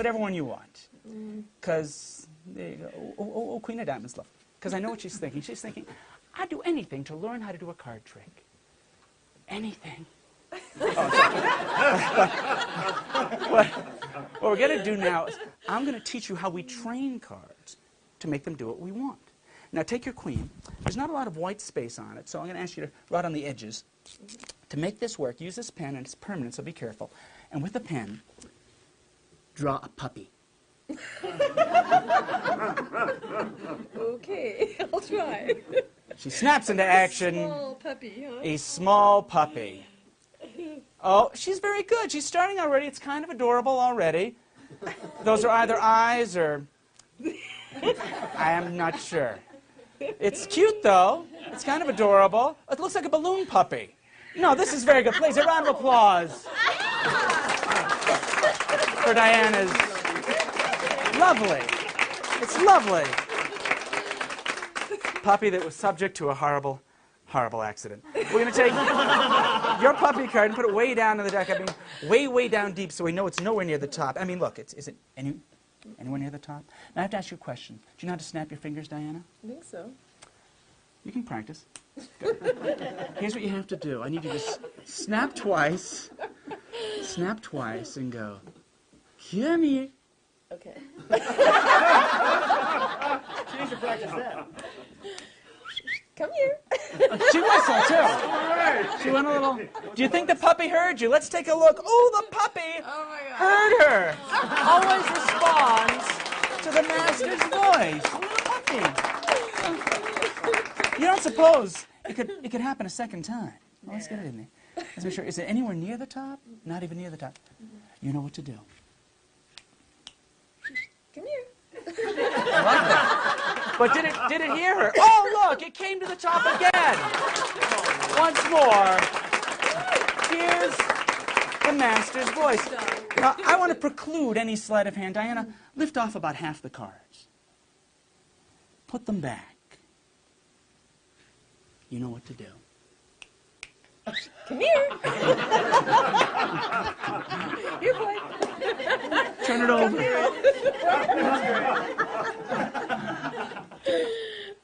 whatever one you want. Because, there you go. Oh, Queen of Diamonds, love. Because I know what she's thinking. She's thinking, I'd do anything to learn how to do a card trick. Anything. What we're going to do now is I'm going to teach you how we train cards to make them do what we want. Now take your queen. There's not a lot of white space on it, so I'm going to ask you to write on the edges. To make this work, use this pen, and it's permanent, so be careful. And with the pen, draw a puppy. Okay, I'll try. She snaps into action. Small puppy, huh? A small puppy. Oh, she's very good. She's starting already. It's kind of adorable already. Those are either eyes or... I am not sure. It's cute, though. It's kind of adorable. It looks like a balloon puppy. No, this is very good. Please, a round of applause for Diana's... Lovely. It's lovely. Puppy that was subject to a horrible, horrible accident. We're going to take your puppy card and put it way down in the deck. I mean, way, way down deep so we know it's nowhere near the top. I mean, look, is it anywhere near the top? Now I have to ask you a question. Do you know how to snap your fingers, Diana? I think so. You can practice. Good. Here's what you have to do. I need you to snap twice, and go, come here. Okay. She needs to practice that. Come here. She whistled, too. She went a little... Do you think the puppy heard you? Let's take a look. Oh, the puppy heard her. Always responds to the master's voice. Oh, the puppy. You don't suppose it could happen a second time. Well, let's get it in there. Let's make sure. Is it anywhere near the top? Not even near the top. You know what to do. Come here. I like that. But did it hear her? Oh, look, it came to the top again. Once more, here's the master's voice. Now, I want to preclude any sleight of hand. Diana, lift off about half the cards. Put them back. You know what to do. Come here. Here, boy. Turn it over.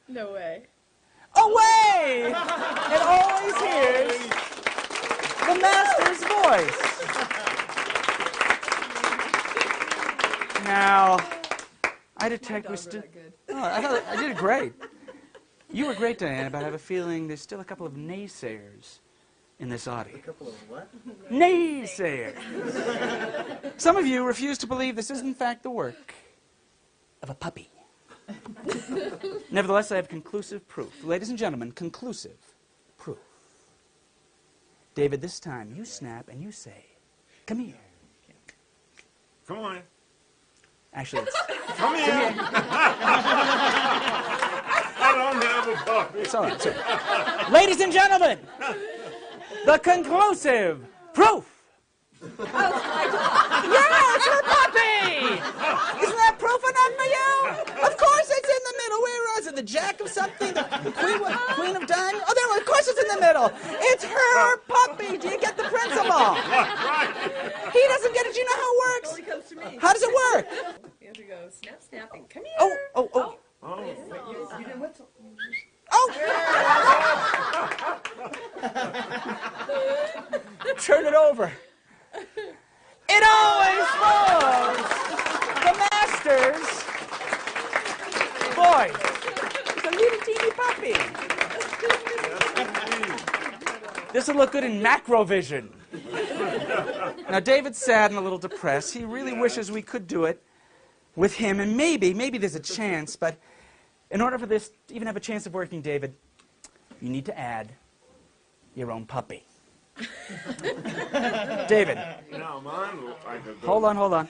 No way. Away! It always hears the master's voice. Now, I detect we still... Oh, I did it great. You were great, Diana, but I have a feeling there's still a couple of naysayers in this audience. A couple of what? Naysayers. Some of you refuse to believe this is, in fact, the work of a puppy. Nevertheless, I have conclusive proof. Ladies and gentlemen, conclusive proof. David, this time you snap and you say, come here. Come on. Actually, it's... Come here. I don't have a puppy. It's all right, it's all right. Ladies and gentlemen, the conclusive proof. Yeah, it's the puppy! Isn't that proof enough for you? Of course it's in the middle. Where was it? The jack of something? The queen of diamonds? Oh, there, of course it's in the middle. It's her puppy. Do you get the principle? He doesn't get it. Do you know how it works? It only comes to me. How does it work? You have to go snap, snapping. Come here. Oh. You didn't whistle. Oh! Turn it over. It always follows the master's voice. It's a little teeny puppy. This will look good in macro vision. Now, David's sad and a little depressed. He really wishes we could do it with him, and maybe there's a chance, but in order for this to even have a chance of working, David, you need to add your own puppy. David. Now, mine looks like a... Hold on.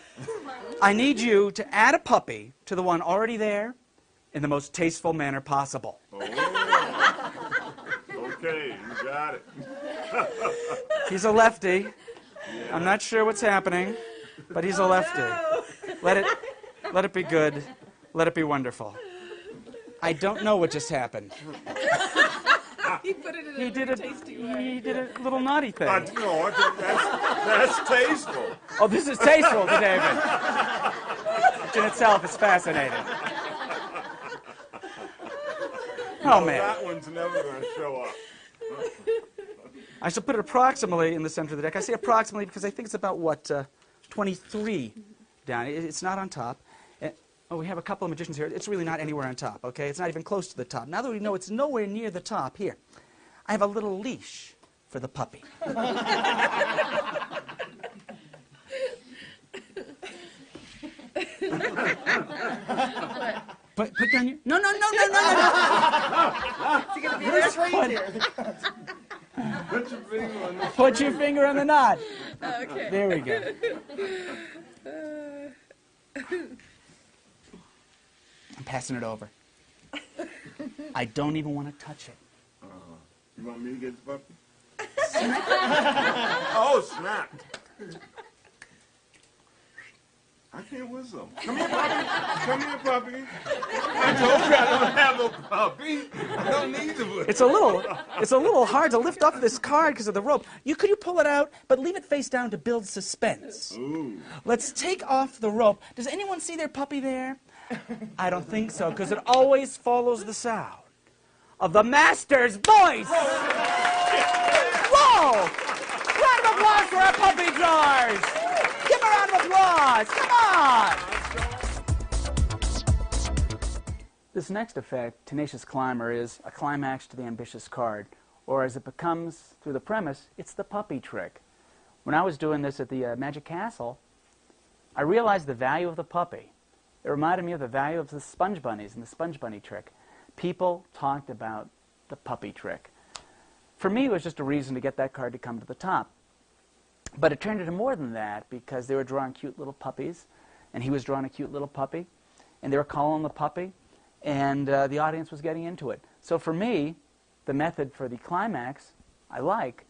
I need you to add a puppy to the one already there in the most tasteful manner possible. Oh. Okay, you got it. He's a lefty. I'm not sure what's happening, but he's a lefty. No. Let it be good. Let it be wonderful. I don't know what just happened. He put it in He did a little naughty thing. No, that's tasteful. Oh, this is tasteful to David. which in itself is fascinating. Oh, man. That one's never going to show up. I shall put it approximately in the center of the deck. I say approximately because I think it's about, what, 23 down. It's not on top. Oh, we have a couple of magicians here. It's really not anywhere on top, okay? It's not even close to the top. Now that we know it's nowhere near the top, here, I have a little leash for the puppy. Put down your... No. Is he going to be there? Put your finger on the knot. Okay. There we go. I'm passing it over. I don't even want to touch it. You want me to get the puppy? Oh, snap. I can't whistle. Come here, puppy. Come here, puppy. I told you I don't have no puppy. I don't need to whistle. It's a little hard to lift off this card because of the rope. Could you pull it out, but leave it face down to build suspense? Ooh. Let's take off the rope. Does anyone see their puppy there? I don't think so, because it always follows the sound of the master's voice. Whoa! Round of applause for our puppy drawers. Give them a round of applause. Come on. This next effect, Tenacious Climber, is a climax to the ambitious card, or as it becomes through the premise, it's the puppy trick. When I was doing this at the Magic Castle, I realized the value of the puppy. It reminded me of the value of the sponge bunnies and the sponge bunny trick. People talked about the puppy trick. For me, it was just a reason to get that card to come to the top. But it turned into more than that because they were drawing cute little puppies, and he was drawing a cute little puppy, and they were calling the puppy, and the audience was getting into it. So for me, the method for the climax I like,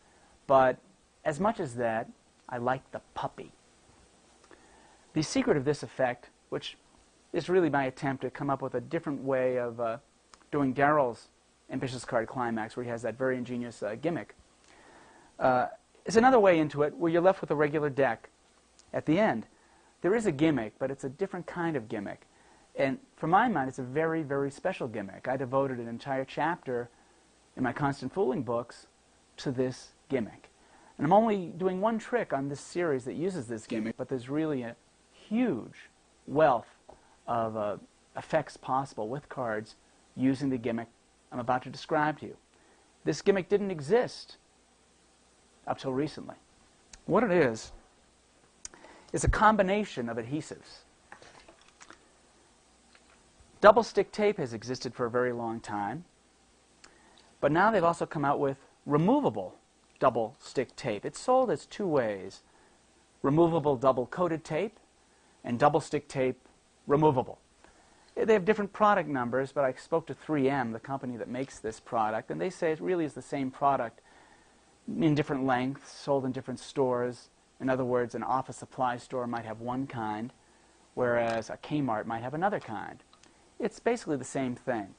but as much as that, I like the puppy. The secret of this effect, which is really my attempt to come up with a different way of doing Daryl's ambitious card climax, where he has that very ingenious gimmick. It's another way into it where you're left with a regular deck at the end. There is a gimmick, but it's a different kind of gimmick. And for my mind, it's a very, very special gimmick. I devoted an entire chapter in my Constant Fooling books to this gimmick. And I'm only doing one trick on this series that uses this gimmick, but there's really a huge wealth of effects possible with cards using the gimmick I'm about to describe to you. This gimmick didn't exist up till recently. What it is a combination of adhesives. Double stick tape has existed for a very long time, but now they've also come out with removable double stick tape. It's sold as two ways: removable double coated tape and double stick tape removable. They have different product numbers, but I spoke to 3M, the company that makes this product, and they say it really is the same product in different lengths, sold in different stores. In other words, an office supply store might have one kind, whereas a Kmart might have another kind. It's basically the same thing.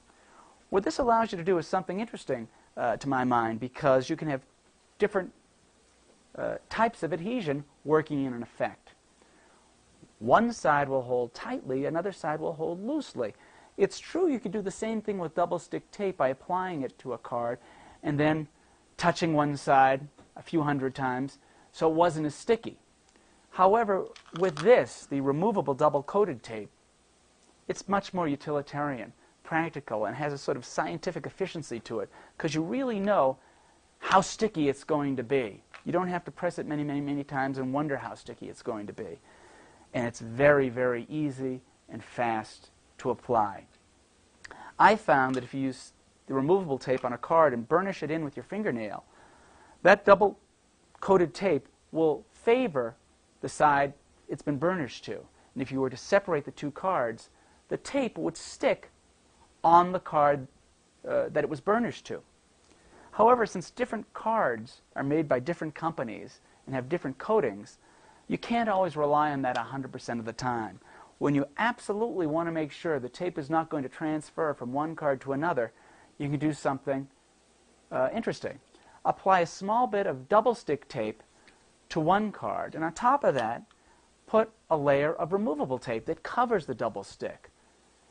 What this allows you to do is something interesting to my mind, because you can have different types of adhesion working in an effect. One side will hold tightly, another side will hold loosely. It's true you could do the same thing with double stick tape by applying it to a card and then touching one side a few hundred times so it wasn't as sticky. However, with this, the removable double coated tape, it's much more utilitarian, practical, and has a sort of scientific efficiency to it, because you really know how sticky it's going to be. You don't have to press it many times and wonder how sticky it's going to be. And it's very, very easy and fast to apply. I found that if you use the removable tape on a card and burnish it in with your fingernail, that double coated tape will favor the side it's been burnished to. And if you were to separate the two cards, the tape would stick on the card that it was burnished to. However, since different cards are made by different companies and have different coatings, you can't always rely on that 100% of the time. When you absolutely want to make sure the tape is not going to transfer from one card to another, you can do something interesting. Apply a small bit of double stick tape to one card, and on top of that, put a layer of removable tape that covers the double stick.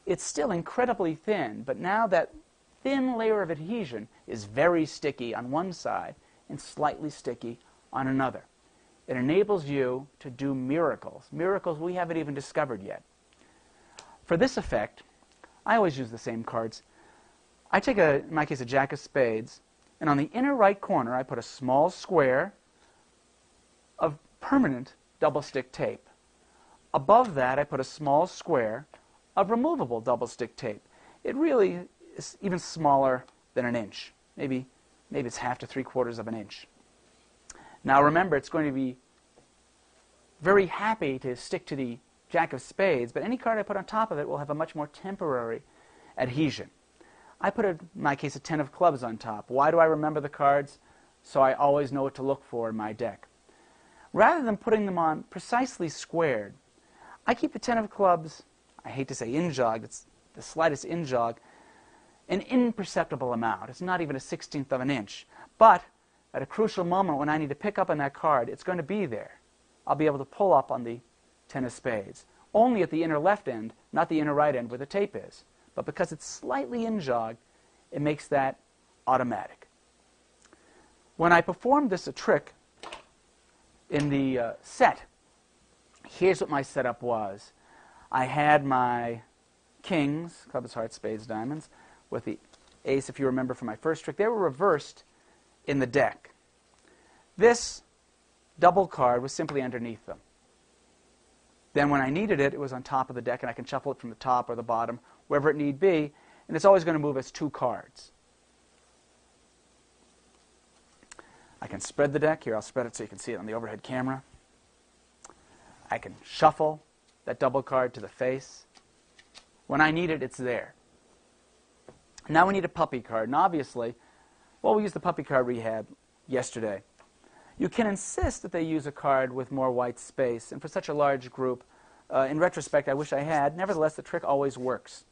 It's still incredibly thin, but now that thin layer of adhesion is very sticky on one side and slightly sticky on another. It enables you to do miracles, miracles we haven't even discovered yet. For this effect, I always use the same cards. I take, in my case, a jack of spades, and on the inner right corner I put a small square of permanent double stick tape. Above that I put a small square of removable double stick tape. It really is even smaller than an inch. Maybe it's half to 3/4 of an inch. Now remember, it's going to be very happy to stick to the jack of spades, but any card I put on top of it will have a much more temporary adhesion. I put, in my case, a 10 of clubs on top. Why do I remember the cards? So I always know what to look for in my deck. Rather than putting them on precisely squared, I keep the 10 of clubs, I hate to say in-jog, it's the slightest in-jog, an imperceptible amount. It's not even a 1/16 of an inch. But at a crucial moment when I need to pick up on that card, it's going to be there. I'll be able to pull up on the 10 of spades. Only at the inner left end, not the inner right end where the tape is. But because it's slightly in-jog, it makes that automatic. When I performed this trick in the set, here's what my setup was. I had my kings, clubs, hearts, spades, diamonds, with the ace, if you remember from my first trick. They were reversed in the deck. This double card was simply underneath them. Then when I needed it, it was on top of the deck, and I can shuffle it from the top or the bottom, wherever it need be, and it's always going to move as 2 cards. I can spread the deck. Here, I'll spread it so you can see it on the overhead camera. I can shuffle that double card to the face. When I need it, it's there. Now we need a puppy card, and obviously, well, we used the puppy card we had yesterday. You can insist that they use a card with more white space, and for such a large group, in retrospect, I wish I had. Nevertheless, the trick always works.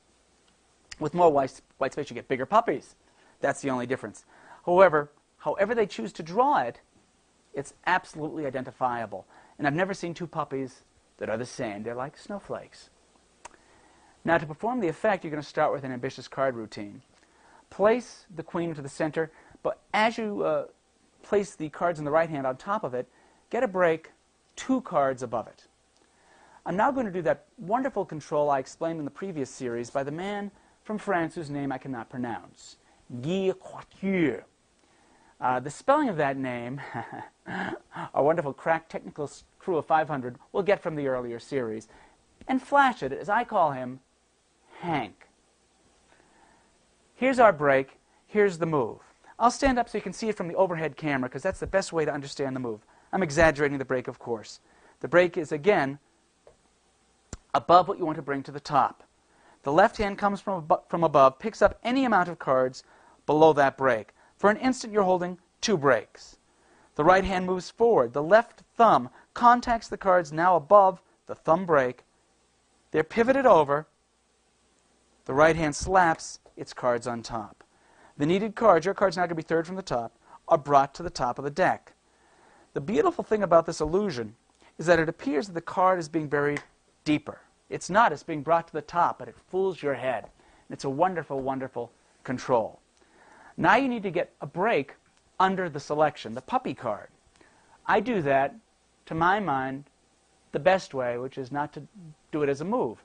With more white space, you get bigger puppies. That's the only difference. However they choose to draw it, it's absolutely identifiable. And I've never seen 2 puppies that are the same. They're like snowflakes. Now, to perform the effect, you're going to start with an ambitious card routine. Place the queen into the center, but as you place the cards in the right hand on top of it, get a break 2 cards above it. I'm now going to do that wonderful control I explained in the previous series by the man from France whose name I cannot pronounce, Guy Courtier. The spelling of that name, our wonderful crack technical crew of 500 will get from the earlier series, and flash it as I call him Hank. Here's our break. Here's the move. I'll stand up so you can see it from the overhead camera because that's the best way to understand the move. I'm exaggerating the break, of course. The break is, again, above what you want to bring to the top. The left hand comes from above, picks up any amount of cards below that break. For an instant, you're holding 2 breaks. The right hand moves forward. The left thumb contacts the cards now above the thumb break. They're pivoted over. The right hand slaps its cards on top. The needed cards, your cards now going to be third from the top, are brought to the top of the deck. The beautiful thing about this illusion is that it appears that the card is being buried deeper. It's not. It's being brought to the top, but it fools your head. It's a wonderful, wonderful control. Now you need to get a break under the selection, the puppy card. I do that, to my mind, the best way, which is not to do it as a move.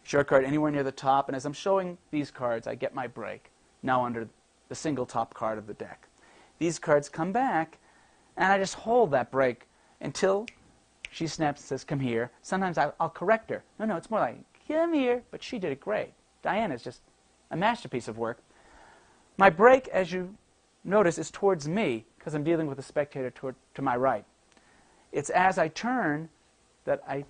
Short card anywhere near the top, and as I'm showing these cards, I get my break, now under the single top card of the deck. These cards come back, and I just hold that break until she snaps and says, come here. Sometimes I'll correct her. No, it's more like, come here, but she did it great. Diana's just a masterpiece of work. My break, as you notice, is towards me, because I'm dealing with the spectator to my right. It's as I turn that I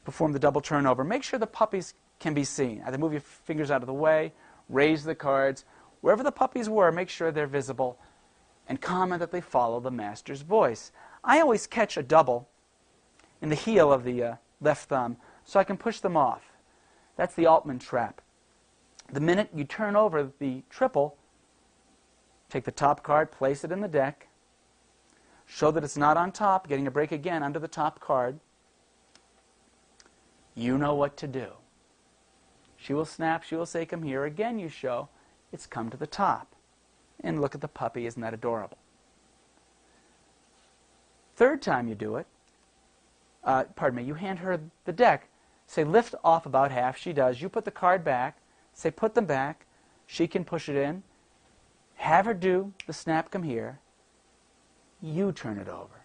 perform the double turnover. Make sure the puppies can be seen. Either move your fingers out of the way, raise the cards. Wherever the puppies were, make sure they're visible, and comment that they follow the master's voice. I always catch a double in the heel of the left thumb, so I can push them off. That's the Altman trap. The minute you turn over the triple, take the top card, place it in the deck, Show that it's not on top, getting a break again under the top card. You know what to do. She will snap, she will say, come here. Again, you show it's come to the top. And look at the puppy, isn't that adorable? Third time you do it, you hand her the deck. Say, lift off about half. She does. You put the card back. Say, put them back. She can push it in. Have her do the snap, come here. You turn it over.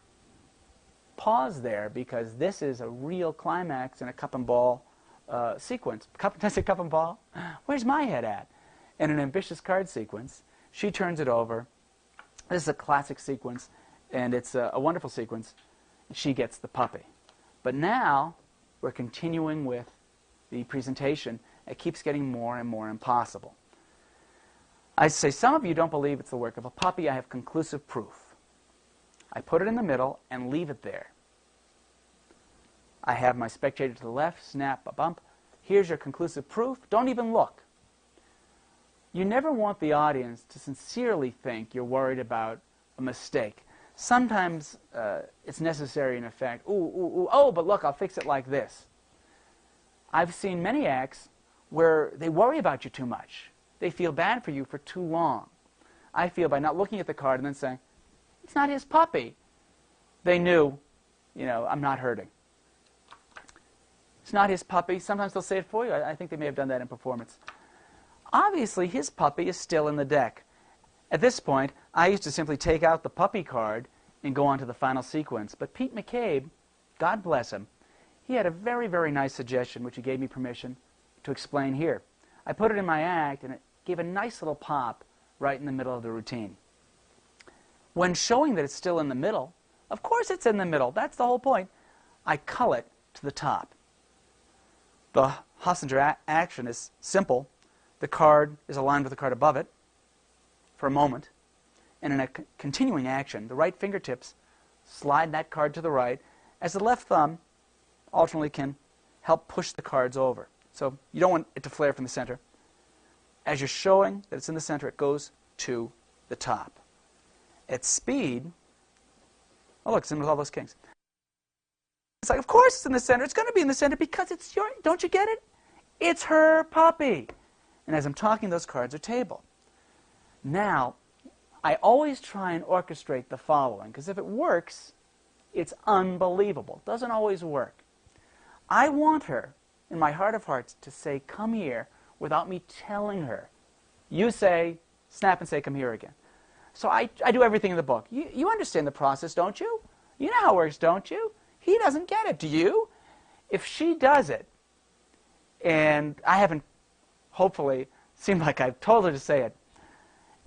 Pause there, because this is a real climax in a cup and ball sequence. Did I say cup and ball? Where's my head at? In an ambitious card sequence, she turns it over. This is a classic sequence, and it's a wonderful sequence. She gets the puppy. But now we're continuing with the presentation. It keeps getting more and more impossible. I say, some of you don't believe it's the work of a puppy. I have conclusive proof. I put it in the middle and leave it there. I have my spectator to the left, snap, a bump. Here's your conclusive proof. Don't even look. You never want the audience to sincerely think you're worried about a mistake. Sometimes it's necessary, in effect, oh, but look, I'll fix it like this. I've seen many acts where they worry about you too much. They feel bad for you for too long. I feel by not looking at the card and then saying, it's not his puppy, they knew, I'm not hurting. It's not his puppy. Sometimes they'll say it for you. I think they may have done that in performance. Obviously, his puppy is still in the deck. At this point, I used to simply take out the puppy card and go on to the final sequence. But Pete McCabe, God bless him, he had a very, very nice suggestion, which he gave me permission to explain here. I put it in my act, and it gave a nice little pop right in the middle of the routine. When showing that it's still in the middle, of course it's in the middle. That's the whole point. I cull it to the top. The Hossinger action is simple. The card is aligned with the card above it for a moment. And in a continuing action, the right fingertips slide that card to the right, as the left thumb alternately can help push the cards over. So you don't want it to flare from the center. As you're showing that it's in the center, it goes to the top. At speed, oh look, it's in with all those kings. It's like, of course it's in the center. It's going to be in the center because it's your, don't you get it? It's her puppy. And as I'm talking, those cards are tabled. Now, I always try and orchestrate the following, because if it works, it's unbelievable. It doesn't always work. I want her, in my heart of hearts, to say, come here, without me telling her. You say, snap and say, come here again. So I do everything in the book. You understand the process, don't you? You know how it works, don't you? He doesn't get it. Do you? If she does it, and I haven't, hopefully, seemed like I've told her to say it,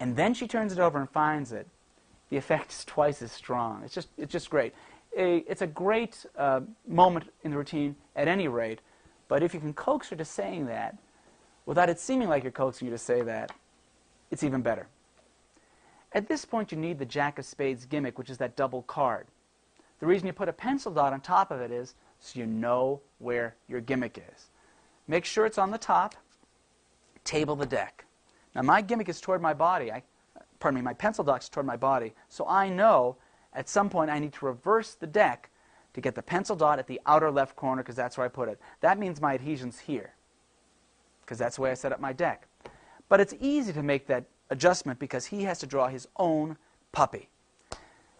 and then she turns it over and finds it, the effect is twice as strong. It's just great. It's a great moment in the routine at any rate, but if you can coax her to saying that, without it seeming like you're coaxing her to say that, it's even better. At this point, you need the Jack of Spades gimmick, which is that double card. The reason you put a pencil dot on top of it is so you know where your gimmick is. Make sure it's on the top. Table the deck. Now, my gimmick is toward my body. My pencil dot's toward my body. So I know at some point I need to reverse the deck to get the pencil dot at the outer left corner, because that's where I put it. That means my adhesion's here, because that's the way I set up my deck. But it's easy to make that adjustment because he has to draw his own puppy.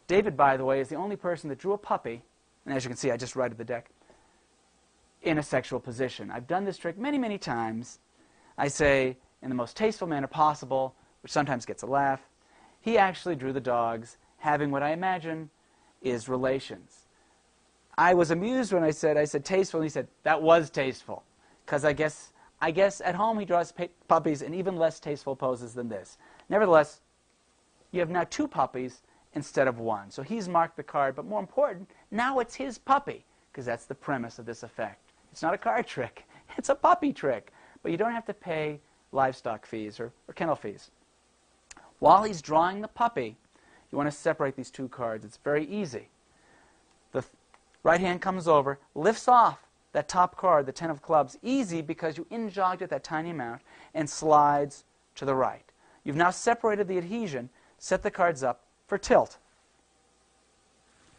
David, by the way, is the only person that drew a puppy, and as you can see, I just righted the deck, in a sexual position. I've done this trick many, many times. I say, in the most tasteful manner possible, which sometimes gets a laugh, he actually drew the dogs having what I imagine is relations. I was amused when I said tasteful, and he said, that was tasteful, because I guess at home he draws puppies in even less tasteful poses than this. Nevertheless, you have now two puppies instead of one. So he's marked the card, but more important, now it's his puppy, because that's the premise of this effect. It's not a card trick. It's a puppy trick. But you don't have to pay livestock fees or kennel fees. While he's drawing the puppy, you want to separate these two cards. It's very easy. The right hand comes over, lifts off that top card, the 10 of clubs, easy because you in-jogged it that tiny amount, and slides to the right. You've now separated the adhesion, set the cards up for tilt.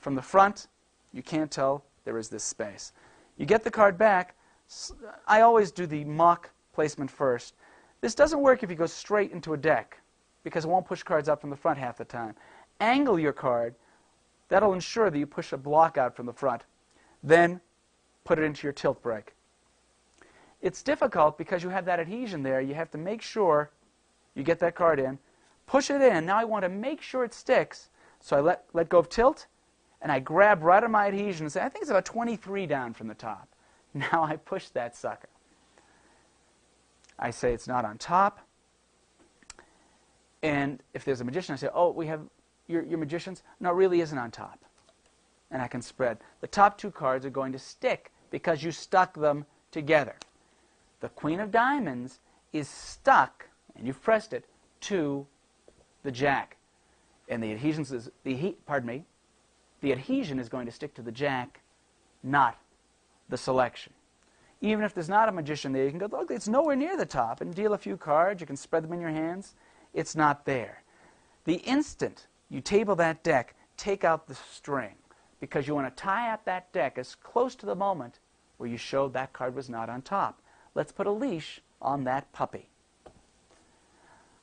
From the front, you can't tell there is this space. You get the card back. I always do the mock placement first. This doesn't work if you go straight into a deck, because it won't push cards out from the front half the time. Angle your card. That'll ensure that you push a block out from the front. Then put it into your tilt break. It's difficult because you have that adhesion there. You have to make sure you get that card in, push it in. Now I want to make sure it sticks, so I let go of tilt, and I grab right on my adhesion and say, I think it's about 23 down from the top. Now I push that sucker. I say it's not on top. And if there's a magician, I say, oh, we have your magicians? No, it really isn't on top. And I can spread. The top two cards are going to stick because you stuck them together. The Queen of Diamonds is stuck, and you've pressed it, to the Jack. And the adhesion is, the adhesion is going to stick to the Jack, not the selection. Even if there's not a magician there, you can go, look, it's nowhere near the top, and deal a few cards. You can spread them in your hands. It's not there. The instant you table that deck, take out the string, because you want to tie up that deck as close to the moment where you showed that card was not on top. Let's put a leash on that puppy.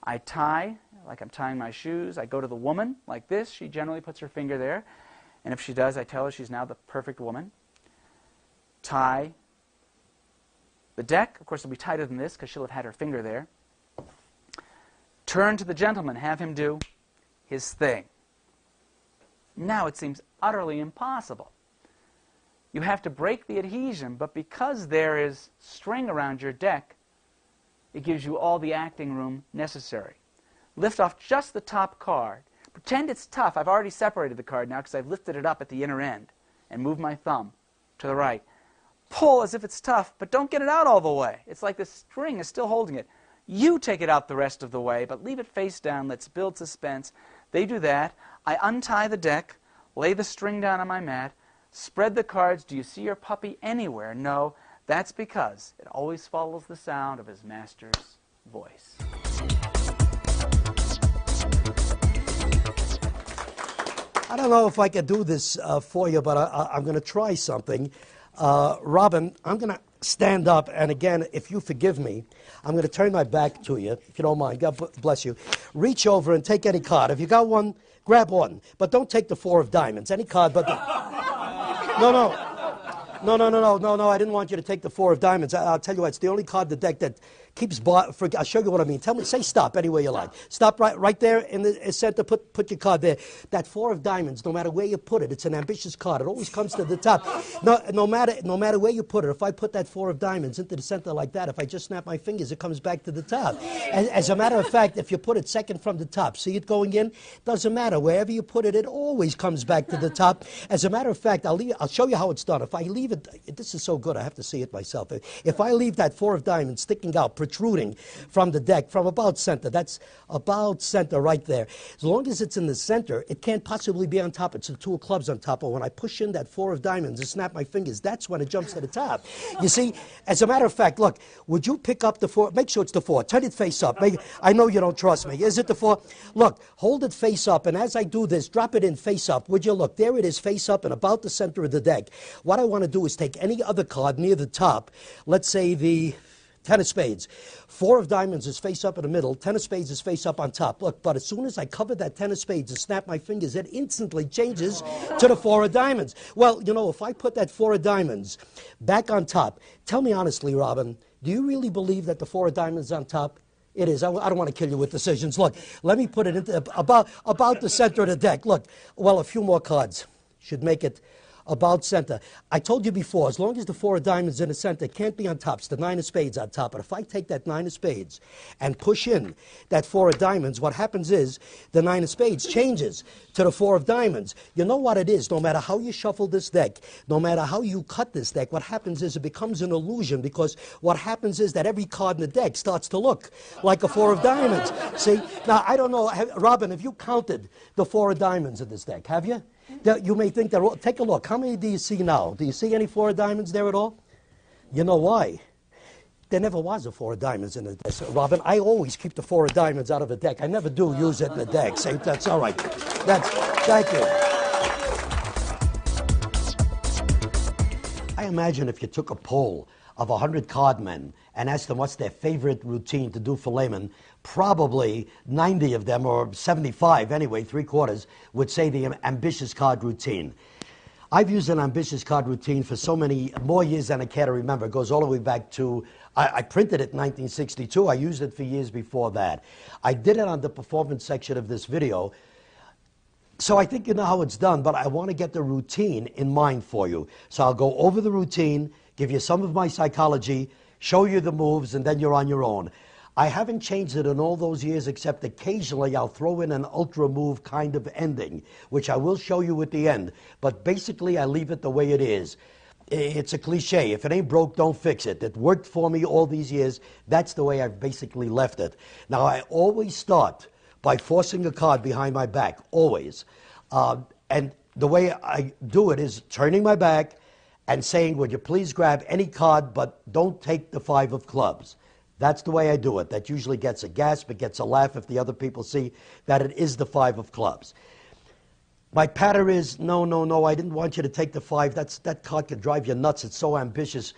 I tie, like I'm tying my shoes. I go to the woman like this. She generally puts her finger there. And if she does, I tell her she's now the perfect woman. Tie the deck. Of course, it'll be tighter than this because she'll have had her finger there. Turn to the gentleman. Have him do his thing. Now it seems utterly impossible. You have to break the adhesion, but because there is string around your deck, it gives you all the acting room necessary. Lift off just the top card. Pretend it's tough. I've already separated the card now because I've lifted it up at the inner end and moved my thumb to the right. Pull as if it's tough, but don't get it out all the way. It's like the string is still holding it. You take it out the rest of the way, but leave it face down. Let's build suspense. They do that. I untie the deck, lay the string down on my mat, spread the cards. Do you see your puppy anywhere? No. That's because it always follows the sound of his master's voice. I don't know if I can do this for you, but I'm going to try something. Robin, I'm going to stand up, and again, if you forgive me, I'm going to turn my back to you, if you don't mind. God bless you. Reach over and take any card. If you got one, grab one. But don't take the 4 of diamonds. Any card but the... No, I didn't want you to take the 4 of diamonds. I'll tell you what, it's the only card in the deck that keeps... I'll show you what I mean. Say stop any way you like. Stop right there in the center. Put your card there. That 4 of diamonds, no matter where you put it, it's an ambitious card. It always comes to the top. No matter where you put it, if I put that 4 of diamonds into the center like that, if I just snap my fingers, it comes back to the top. As a matter of fact, if you put it second from the top, see it going in? Doesn't matter. Wherever you put it, it always comes back to the top. As a matter of fact, I'll show you how it's done. If I leave it, this is so good, I have to see it myself. If I leave that 4 of diamonds sticking out, protruding from the deck, from about center, that's about center right there. As long as it's in the center, it can't possibly be on top. It's the 2 of clubs on top. But when I push in that 4 of diamonds and snap my fingers, that's when it jumps to the top. You see, as a matter of fact, look, would you pick up the 4? Make sure it's the 4. Turn it face up. I know you don't trust me. Is it the 4? Look, hold it face up, and as I do this, drop it in face up. Would you look? There it is, face up and about the center of the deck. What I want to do is take any other card near the top. Let's say the 10 of spades. 4 of diamonds is face up in the middle. 10 of spades is face up on top. Look, but as soon as I cover that 10 of spades and snap my fingers, it instantly changes to the 4 of diamonds. Well, you know, if I put that 4 of diamonds back on top, tell me honestly, Robin, do you really believe that the 4 of diamonds is on top? It is. I don't want to kill you with decisions. Look, let me put it into about the center of the deck. Look, well, a few more cards should make it about center. I told you before, as long as the 4 of diamonds in the center, it can't be on top. It's the 9 of spades on top. But if I take that 9 of spades and push in that 4 of diamonds, what happens is the 9 of spades changes to the 4 of diamonds. You know what it is? No matter how you shuffle this deck, no matter how you cut this deck, what happens is it becomes an illusion, because what happens is that every card in the deck starts to look like a 4 of diamonds. See? Now, I don't know, Robin, have you counted the 4 of diamonds in this deck? Have you? You may think they're all... Take a look. How many do you see now? Do you see any 4 of diamonds there at all? You know why? There never was a 4 of diamonds in the deck. So, Robin, I always keep the 4 of diamonds out of the deck. I never do use it in the deck. Say, that's all right. Thank you. I imagine if you took a poll of 100 card men and asked them what's their favorite routine to do for laymen, probably 90 of them, or 75 anyway, three-quarters, would say the ambitious card routine. I've used an ambitious card routine for so many more years than I care to remember. It goes all the way back to, I printed it in 1962. I used it for years before that. I did it on the performance section of this video. So I think you know how it's done, but I want to get the routine in mind for you. So I'll go over the routine, give you some of my psychology, show you the moves, and then you're on your own. I haven't changed it in all those years, except occasionally I'll throw in an ultra move kind of ending, which I will show you at the end. But basically, I leave it the way it is. It's a cliche. If it ain't broke, don't fix it. It worked for me all these years. That's the way I've basically left it. Now, I always start by forcing a card behind my back, always. And the way I do it is turning my back and saying, would you please grab any card, but don't take the 5 of clubs. That's the way I do it. That usually gets a gasp, it gets a laugh if the other people see that it is the 5 of clubs. My patter is, no, I didn't want you to take the 5. That card could drive you nuts. It's so ambitious.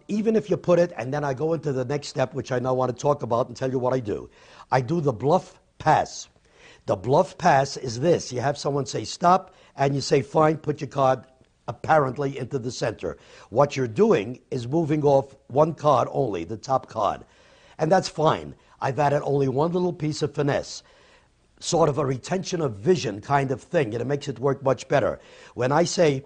Even if you put it, and then I go into the next step, which I now want to talk about and tell you what I do. I do the bluff pass. The bluff pass is this. You have someone say stop, and you say fine, put your card apparently into the center. What you're doing is moving off one card only, the top card. And that's fine. I've added only one little piece of finesse, sort of a retention of vision kind of thing, and it makes it work much better. When I say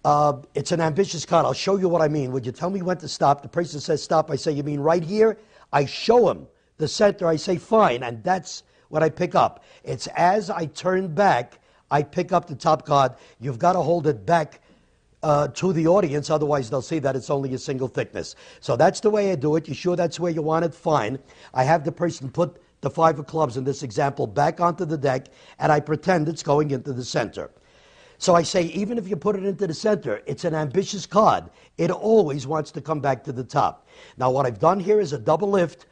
it's an ambitious card, I'll show you what I mean. Would you tell me when to stop? The person says stop. I say, you mean right here? I show him the center. I say fine, and that's what I pick up. It's as I turn back, I pick up the top card. You've got to hold it back to the audience, otherwise they'll see that it's only a single thickness. So that's the way I do it. You sure that's where you want it? Fine. I have the person put the 5 of clubs in this example back onto the deck, and I pretend it's going into the center. So I say, even if you put it into the center, it's an ambitious card. It always wants to come back to the top. Now what I've done here is a double lift,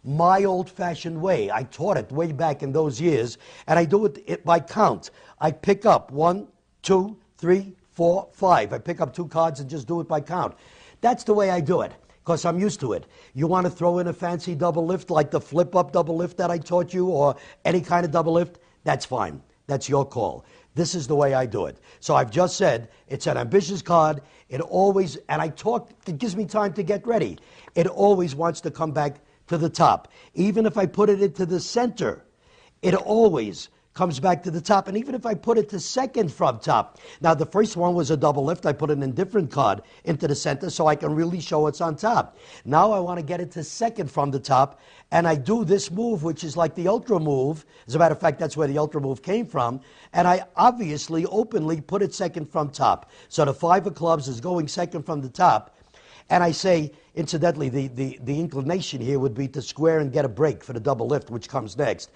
my old-fashioned way. I taught it way back in those years, and I do it by count. I pick up 1, 2, 3, 4, 5. I pick up 2 cards and just do it by count. That's the way I do it, because I'm used to it. You want to throw in a fancy double lift like the flip-up double lift that I taught you, or any kind of double lift, that's fine. That's your call. This is the way I do it. So I've just said, it's an ambitious card. It always, and it gives me time to get ready. It always wants to come back to the top. Even if I put it into the center, it always comes back to the top. And even if I put it to second from top. Now, the first one was a double lift. I put an indifferent card into the center so I can really show it's on top. Now I want to get it to second from the top, and I do this move, which is like the ultra move. As a matter of fact, that's where the ultra move came from. And I obviously, openly put it second from top. So the 5 of clubs is going second from the top. And I say, incidentally, the inclination here would be to square and get a break for the double lift, which comes next.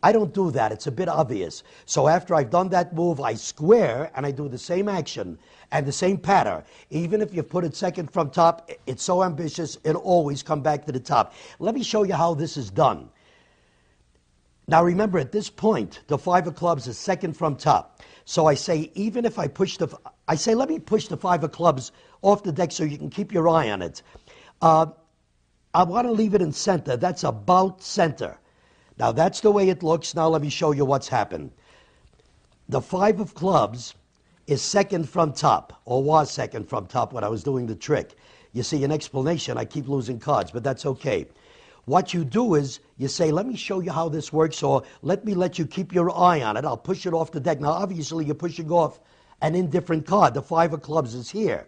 I don't do that. It's a bit obvious. So after I've done that move, I square, and I do the same action and the same pattern. Even if you put it second from top, it's so ambitious, it'll always come back to the top. Let me show you how this is done. Now remember, at this point, the 5 of clubs is second from top. So I say, even if I push let me push the 5 of clubs off the deck so you can keep your eye on it. I want to leave it in center. That's about center. Now, that's the way it looks. Now, let me show you what's happened. The 5 of clubs is second from top, or was second from top when I was doing the trick. You see, an explanation, I keep losing cards, but that's okay. What you do is, you say, let me show you how this works, or let you keep your eye on it. I'll push it off the deck. Now, obviously, you're pushing off an indifferent card. The 5 of clubs is here.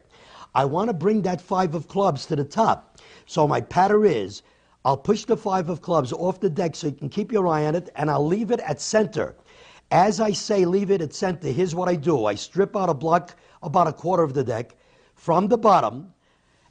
I want to bring that 5 of clubs to the top. So my pattern is, I'll push the 5 of clubs off the deck so you can keep your eye on it, and I'll leave it at center. As I say leave it at center, here's what I do. I strip out a block about a quarter of the deck from the bottom,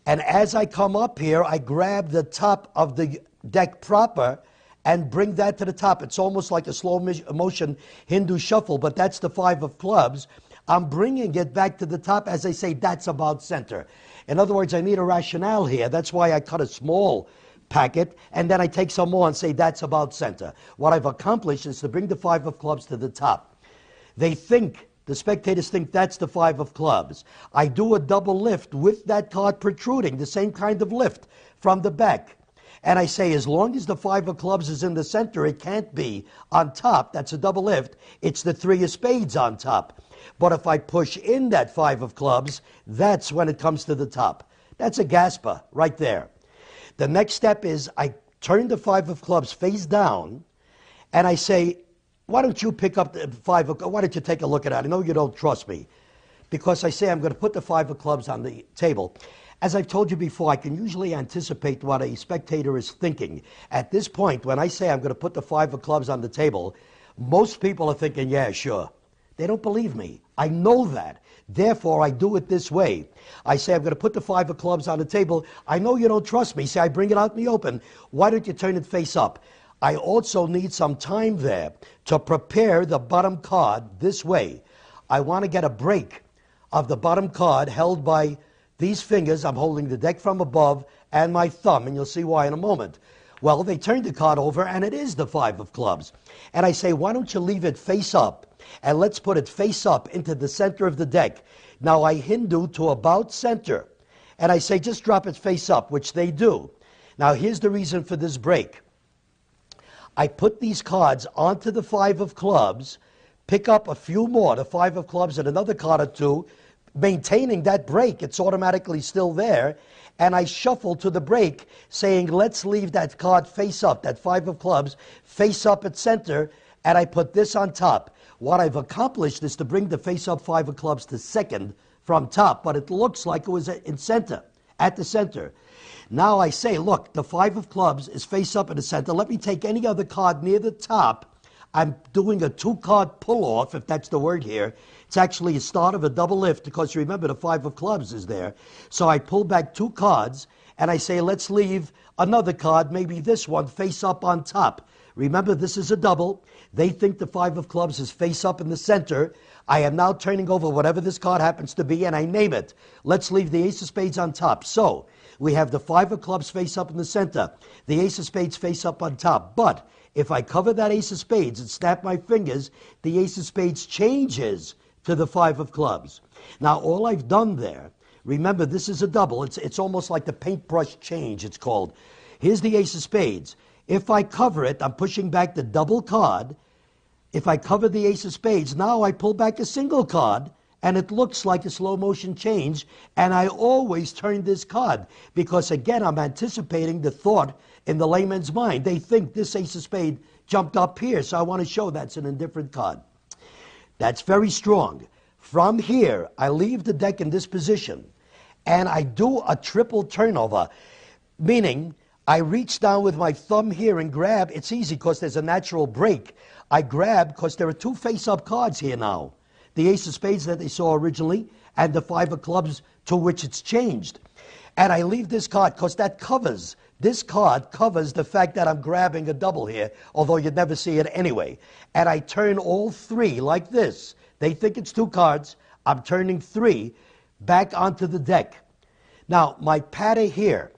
and as I come up here, I grab the top of the deck proper and bring that to the top. It's almost like a slow motion Hindu shuffle, but that's the 5 of clubs. I'm bringing it back to the top. As I say, that's about center. In other words, I need a rationale here. That's why I cut a small packet, and then I take some more and say that's about center. What I've accomplished is to bring the 5 of clubs to the top. They think The spectators think that's the 5 of clubs. I do a double lift with that card protruding, the same kind of lift from the back. And I say, as long as the 5 of clubs is in the center, it can't be on top. That's a double lift. It's the 3 of spades on top. But if I push in that 5 of clubs, that's when it comes to the top. That's a Gasper right there. The next step is I turn the 5 of clubs face down, and I say, why don't you pick up the 5 of, why don't you take a look at it? I know you don't trust me. Because I say I'm going to put the 5 of clubs on the table. As I've told you before, I can usually anticipate what a spectator is thinking. At this point, when I say I'm going to put the 5 of clubs on the table, most people are thinking, yeah, sure. They don't believe me. I know that. Therefore, I do it this way. I say I'm going to put the 5 of clubs on the table. I know you don't trust me. Say I bring it out in the open. Why don't you turn it face up? I also need some time there to prepare the bottom card this way. I want to get a break of the bottom card held by these fingers. I'm holding the deck from above and my thumb, and you'll see why in a moment. Well, they turned the card over, and it is the 5 of clubs. And I say, why don't you leave it face up, and let's put it face up into the center of the deck. Now, I Hindu to about center, and I say, just drop it face up, which they do. Now, here's the reason for this break. I put these cards onto the 5 of clubs, pick up a few more, the 5 of clubs and another card or two, maintaining that break. It's automatically still there. And I shuffle to the break, saying, let's leave that card face up, that 5 of clubs, face up at center, and I put this on top. What I've accomplished is to bring the face up 5 of clubs to second from top, but it looks like it was in center, at the center. Now I say, look, the 5 of clubs is face up in the center. Let me take any other card near the top. I'm doing a 2-card pull-off, if that's the word here. It's actually a start of a double lift, because remember, the 5 of clubs is there. So I pull back 2 cards, and I say, let's leave another card, maybe this one, face up on top. Remember, this is a double. They think the 5 of clubs is face up in the center. I am now turning over whatever this card happens to be, and I name it. Let's leave the ace of spades on top. So we have the 5 of clubs face up in the center, the ace of spades face up on top. But if I cover that ace of spades and snap my fingers, the ace of spades changes to the 5 of clubs. Now, all I've done there, remember, this is a double. It's almost like the paintbrush change, it's called. Here's the ace of spades. If I cover it, I'm pushing back the double card. If I cover the ace of spades, now I pull back a single card, and it looks like a slow motion change, and I always turn this card, because again, I'm anticipating the thought in the layman's mind. They think this ace of spade jumped up here, so I want to show that's an indifferent card. That's very strong. From here, I leave the deck in this position, and I do a triple turnover, meaning I reach down with my thumb here and grab. It's easy because there's a natural break. I grab because there are 2 face-up cards here now. The ace of spades that they saw originally and the 5 of clubs to which it's changed. And I leave this card because that covers, this card covers the fact that I'm grabbing a double here, although you'd never see it anyway. And I turn all 3 like this. They think it's 2 cards. I'm turning 3 back onto the deck. Now, my patter here,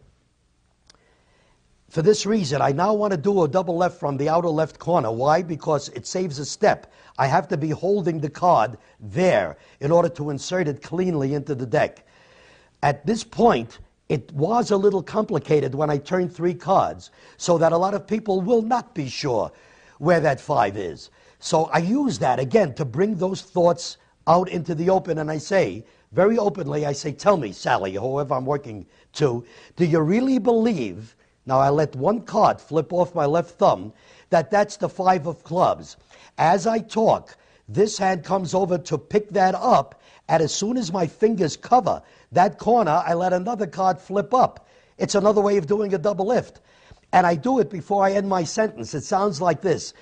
for this reason, I now want to do a double left from the outer left corner. Why? Because it saves a step. I have to be holding the card there in order to insert it cleanly into the deck. At this point, it was a little complicated when I turned 3 cards, so that a lot of people will not be sure where that 5 is. So I use that, again, to bring those thoughts out into the open, and I say, very openly, I say, tell me, Sally, whoever I'm working to, do you really believe, now I let 1 card flip off my left thumb, that's the 5 of clubs. As I talk, this hand comes over to pick that up, and as soon as my fingers cover that corner, I let another card flip up. It's another way of doing a double lift. And I do it before I end my sentence. It sounds like this.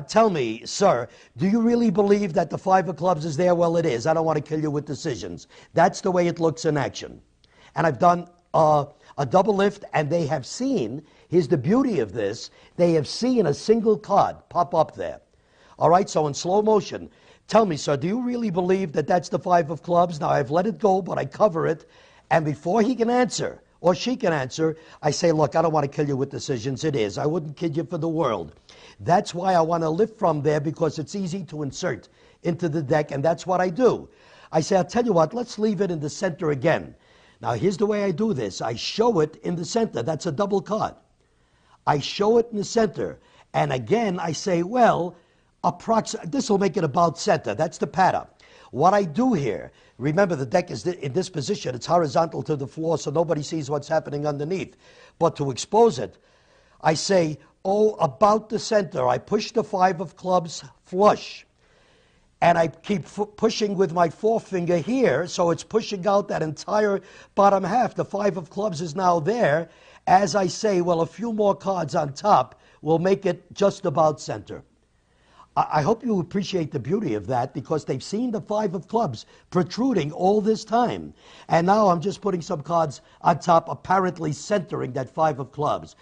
Tell me, sir, do you really believe that the 5 of clubs is there? Well, it is. I don't want to kill you with decisions. That's the way it looks in action. And I've done a double lift, and they have seen, here's the beauty of this, they have seen a single card pop up there. All right, so in slow motion, tell me, sir, do you really believe that that's the 5 of clubs? Now, I've let it go, but I cover it, and before he can answer, or she can answer, I say, look, I don't want to kill you with decisions. It is. I wouldn't kid you for the world. That's why I want to lift from there, because it's easy to insert into the deck, and that's what I do. I say, I'll tell you what, let's leave it in the center again. Now, here's the way I do this. I show it in the center. That's a double card. I show it in the center. And again, I say, well, this will make it about center. That's the pattern. What I do here, remember the deck is in this position. It's horizontal to the floor, so nobody sees what's happening underneath. But to expose it, I say, oh, about the center. I push the 5 of clubs flush. And I keep pushing with my forefinger here, so it's pushing out that entire bottom half. The 5 of clubs is now there. As I say, well, a few more cards on top will make it just about center. I hope you appreciate the beauty of that, because they've seen the 5 of clubs protruding all this time. And now I'm just putting some cards on top, apparently centering that 5 of clubs.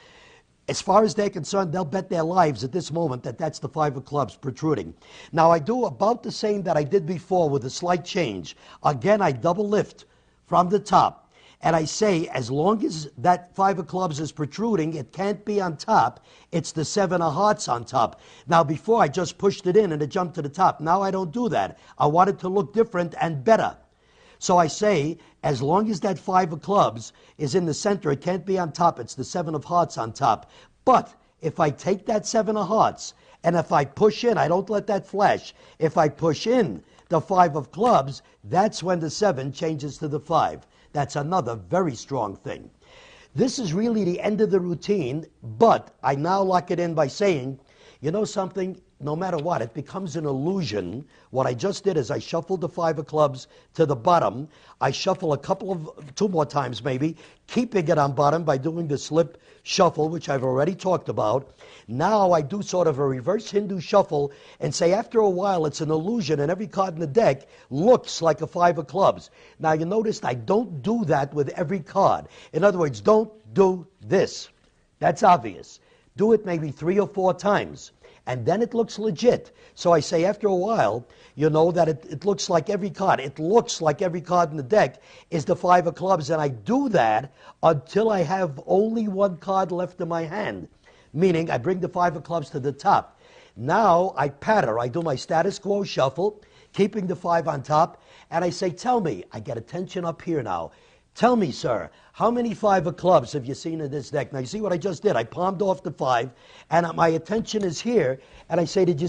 As far as they're concerned, they'll bet their lives at this moment that that's the 5 of clubs protruding. Now, I do about the same that I did before with a slight change. Again, I double lift from the top. And I say, as long as that 5 of clubs is protruding, it can't be on top. It's the 7 of hearts on top. Now, before I just pushed it in and it jumped to the top. Now I don't do that. I want it to look different and better. So I say, as long as that 5 of clubs is in the center, it can't be on top. It's the 7 of hearts on top. But if I take that 7 of hearts, and if I push in, I don't let that flash. If I push in the 5 of clubs, that's when the 7 changes to the 5. That's another very strong thing. This is really the end of the routine, but I now lock it in by saying, you know something, no matter what, it becomes an illusion. What I just did is I shuffled the 5 of clubs to the bottom. I shuffle two more times maybe, keeping it on bottom by doing the slip shuffle, which I've already talked about. Now I do sort of a reverse Hindu shuffle and say after a while it's an illusion and every card in the deck looks like a 5 of clubs. Now you noticed I don't do that with every card. In other words, don't do this. That's obvious. Do it maybe 3 or 4 times. And then it looks legit. So I say after a while, you know, that it looks like every card. It looks like every card in the deck is the 5 of clubs. And I do that until I have only 1 card left in my hand. Meaning I bring the 5 of clubs to the top. Now I patter. I do my status quo shuffle, keeping the 5 on top. And I say, tell me, I get attention up here now. Tell me, sir, how many 5 of clubs have you seen in this deck? Now, you see what I just did? I palmed off the 5, and my attention is here, and I say, do you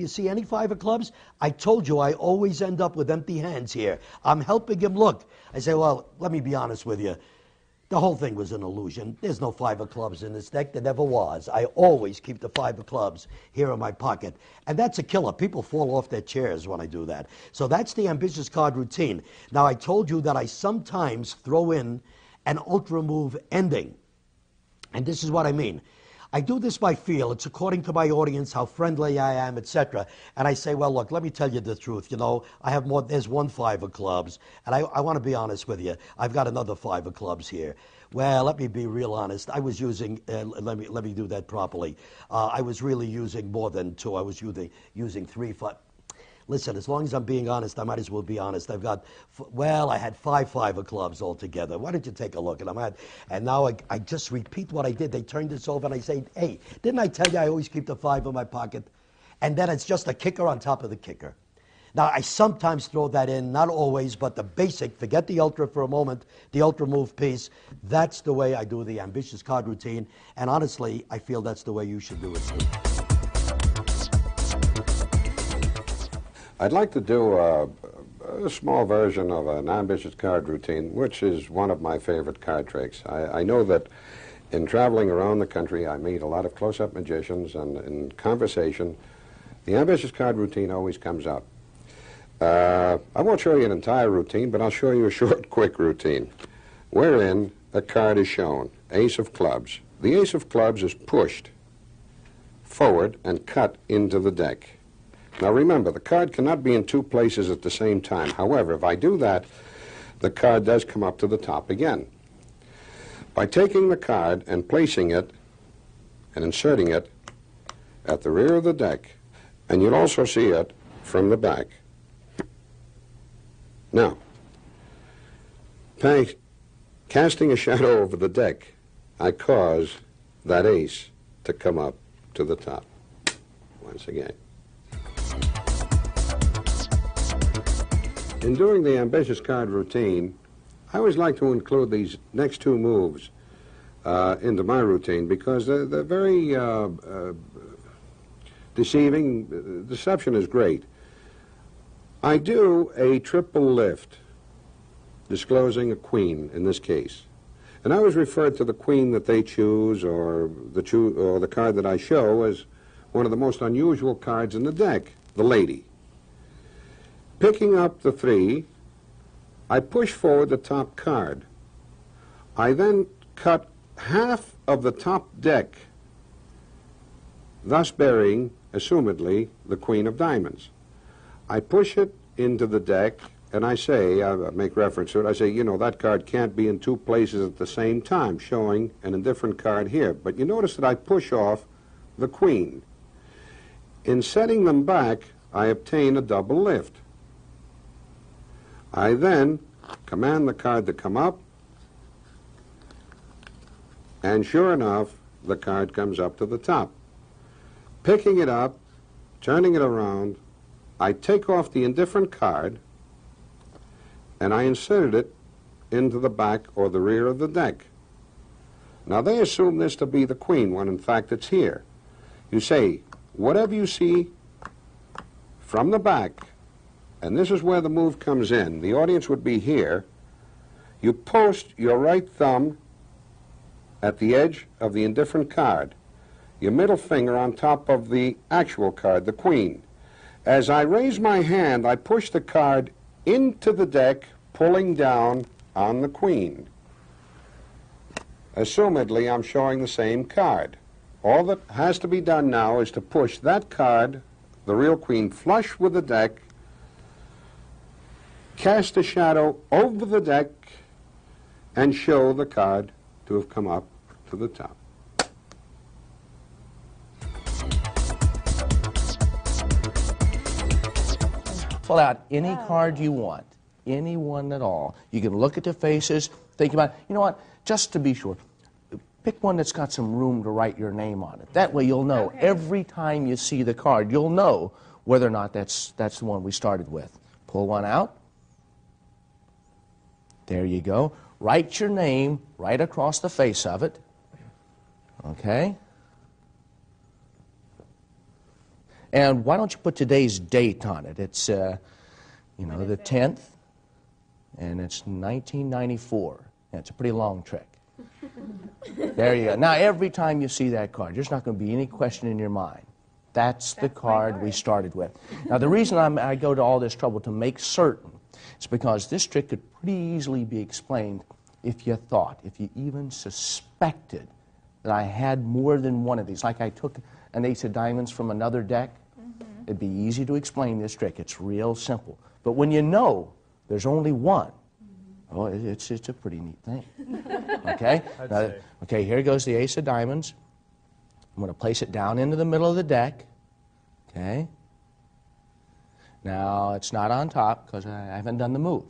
see any 5 of clubs? I told you I always end up with empty hands here. I'm helping him look. I say, well, let me be honest with you. The whole thing was an illusion. There's no 5 of clubs in this deck. There never was. I always keep the 5 of clubs here in my pocket. And that's a killer. People fall off their chairs when I do that. So that's the ambitious card routine. Now, I told you that I sometimes throw in an ultra move ending. And this is what I mean. I do this by feel. It's according to my audience, how friendly I am, etc. And I say, well, look, let me tell you the truth. You know, I have more. There's 1 5 of clubs. And I want to be honest with you. I've got another 5 of clubs here. Well, let me be real honest. I was using, let me do that properly. I was really using more than 2. I was using 3, 5. Listen, as long as I'm being honest, I might as well be honest. I've got, well, I had 5 of clubs altogether. Why don't you take a look? And now I just repeat what I did. They turned this over, and I say, hey, didn't I tell you I always keep the 5 in my pocket? And then it's just a kicker on top of the kicker. Now, I sometimes throw that in, not always, but the basic, forget the ultra for a moment, the ultra move piece, that's the way I do the ambitious card routine. And honestly, I feel that's the way you should do it too. I'd like to do a small version of an ambitious card routine, which is one of my favorite card tricks. I know that in traveling around the country, I meet a lot of close-up magicians, and in conversation, the ambitious card routine always comes up. I won't show you an entire routine, but I'll show you a short, quick routine, wherein a card is shown, ace of clubs. The ace of clubs is pushed forward and cut into the deck. Now remember, the card cannot be in 2 places at the same time. However, if I do that, the card does come up to the top again. By taking the card and placing it and inserting it at the rear of the deck, and you'll also see it from the back. Now, casting a shadow over the deck, I cause that ace to come up to the top once again. In doing the ambitious card routine, I always like to include these next two moves into my routine because they're very deceiving. Deception is great. I do a triple lift, disclosing a queen in this case. And I always refer to the queen that they choose or the card that I show as one of the most unusual cards in the deck, the lady. Picking up the 3, I push forward the top card. I then cut half of the top deck, thus burying, assumedly, the Queen of Diamonds. I push it into the deck, and I say, I make reference to it, I say, you know, that card can't be in 2 places at the same time, showing an indifferent card here. But you notice that I push off the Queen. In setting them back, I obtain a double lift. I then command the card to come up, and sure enough, the card comes up to the top. Picking it up, turning it around, I take off the indifferent card, and I inserted it into the back or the rear of the deck. Now, they assume this to be the queen, when in fact it's here. You say, whatever you see from the back, and this is where the move comes in. The audience would be here. You post your right thumb at the edge of the indifferent card, your middle finger on top of the actual card, the queen. As I raise my hand, I push the card into the deck, pulling down on the queen. Assumedly, I'm showing the same card. All that has to be done now is to push that card, the real queen, flush with the deck, cast a shadow over the deck, and show the card to have come up to the top. Pull out any card you want, any one at all. You can look at the faces, think about it. You know what? Just to be sure, pick one that's got some room to write your name on it. That way you'll know every time you see the card, you'll know whether or not that's the one we started with. Pull one out. There you go. Write your name right across the face of it. Okay? And why don't you put today's date on it? It's, the 10th, and it's 1994. And it's a pretty long trick. There you go. Now, every time you see that card, there's not going to be any question in your mind. That's the card we started with. Now, the reason I go to all this trouble to make certain is because this trick could pretty easily be explained if you thought, if you even suspected that I had more than one of these. Like I took an ace of diamonds from another deck, it'd be easy to explain this trick. It's real simple. But when you know there's only one, oh, it's a pretty neat thing. Okay? Now, okay, here goes the ace of diamonds. I'm going to place it down into the middle of the deck. Okay? Now, it's not on top because I haven't done the move.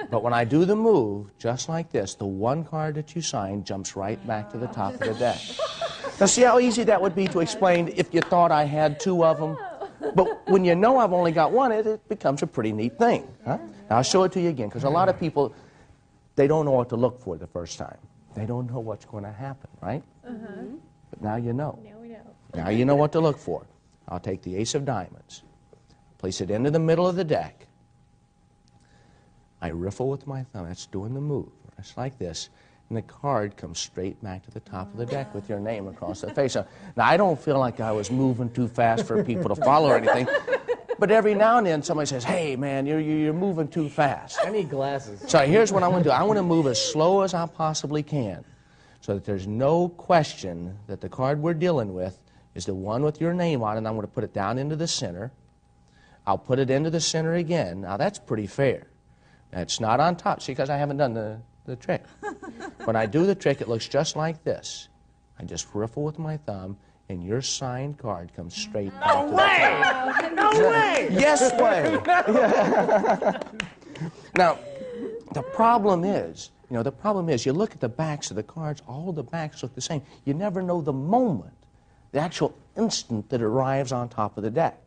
But when I do the move, just like this, the one card that you signed jumps right back to the top of the deck. Now, see how easy that would be to explain if you thought I had 2 of them? But when you know I've only got one, it becomes a pretty neat thing. Huh? Now, I'll show it to you again, because a lot of people, they don't know what to look for the first time. They don't know what's going to happen, right? But now you know. Now we know. Now you know what to look for. I'll take the ace of diamonds, place it into the middle of the deck. I riffle with my thumb. That's doing the move. Just like this. And the card comes straight back to the top of the deck with your name across the face. Now, I don't feel like I was moving too fast for people to follow or anything. But every now and then somebody says, hey, man, you're moving too fast. I need glasses. So here's what I'm going to do. I want to move as slow as I possibly can so that there's no question that the card we're dealing with is the one with your name on it. And I'm going to put it down into the center. I'll put it into the center again. Now, that's pretty fair. It's not on top. See, because I haven't done the trick. When I do the trick, it looks just like this. I just riffle with my thumb, and your signed card comes straight back to the top. No way! Yes way! Now, the problem is, you look at the backs of the cards, all the backs look the same. You never know the moment, the actual instant that it arrives on top of the deck.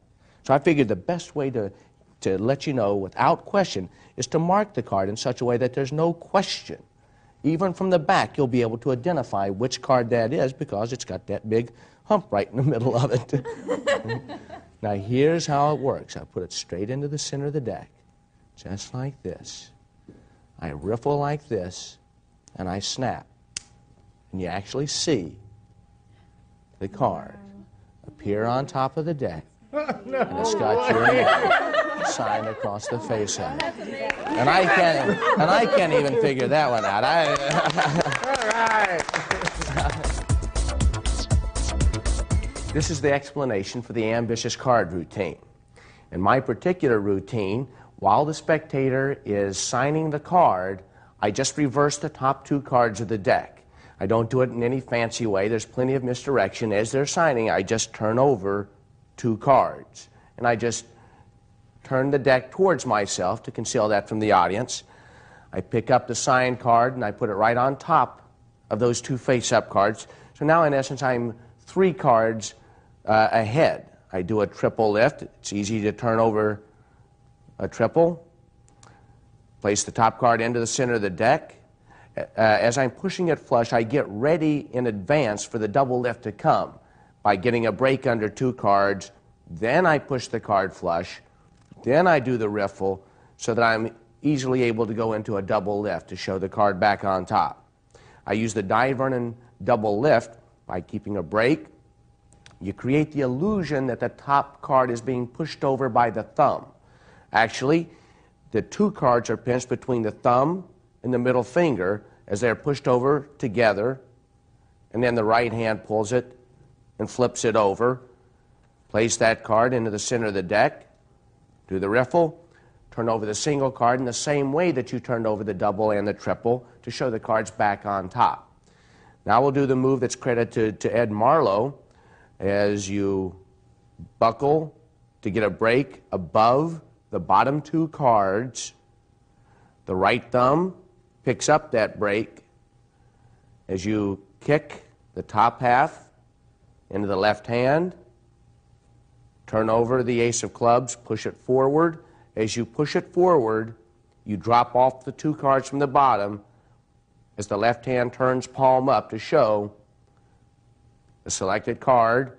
So I figured the best way to to let you know without question is to mark the card in such a way that there's no question. Even from the back, you'll be able to identify which card that is because it's got that big hump right in the middle of it. Now, here's how it works. I put it straight into the center of the deck, just like this. I riffle like this, and I snap. And you actually see the card appear on top of the deck. And it's got your name signed across the face of it. And I can't even figure that one out. This is the explanation for the ambitious card routine. In my particular routine, while the spectator is signing the card, I just reverse the top 2 cards of the deck. I don't do it in any fancy way. There's plenty of misdirection. As they're signing, I just turn over 2 cards. And I just turn the deck towards myself to conceal that from the audience. I pick up the signed card and I put it right on top of those 2 face-up cards. So now, in essence, I'm 3 cards ahead. I do a triple lift. It's easy to turn over a triple. Place the top card into the center of the deck. As I'm pushing it flush, I get ready in advance for the double lift to come by getting a break under 2 cards. Then I push the card flush. Then I do the riffle so that I'm easily able to go into a double lift to show the card back on top. I use the Vernon double lift by keeping a break. You create the illusion that the top card is being pushed over by the thumb. Actually, the 2 cards are pinched between the thumb and the middle finger as they're pushed over together, and then the right hand pulls it and flips it over. Place that card into the center of the deck, do the riffle, turn over the single card in the same way that you turned over the double and the triple to show the cards back on top. Now we'll do the move that's credited to Ed Marlowe as you buckle to get a break above the bottom 2 cards. The right thumb picks up that break as you kick the top half into the left hand, turn over the ace of clubs, push it forward. As you push it forward, you drop off the 2 cards from the bottom as the left hand turns palm up to show the selected card.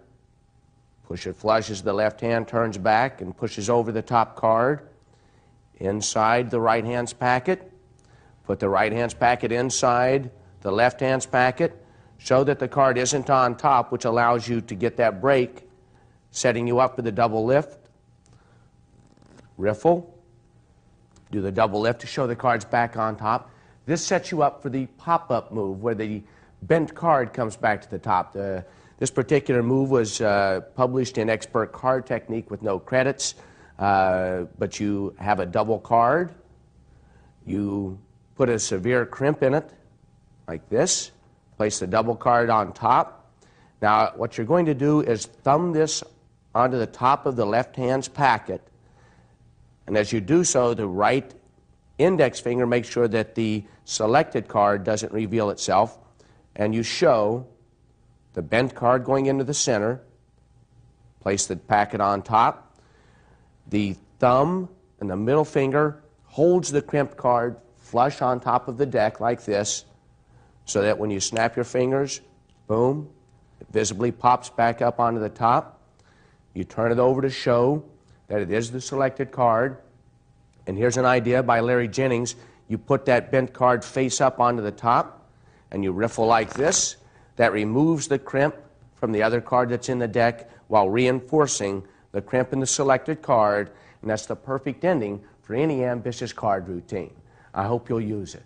Push it flush as the left hand turns back and pushes over the top card inside the right hand's packet. Put the right hand's packet inside the left hand's packet. Show that the card isn't on top, which allows you to get that break, setting you up for the double lift. Riffle. Do the double lift to show the cards back on top. This sets you up for the pop-up move where the bent card comes back to the top. This particular move was published in Expert Card Technique with no credits, but you have a double card. You put a severe crimp in it, like this. Place the double card on top. Now, what you're going to do is thumb this onto the top of the left hand's packet, and as you do so, the right index finger makes sure that the selected card doesn't reveal itself, and you show the bent card going into the center. Place the packet on top. The thumb and the middle finger holds the crimped card flush on top of the deck like this, so that when you snap your fingers, boom, it visibly pops back up onto the top. You turn it over to show that it is the selected card. And here's an idea by Larry Jennings. You put that bent card face up onto the top, and you riffle like this. That removes the crimp from the other card that's in the deck while reinforcing the crimp in the selected card, and that's the perfect ending for any ambitious card routine. I hope you'll use it.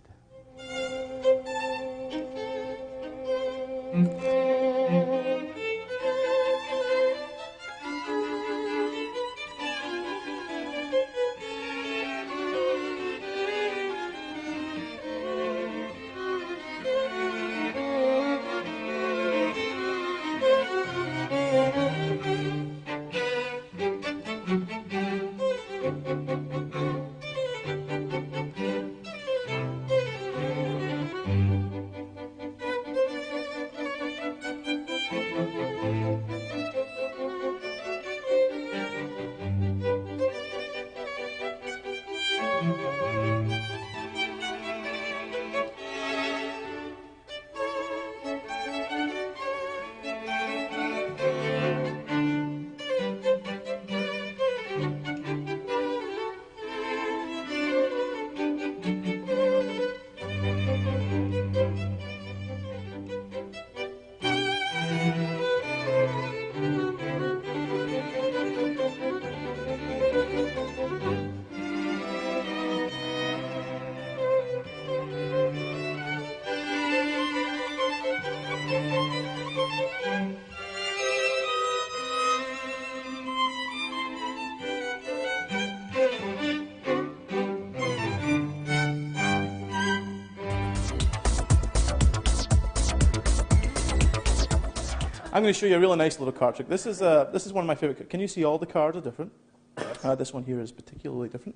I'm going to show you a really nice little card trick. This is one of my favorite. Can you see all the cards are different? Yes. This one here is particularly different.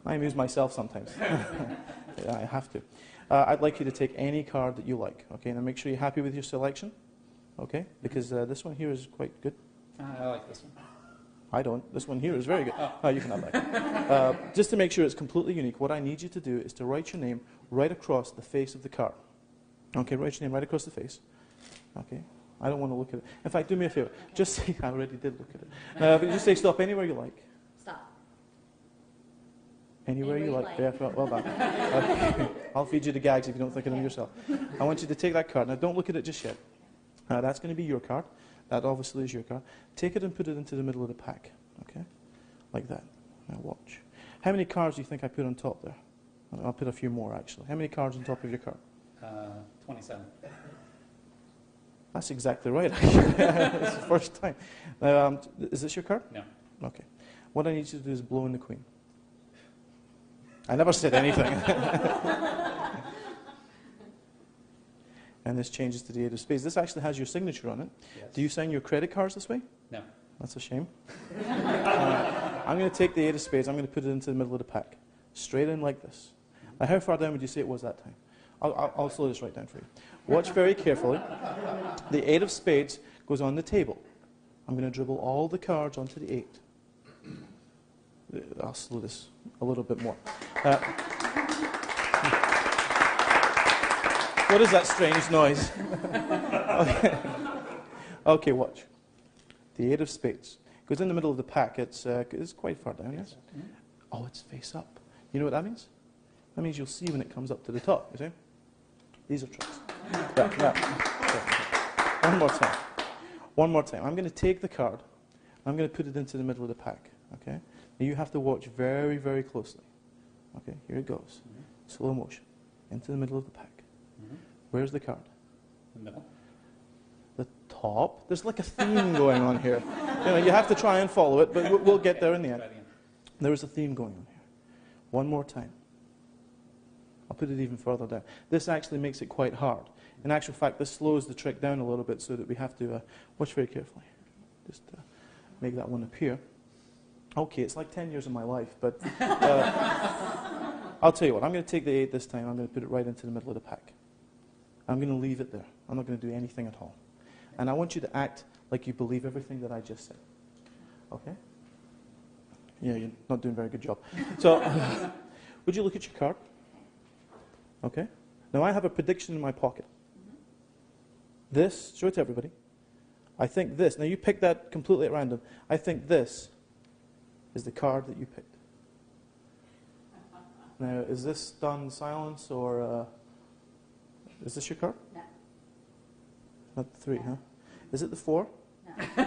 I amuse myself sometimes. Yeah, I have to. I'd like you to take any card that you like. Okay, now make sure you're happy with your selection. Okay, because this one here is quite good. I like this one. I don't. This one here is very good. Oh, you can have that. Just to make sure it's completely unique, what I need you to do is to write your name right across the face of the card. Okay, write your name right across the face. Okay, I don't want to look at it. In fact, do me a favor. Just say, I already did look at it. But just say stop anywhere you like. Stop. Anywhere you like. Yeah, well done. Okay. I'll feed you the gags if you don't think of them yourself. I want you to take that card. Now, don't look at it just yet. That's going to be your card. That obviously is your card. Take it and put it into the middle of the pack. Okay? Like that. Now, watch. How many cards do you think I put on top there? I'll put a few more, actually. How many cards on top of your card? 27. That's exactly right. That's the first time. Is this your card? No. Okay. What I need you to do is blow in the queen. I never said anything. And this changes to the 8 of spades. This actually has your signature on it. Yes. Do you sign your credit cards this way? No. That's a shame. I'm going to take the 8 of spades. I'm going to put it into the middle of the pack. Straight in like this. Now, how far down would you say it was that time? I'll slow this right down for you. Watch very carefully. The 8 of spades goes on the table. I'm going to dribble all the cards onto the 8. I'll slow this a little bit more. What is that strange noise? Okay. Okay, watch. The 8 of spades goes in the middle of the pack. It's quite far down, yes? Oh, it's face up. You know what that means? That means you'll see when it comes up to the top, you see? These are tricks. Yeah. One more time. One more time. I'm going to take the card. I'm going to put it into the middle of the pack, okay? Now you have to watch very, very closely. Okay, here it goes. Slow motion. Into the middle of the pack. Where's the card? The middle. The top. There's like a theme going on here. You have to try and follow it, but we'll get there in the end. There is a theme going on here. One more time. I'll put it even further down. This actually makes it quite hard. In actual fact, this slows the trick down a little bit so that we have to watch very carefully. Just make that one appear. Okay, it's like 10 years of my life, but I'll tell you what. I'm going to take the 8 this time. I'm going to put it right into the middle of the pack. I'm going to leave it there. I'm not going to do anything at all. And I want you to act like you believe everything that I just said. Okay? Yeah, you're not doing a very good job. So, would you look at your card? Okay? Now I have a prediction in my pocket. This, show it to everybody. I think this, now you pick that completely at random. I think this is the card that you picked. Now, is this done in silence or is this your card? No. Not the 3, huh? Is it the 4? No.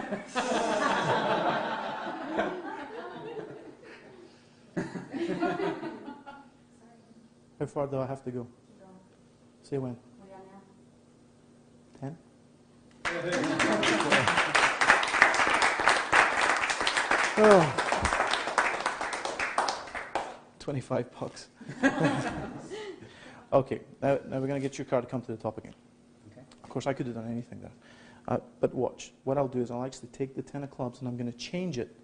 How far do I have to go? Say when? What are you on now? 10? Oh. $25. Okay, now we're going to get your card to come to the top again. Okay. Of course, I could have done anything there. But watch. What I'll do is I'll actually take the 10 of clubs and I'm going to change it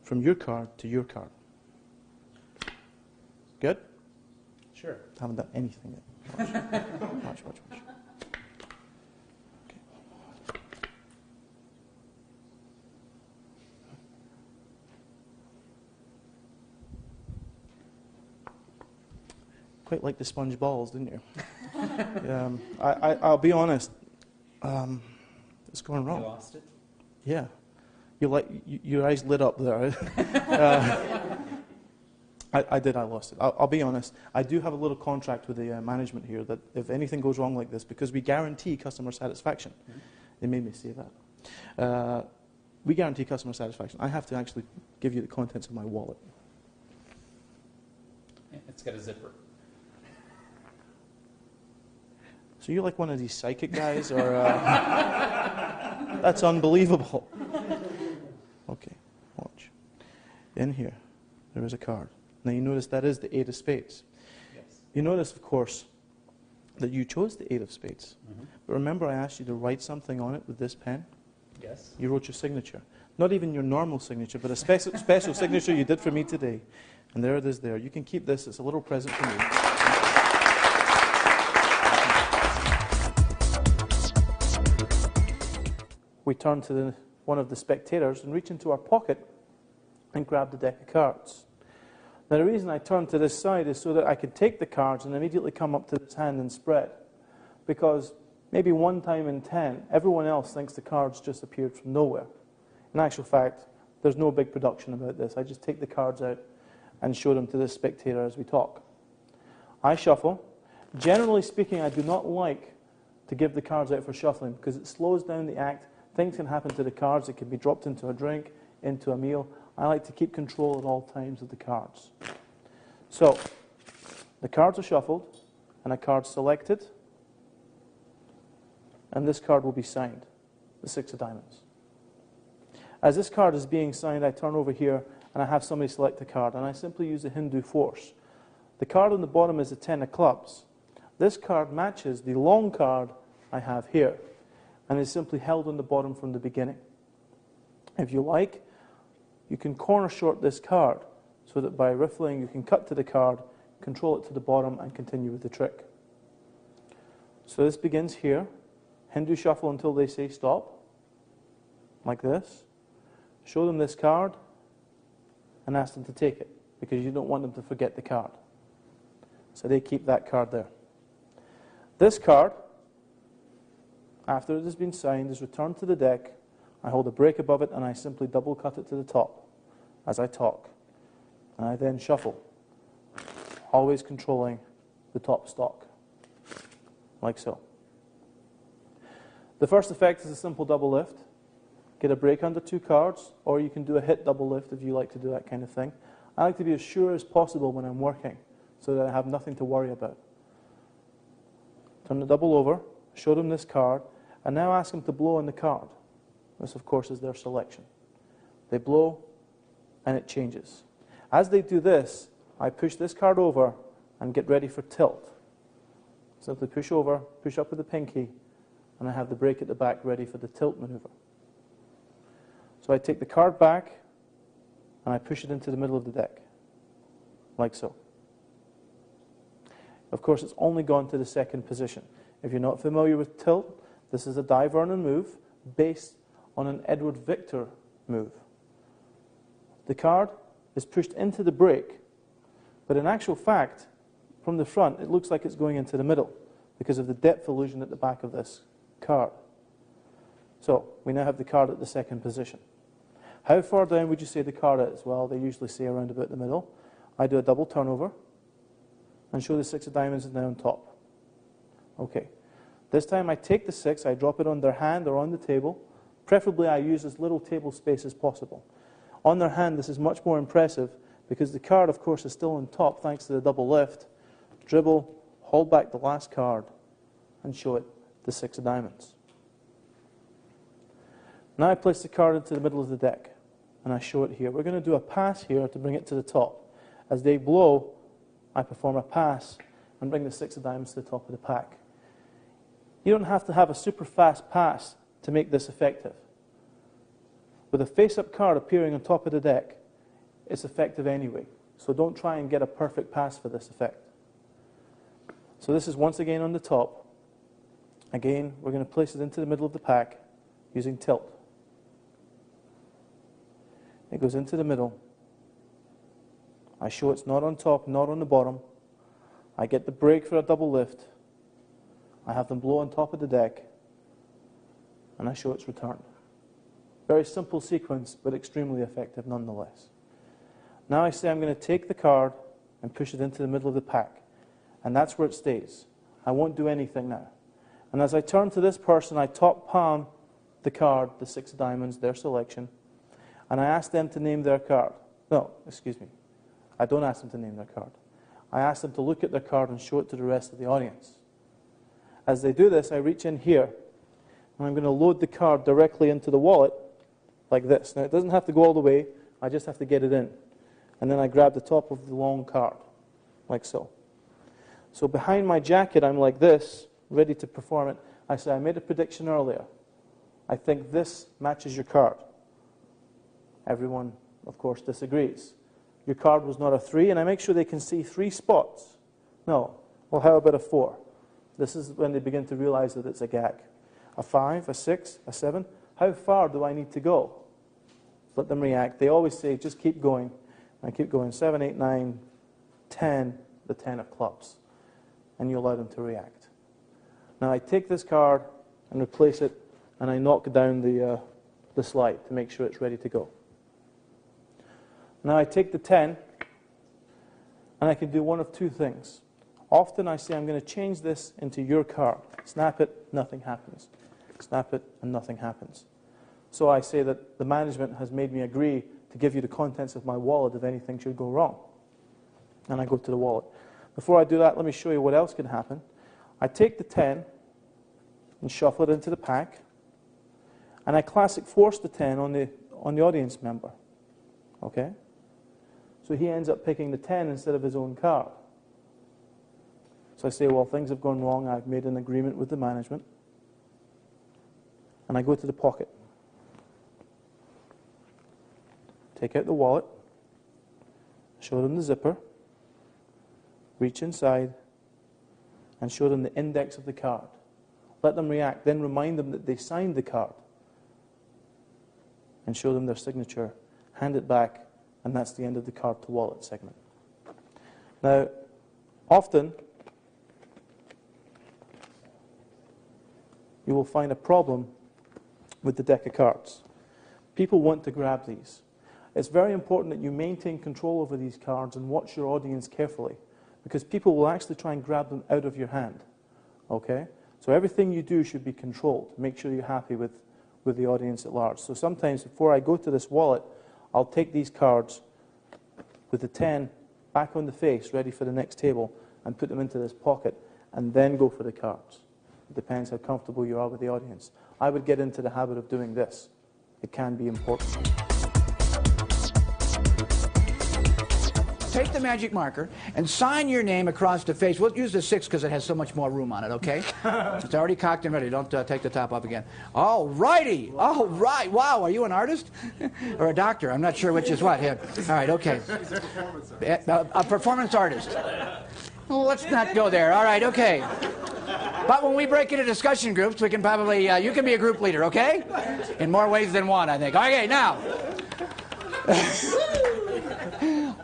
from your card to your card. Good? Sure. Haven't done anything yet. Watch. Watch. Okay. Quite like the sponge balls, didn't you? I'll be honest. It's going wrong. You lost it? Yeah. Your eyes lit up there. I did. I lost it. I'll be honest. I do have a little contract with the management here that if anything goes wrong like this, because we guarantee customer satisfaction, they made me say that. We guarantee customer satisfaction. I have to actually give you the contents of my wallet. It's got a zipper. So you're like one of these psychic guys, or that's unbelievable. Okay, watch. In here, there is a card. Now you notice that is the 8 of spades. Yes. You notice, of course, that you chose the 8 of spades. But remember I asked you to write something on it with this pen? Yes. You wrote your signature. Not even your normal signature, but a special signature you did for me today. And there it is there. You can keep this. It's a little present for me. We turn to one of the spectators and reach into our pocket and grab the deck of cards. Now the reason I turn to this side is so that I can take the cards and immediately come up to this hand and spread. Because maybe one time in 10, everyone else thinks the cards just appeared from nowhere. In actual fact, there's no big production about this. I just take the cards out and show them to the spectator as we talk. I shuffle. Generally speaking, I do not like to give the cards out for shuffling because it slows down the act. Things can happen to the cards. It can be dropped into a drink, into a meal. I like to keep control at all times of the cards. So, the cards are shuffled and a card selected. And this card will be signed, the 6 of diamonds. As this card is being signed, I turn over here and I have somebody select a card, and I simply use the Hindu force. The card on the bottom is the 10 of clubs. This card matches the long card I have here, and is simply held on the bottom from the beginning. If you like, you can corner short this card, so that by riffling you can cut to the card, control it to the bottom, and continue with the trick. So this begins here. Hindu shuffle until they say stop, like this. Show them this card and ask them to take it, because you don't want them to forget the card. So they keep that card there. This card, after it has been signed, is returned to the deck. I hold a break above it and I simply double cut it to the top as I talk. And I then shuffle, always controlling the top stock, like so. The first effect is a simple double lift. Get a break under 2 cards, or you can do a hit double lift if you like to do that kind of thing. I like to be as sure as possible when I'm working, so that I have nothing to worry about. Turn the double over, show them this card, and now ask them to blow on the card. This, of course, is their selection. They blow, and it changes. As they do this, I push this card over and get ready for tilt. Simply push over, push up with the pinky, and I have the break at the back ready for the tilt maneuver. So I take the card back, and I push it into the middle of the deck, like so. Of course, it's only gone to the second position. If you're not familiar with tilt, this is a Di Vernon move based on an Edward Victor move. The card is pushed into the break, but in actual fact, from the front, it looks like it's going into the middle because of the depth illusion at the back of this card. So, we now have the card at the second position. How far down would you say the card is? Well, they usually say around about the middle. I do a double turnover and show the 6 of diamonds is now on top. Okay. This time I take the 6, I drop it on their hand or on the table. Preferably I use as little table space as possible. On their hand this is much more impressive because the card, of course, is still on top thanks to the double lift. Dribble, hold back the last card and show it the 6 of diamonds. Now I place the card into the middle of the deck and I show it here. We're going to do a pass here to bring it to the top. As they blow, I perform a pass and bring the 6 of diamonds to the top of the pack. You don't have to have a super fast pass to make this effective. With a face-up card appearing on top of the deck, it's effective anyway. So don't try and get a perfect pass for this effect. So this is once again on the top. Again, we're going to place it into the middle of the pack using tilt. It goes into the middle. I show it's not on top, not on the bottom. I get the break for a double lift. I have them blow on top of the deck. And I show it's returned. Very simple sequence, but extremely effective nonetheless. Now I say I'm going to take the card and push it into the middle of the pack. And that's where it stays. I won't do anything now. And as I turn to this person, I top palm the card, the 6 of diamonds, their selection, and I ask them to name their card. No, excuse me. I don't ask them to name their card. I ask them to look at their card and show it to the rest of the audience. As they do this, I reach in here, and I'm going to load the card directly into the wallet, like this. Now, it doesn't have to go all the way. I just have to get it in. And then I grab the top of the long card, like so. So behind my jacket, I'm like this, ready to perform it. I say, I made a prediction earlier. I think this matches your card. Everyone, of course, disagrees. Your card was not a 3, and I make sure they can see 3 spots. No. Well, how about a 4? This is when they begin to realize that it's a gag. A 5, a 6, a 7. How far do I need to go? Let them react. They always say, just keep going. I keep going. 7, 8, 9, 10, the 10 of clubs. And you allow them to react. Now I take this card and replace it, and I knock down the slide to make sure it's ready to go. Now I take the 10, and I can do one of 2 things. Often I say I'm going to change this into your card. Snap it, nothing happens. Snap it, and nothing happens. So I say that the management has made me agree to give you the contents of my wallet if anything should go wrong. And I go to the wallet. Before I do that, let me show you what else can happen. I take the 10 and shuffle it into the pack, and I classic force the 10 on the audience member. Okay? So he ends up picking the 10 instead of his own card. So I say, well, things have gone wrong. I've made an agreement with the management. And I go to the pocket. Take out the wallet. Show them the zipper. Reach inside. And show them the index of the card. Let them react. Then remind them that they signed the card. And show them their signature. Hand it back. And that's the end of the card to wallet segment. Now, often, you will find a problem with the deck of cards. People want to grab these. It's very important that you maintain control over these cards and watch your audience carefully, because people will actually try and grab them out of your hand. Okay? So everything you do should be controlled. Make sure you're happy with the audience at large. So sometimes before I go to this wallet, I'll take these cards with the 10 back on the face, ready for the next table, and put them into this pocket, and then go for the cards. It depends how comfortable you are with the audience. I would get into the habit of doing this. It can be important. Take the magic marker and sign your name across the face. We'll use the 6 because it has so much more room on it, okay? It's already cocked and ready. Don't take the top up again. All righty. All right. Wow, are you an artist? Or a doctor? I'm not sure which is what here. All right, okay. A performance artist. Well, let's not go there. All right, okay. But when we break into discussion groups, we can probably, you can be a group leader, okay? In more ways than one, I think. Okay, now.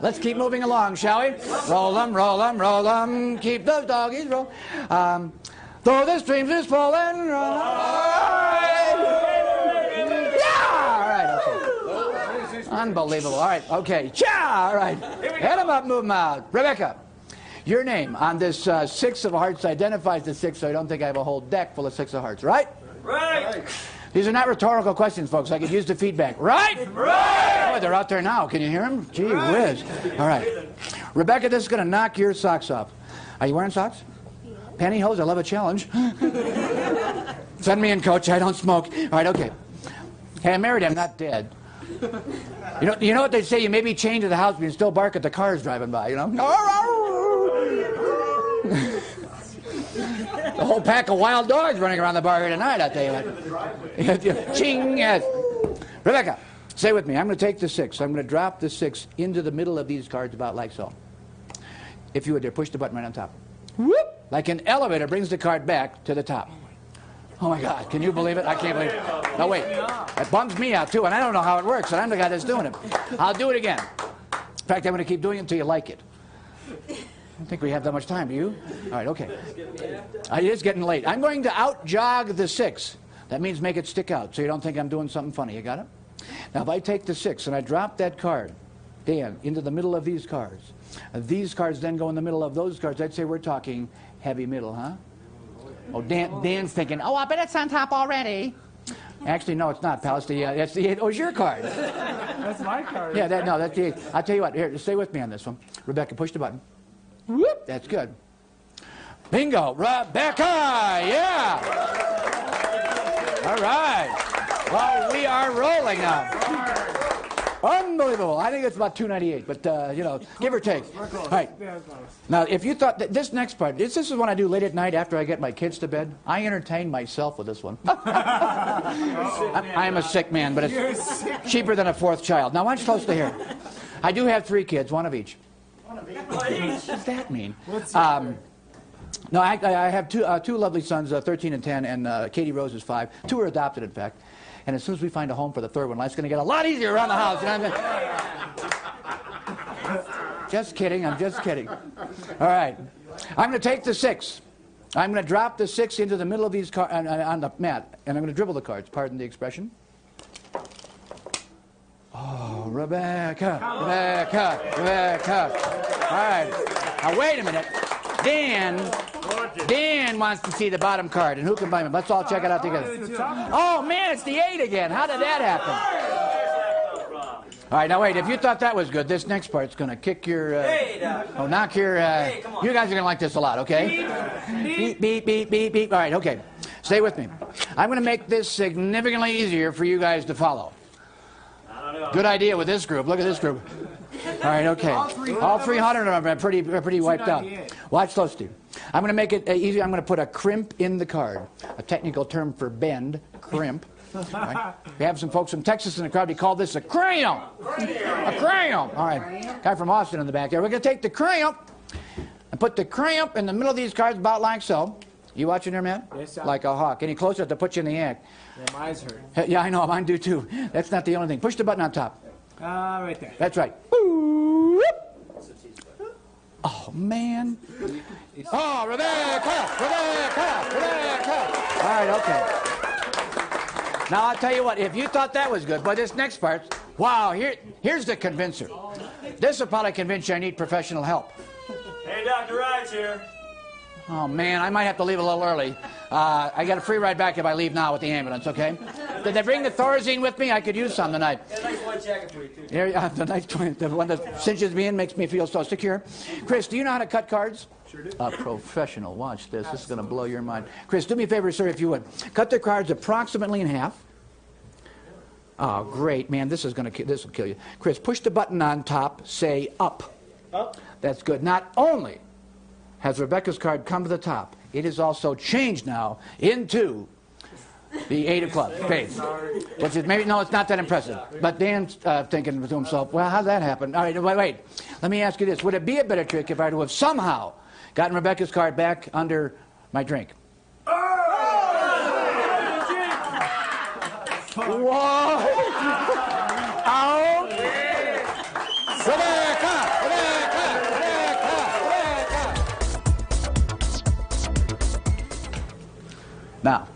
Let's keep moving along, shall we? Roll them, roll them, roll them. Keep those doggies roll. Though the streams is falling. Yeah! All right, okay. Unbelievable. All right, okay. Cha! All right. Head them up, move them out. Rebecca, your name on this 6 of hearts identifies the 6, so I don't think I have a whole deck full of 6 of hearts, right? Right. These are not rhetorical questions, folks. I could use the feedback. Right? Right! Boy, they're out there now. Can you hear them? Gee whiz. All right. Rebecca, this is going to knock your socks off. Are you wearing socks? Yeah. Pantyhose? I love a challenge. Send me in, Coach. I don't smoke. All right, okay. Hey, I'm married. I'm not dead. You know what they say? You may be chained to the house, but you still bark at the cars driving by, you know? The whole pack of wild dogs running around the bar here tonight, I'll tell you what. Ching! Yes. Rebecca, say with me. I'm going to take the 6. I'm going to drop the 6 into the middle of these cards about like so. If you would there, push the button right on top. Whoop! Like an elevator brings the card back to the top. Oh my God, can you believe it? I can't believe it. No, wait. It bums me out too, and I don't know how it works, and I'm the guy that's doing it. I'll do it again. In fact, I'm going to keep doing it until you like it. I don't think we have that much time, do you? All right, okay. It is getting late. I'm going to out-jog the 6. That means make it stick out, so you don't think I'm doing something funny. You got it? Now, if I take the 6 and I drop that card, Dan, into the middle of these cards then go in the middle of those cards, I'd say we're talking heavy middle, huh? Oh, Dan's thinking, oh, I bet it's on top already. Actually, no, it's not, pal. It's your card. That's my card. Yeah, that's the 8. I'll tell you what. Here, just stay with me on this one. Rebecca, push the button. Whoop, that's good. Bingo, Rebecca, yeah. All right. Well, we are rolling now. Unbelievable. I think it's about $2.98, but, you know, give or take. All right. Now, if you thought that this next part, this is what I do late at night after I get my kids to bed. I entertain myself with this one. I am a sick man, but it's cheaper than a fourth child. Now, watch closely here. I do have 3 kids, one of each. What does that mean? No, I have two lovely sons, 13 and 10, and Katie Rose is 5. 2 are adopted, in fact. And as soon as we find a home for the 3rd one, life's going to get a lot easier around the house. You know what I mean? Just kidding. I'm just kidding. All right. I'm going to take the 6. I'm going to drop the 6 into the middle of these cards on the mat, and I'm going to dribble the cards. Pardon the expression. Oh, Rebecca. All right. Now, wait a minute. Dan wants to see the bottom card, and who can buy me? Let's all check it out together. Oh, man, it's the 8 again. How did that happen? All right, now wait. If you thought that was good, this next part's going to kick your... knock your... you guys are going to like this a lot, okay? Beep, beep, beep, beep, beep. All right, okay. Stay with me. I'm going to make this significantly easier for you guys to follow. Good idea with this group. Look at this group. All right, okay. All 300 of them are pretty wiped out. Watch closely. I'm going to make it easy. I'm going to put a crimp in the card. A technical term for bend, crimp. Right? We have some folks from Texas in the crowd. We call this a crayon. A crayon. All right. Guy from Austin in the back there. We're going to take the crayon and put the crayon in the middle of these cards about like so. You watching there, man? Yes, sir. Like a hawk. Any closer to put you in the act. Yeah, my eyes hurt. Yeah, I know. Mine do too. That's not the only thing. Push the button on top. Right there. That's right. Oh, man. Oh, Rebecca! All right, okay. Now, I'll tell you what. If you thought that was good, but this next part, wow, here's the convincer. This will probably convince you I need professional help. Hey, Dr. Rides here. Oh, man, I might have to leave a little early. I got a free ride back if I leave now with the ambulance, okay? Did they bring the Thorazine with me? I could use some tonight. Got a nice white jacket for you, too. The one that cinches me in makes me feel so secure. Chris, do you know how to cut cards? Sure do. Professional. Watch this. This is going to blow your mind. Chris, do me a favor, sir, if you would. Cut the cards approximately in half. Oh, great, man. This will kill you. Chris, push the button on top. Say up. Up. That's good. Not only has Rebecca's card come to the top, it is also changed now into the 8 of clubs, spades. Which is maybe, no, it's not that impressive. But Dan's thinking to himself, well, how'd that happen? All right, wait. Let me ask you this. Would it be a better trick if I were to have somehow gotten Rebecca's card back under my drink? Whoa! Out! Now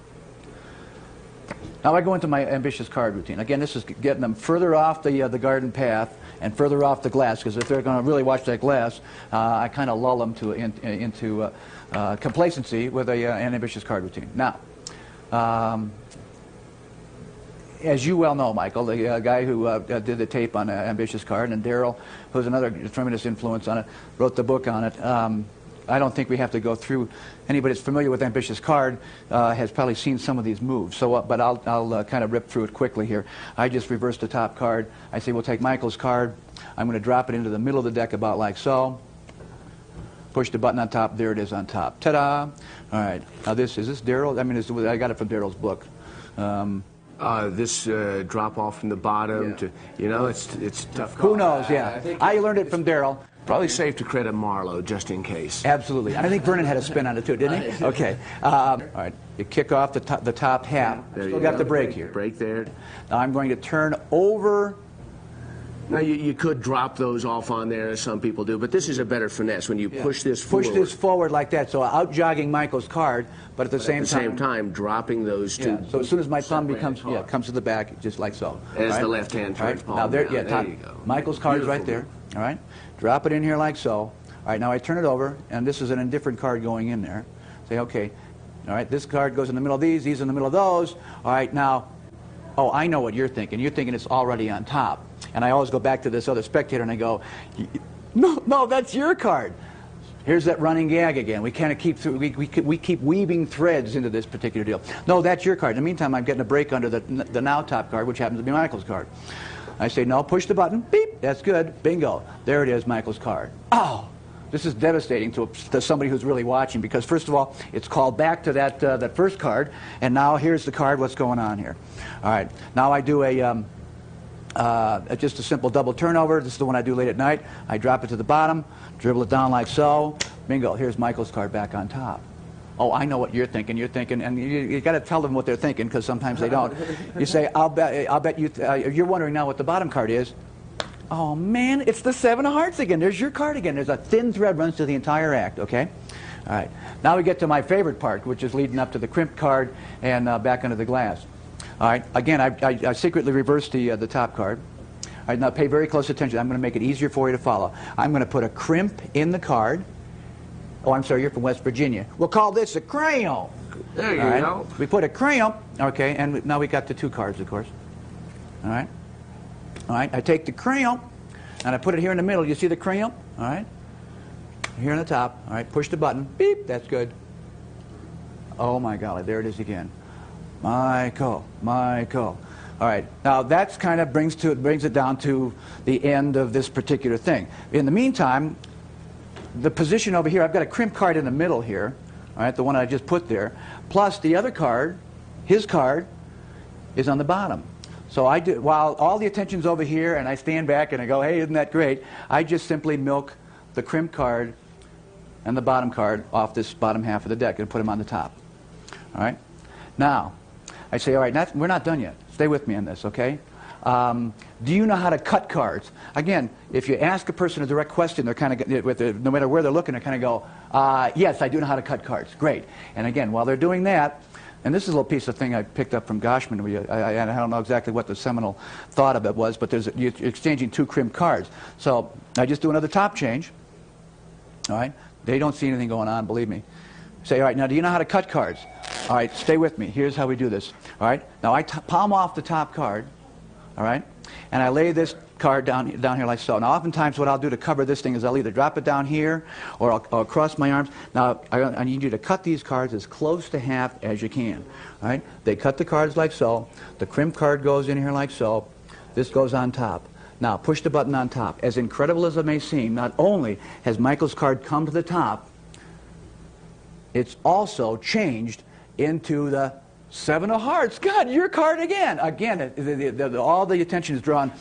I go into my ambitious card routine. Again, this is getting them further off the garden path and further off the glass, because if they're going to really watch that glass, I kind of lull them into complacency with an ambitious card routine. Now, as you well know, Michael, the guy who did the tape on Ambitious Card, and Daryl, who's another tremendous influence on it, wrote the book on it. I don't think we have to go through. Anybody that's familiar with Ambitious Card has probably seen some of these moves. So, but I'll kind of rip through it quickly here. I just reverse the top card. I say we'll take Michael's card. I'm going to drop it into the middle of the deck about like so. Push the button on top. There it is on top. Ta-da! All right. Now is this Daryl? I mean, I got it from Daryl's book. This drop off from the bottom to, it's tough. Who knows? Yeah, I learned it from Daryl. Probably safe to credit Marlowe just in case. Absolutely. I think Vernon had a spin on it too, didn't he? Okay. All right. You kick off the top half. Still got the break here. Break there. Now I'm going to turn over. Now you could drop those off on there, as some people do, but this is a better finesse when you push this forward. Push this forward like that, so out jogging Michael's card, but at the same time dropping those two. So as soon as my thumb comes to the back, just like so. As the left hand turns palm down. There you go. Michael's card is right there. All right. Drop it in here like so. All right. Now I turn it over, and this is an indifferent card going in there. Say, okay. All right. This card goes in the middle of these in the middle of those. All right. Now, oh, I know what you're thinking. You're thinking it's already on top. And I always go back to this other spectator and I go, no, that's your card. Here's that running gag again. We kind of keep we keep weaving threads into this particular deal. No, that's your card. In the meantime, I'm getting a break under the now top card, which happens to be Michael's card. I say, no, push the button. Beep. That's good. Bingo. There it is, Michael's card. Oh, this is devastating to somebody who's really watching because, first of all, it's called back to that first card, and now here's the card. What's going on here? All right. Now I do just a simple double turnover. This is the one I do late at night. I drop it to the bottom, dribble it down like so. Bingo. Here's Michael's card back on top. Oh, I know what you're thinking. You're thinking, and you got to tell them what they're thinking because sometimes they don't. You say, I'll bet you. You're wondering now what the bottom card is. Oh man, it's the 7 of hearts again. There's your card again. There's a thin thread runs through the entire act. Okay. All right. Now we get to my favorite part, which is leading up to the crimped card and back under the glass. All right. Again, I secretly reversed the top card. All right. Now pay very close attention. I'm going to make it easier for you to follow. I'm going to put a crimp in the card. Oh, I'm sorry, you're from West Virginia. We'll call this a crayon. There you go. We put a crayon, okay, and now we got the 2 cards, of course. All right. All right, I take the crayon, and I put it here in the middle. You see the crayon? All right. Here on the top. All right, push the button. Beep, that's good. Oh, my golly, there it is again. Michael. All right, now that's kind of brings it down to the end of this particular thing. In the meantime, the position over here, I've got a crimp card in the middle here, all right, the one I just put there, plus the other card, his card, is on the bottom. So I do, while all the attention's over here and I stand back and I go, hey, isn't that great, I just simply milk the crimp card and the bottom card off this bottom half of the deck and put them on the top. All right? Now, I say, all right, we're not done yet. Stay with me on this, okay? Do you know how to cut cards? Again, if you ask a person a direct question, they're kind of, no matter where they're looking, they kind of go, yes, I do know how to cut cards. Great. And again, while they're doing that, and this is a little piece of thing I picked up from Goshman. I don't know exactly what the seminal thought of it was, but you're exchanging 2 crimp cards. So I just do another top change. All right? They don't see anything going on, believe me. Say, all right, now do you know how to cut cards? All right, stay with me. Here's how we do this. All right? Now I palm off the top card. All right? And I lay this card down here like so. Now, oftentimes what I'll do to cover this thing is I'll either drop it down here or I'll cross my arms. Now, I need you to cut these cards as close to half as you can. All right? They cut the cards like so. The crimp card goes in here like so. This goes on top. Now, push the button on top. As incredible as it may seem, not only has Michael's card come to the top, it's also changed into the 7 of hearts. God, your card again. Again, all the attention is drawn.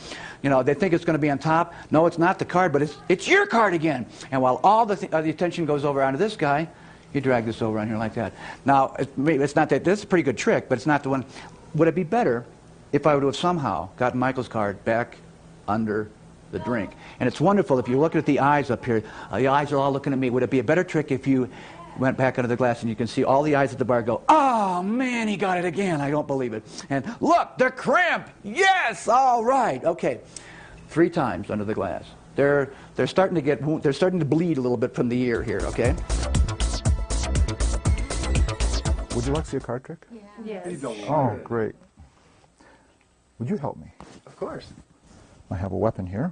You know, they think it's going to be on top. No, it's not the card, but it's your card again. And while all the attention goes over onto this guy, you drag this over on here like that. Now, it's not that. This is a pretty good trick, but it's not the one. Would it be better if I would have somehow gotten Michael's card back under the drink? And it's wonderful if you look at the eyes up here. The eyes are all looking at me. Would it be a better trick if you went back under the glass and you can see all the eyes at the bar go, oh man, he got it again. I don't believe it. And look, the cramp. Yes, all right. Okay. 3 times under the glass. They're starting to bleed a little bit from the ear here, okay? Would you like to see a card trick? Yeah. Yes. Oh, great. Would you help me? Of course. I have a weapon here.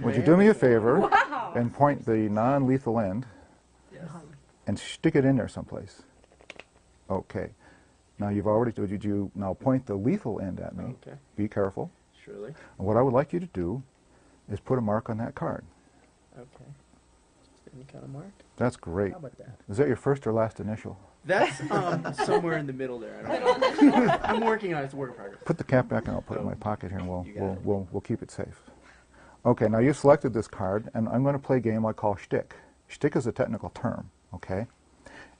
Would you do me a favor and point the non-lethal end and stick it in there someplace? Okay. Now you've already, would you now point the lethal end at me? Okay. Be careful. Surely. And what I would like you to do is put a mark on that card. Okay. Just any kind of mark? That's great. How about that? Is that your first or last initial? That's somewhere in the middle there. I'm working on it. It's a work in progress. Put the cap back and I'll put it in my pocket here and we'll keep it safe. Okay, now you've selected this card and I'm going to play a game I call shtick. Shtick is a technical term, okay?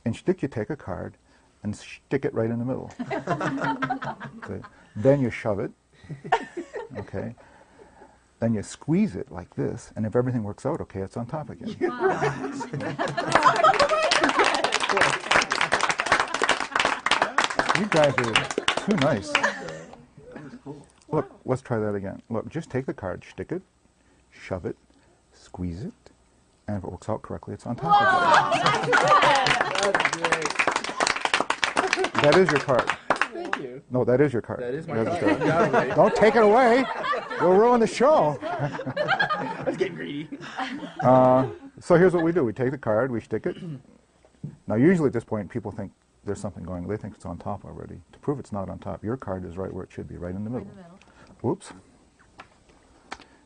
In shtick you take a card and stick it right in the middle. Okay. Then you shove it, okay? Then you squeeze it like this, and if everything works out okay, it's on top again. You guys are too nice. Look, let's try that again. Look, just take the card, stick it, shove it, squeeze it, and if it works out correctly, it's on top again. That's great. That is your card. Thank you. No, that is your card. That is my card. Don't take it away. You'll ruin the show. I was getting greedy. So here's what we do. We take the card, we stick it. Now usually at this point people think, there's something going. They think it's on top already. To prove it's not on top, your card is right where it should be, right in the middle. Whoops.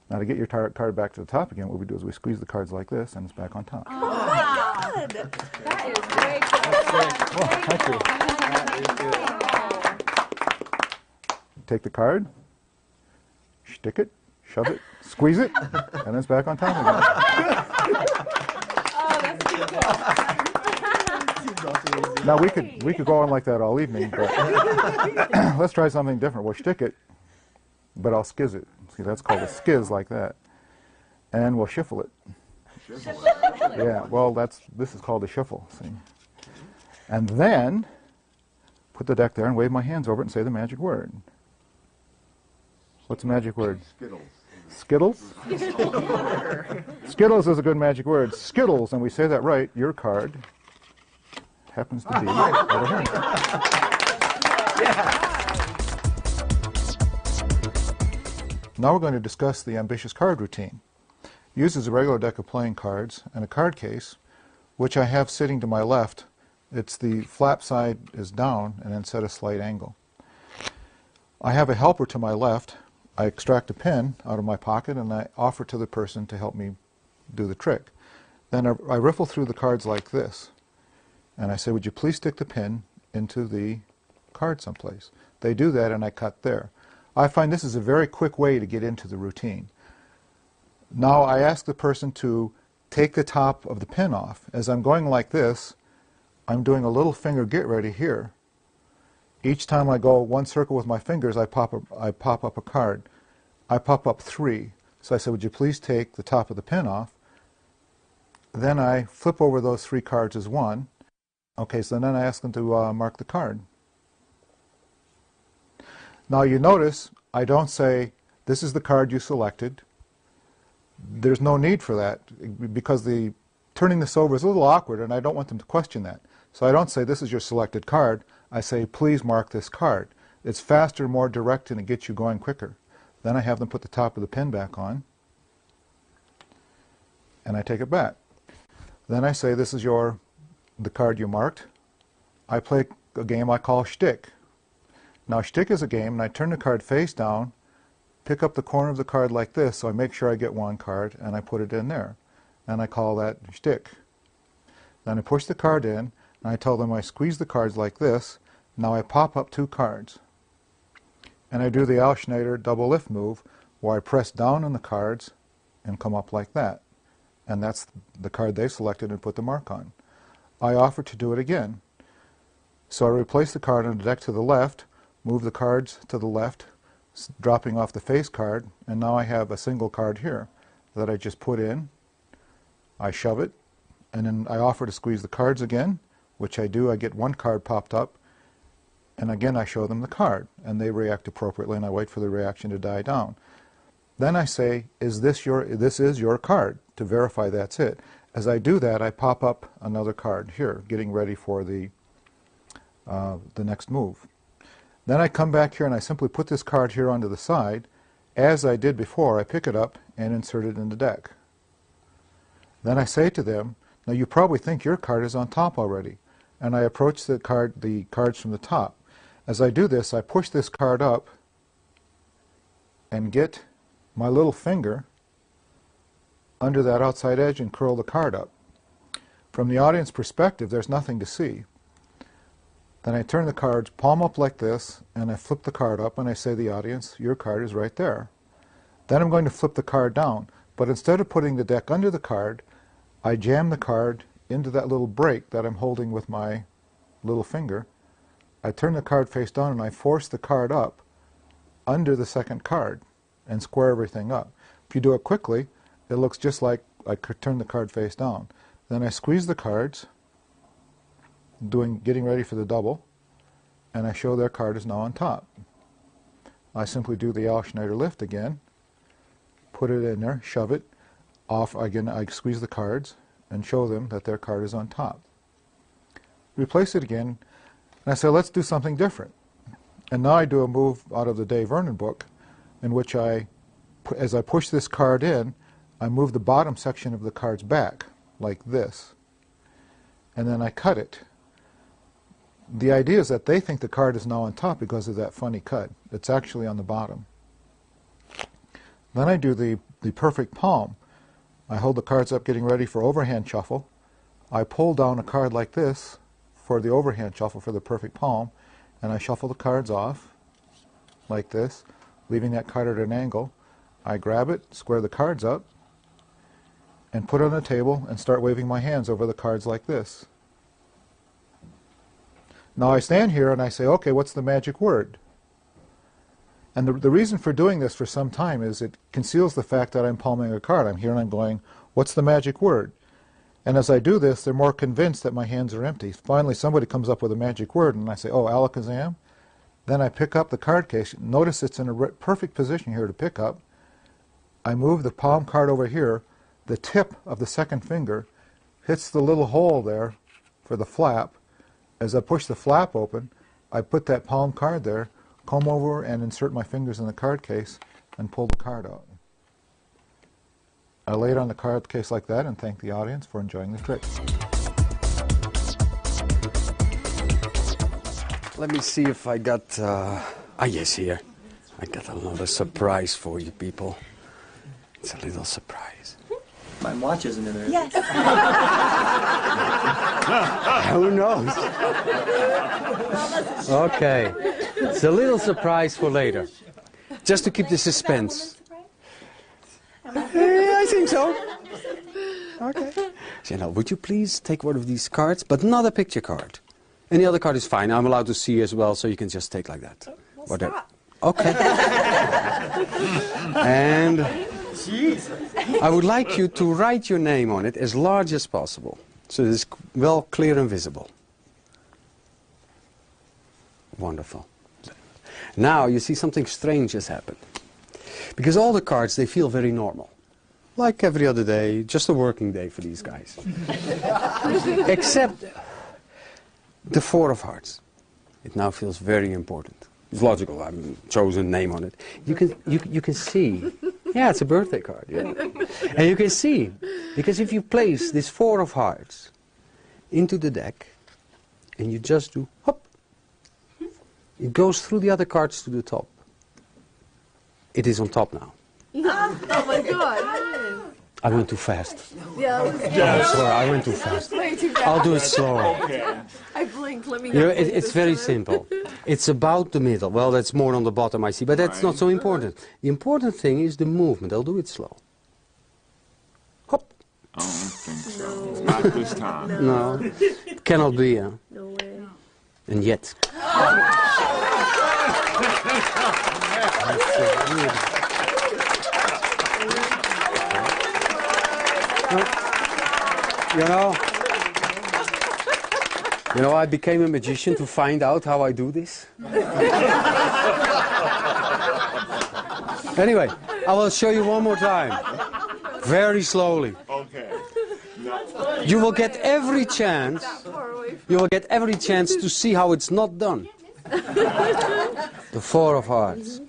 Now to get your card back to the top again, what we do is we squeeze the cards like this, and it's back on top. Oh my God! That is great. Thank you. Take the card, stick it, shove it, squeeze it, and it's back on top again. Oh, that's too cool. Now we could go on like that all evening, but let's try something different. We'll stick it, but I'll skiz it. See, that's called a skiz, like that. And we'll shuffle it. Yeah, well, this is called a shuffle. See, and then put the deck there and wave my hands over it and say the magic word. What's the magic word? Skittles. Skittles? Skittles is a good magic word. Skittles, and we say that right. Your card happens to be over here. Now we're going to discuss the ambitious card routine. It uses a regular deck of playing cards and a card case, which I have sitting to my left. It's the flap side is down and then set a slight angle. I have a helper to my left. I extract a pin out of my pocket and I offer to the person to help me do the trick. Then I riffle through the cards like this. And I say, would you please stick the pin into the card someplace? They do that and I cut there. I find this is a very quick way to get into the routine. Now I ask the person to take the top of the pin off. As I'm going like this, I'm doing a little finger get ready here. Each time I go one circle with my fingers, I pop up a card. I pop up 3. So I said, would you please take the top of the pin off? Then I flip over those 3 cards as one. Okay, so then I ask them to mark the card. Now you notice I don't say, this is the card you selected. There's no need for that because the turning this over is a little awkward and I don't want them to question that. So I don't say, this is your selected card. I say, please mark this card. It's faster, more direct, and it gets you going quicker. Then I have them put the top of the pin back on, and I take it back. Then I say, this is the card you marked. I play a game I call shtick. Now shtick is a game, and I turn the card face down, pick up the corner of the card like this, so I make sure I get one card, and I put it in there. And I call that shtick. Then I push the card in, and I tell them I squeeze the cards like this. Now I pop up 2 cards. And I do the Al Schneider double lift move where I press down on the cards and come up like that. And that's the card they selected and put the mark on. I offer to do it again. So I replace the card on the deck to the left, move the cards to the left, dropping off the face card, and now I have a single card here that I just put in. I shove it, and then I offer to squeeze the cards again, which I do. I get 1 card popped up, and again I show them the card, and they react appropriately, and I wait for the reaction to die down. Then I say, this is your card, to verify that's it. As I do that, I pop up another card here, getting ready for the next move. Then I come back here and I simply put this card here onto the side. As I did before, I pick it up and insert it in the deck. Then I say to them, now you probably think your card is on top already. And I approach the cards from the top. As I do this, I push this card up and get my little finger under that outside edge and curl the card up. From the audience perspective, there's nothing to see. Then I turn the cards palm up like this, and I flip the card up, and I say to the audience, your card is right there. Then I'm going to flip the card down, but instead of putting the deck under the card, I jam the card into that little break that I'm holding with my little finger. I turn the card face down, and I force the card up under the second card and square everything up. If you do it quickly, it looks just like I could turn the card face down. Then I squeeze the cards, getting ready for the double, and I show their card is now on top. I simply do the Al Schneider lift again, put it in there, shove it off again. I squeeze the cards and show them that their card is on top. Replace it again, and I say, let's do something different. And now I do a move out of the Dave Vernon book in which as I push this card in, I move the bottom section of the cards back like this, and then I cut it. the idea is that they think the card is now on top because of that funny cut. It's actually on the bottom. Then I do the perfect palm. I hold the cards up getting ready for overhand shuffle. I pull down a card like this for the overhand shuffle for the perfect palm, and I shuffle the cards off like this, leaving that card at an angle. I grab it, square the cards up, and put it on the table and start waving my hands over the cards like this. Now I stand here and I say, okay, what's the magic word? And the reason for doing this for some time is it conceals the fact that I'm palming a card. I'm here and I'm going, what's the magic word? And as I do this, they're more convinced that my hands are empty. Finally, somebody comes up with a magic word, and I say, oh, alakazam. Then I pick up the card case. Notice it's in a perfect position here to pick up. I move the palm card over here. The tip of the second finger hits the little hole there for the flap. As I push the flap open, I put that palm card there, comb over and insert my fingers in the card case, and pull the card out. I lay it on the card case like that and thank the audience for enjoying the trick. Let me see if I got, yes, here. I got another surprise for you people. It's a little surprise. My watch isn't in there. Yes. Who knows? Okay. It's a little surprise for later. Just to keep the suspense. I think so. Okay. So now, would you please take one of these cards, but not a picture card? Any other card is fine. I'm allowed to see as well, so you can just take like that. Whatever. Stop. Okay. And I would like you to write your name on it as large as possible, so it's well clear and visible. Wonderful. Now you see something strange has happened. Because all the cards, they feel very normal. Like every other day, just a working day for these guys. Except the Four of Hearts. It now feels very important. It's logical, I've chosen a name on it. You can see, yeah, it's a birthday card, yeah. And you can see, because if you place this Four of Hearts into the deck, and you just do, hop, it goes through the other cards to the top. It is on top now. Oh my God. I went too fast. Yeah, I swear, I went too fast. Way too fast. I'll do it slower. I blinked. Let me You know, know. it's very simple. It's about the middle. Well, that's more on the bottom, I see, but that's not so important. The important thing is the movement. I'll do it slow. Hop. I don't think so. Not this time. No. It cannot be, huh? No way. And yet. You know, I became a magician to find out how I do this. Anyway, I will show you one more time. Very slowly. Okay. No. You will get every chance. You will get every chance to see how it's not done. The Four of Hearts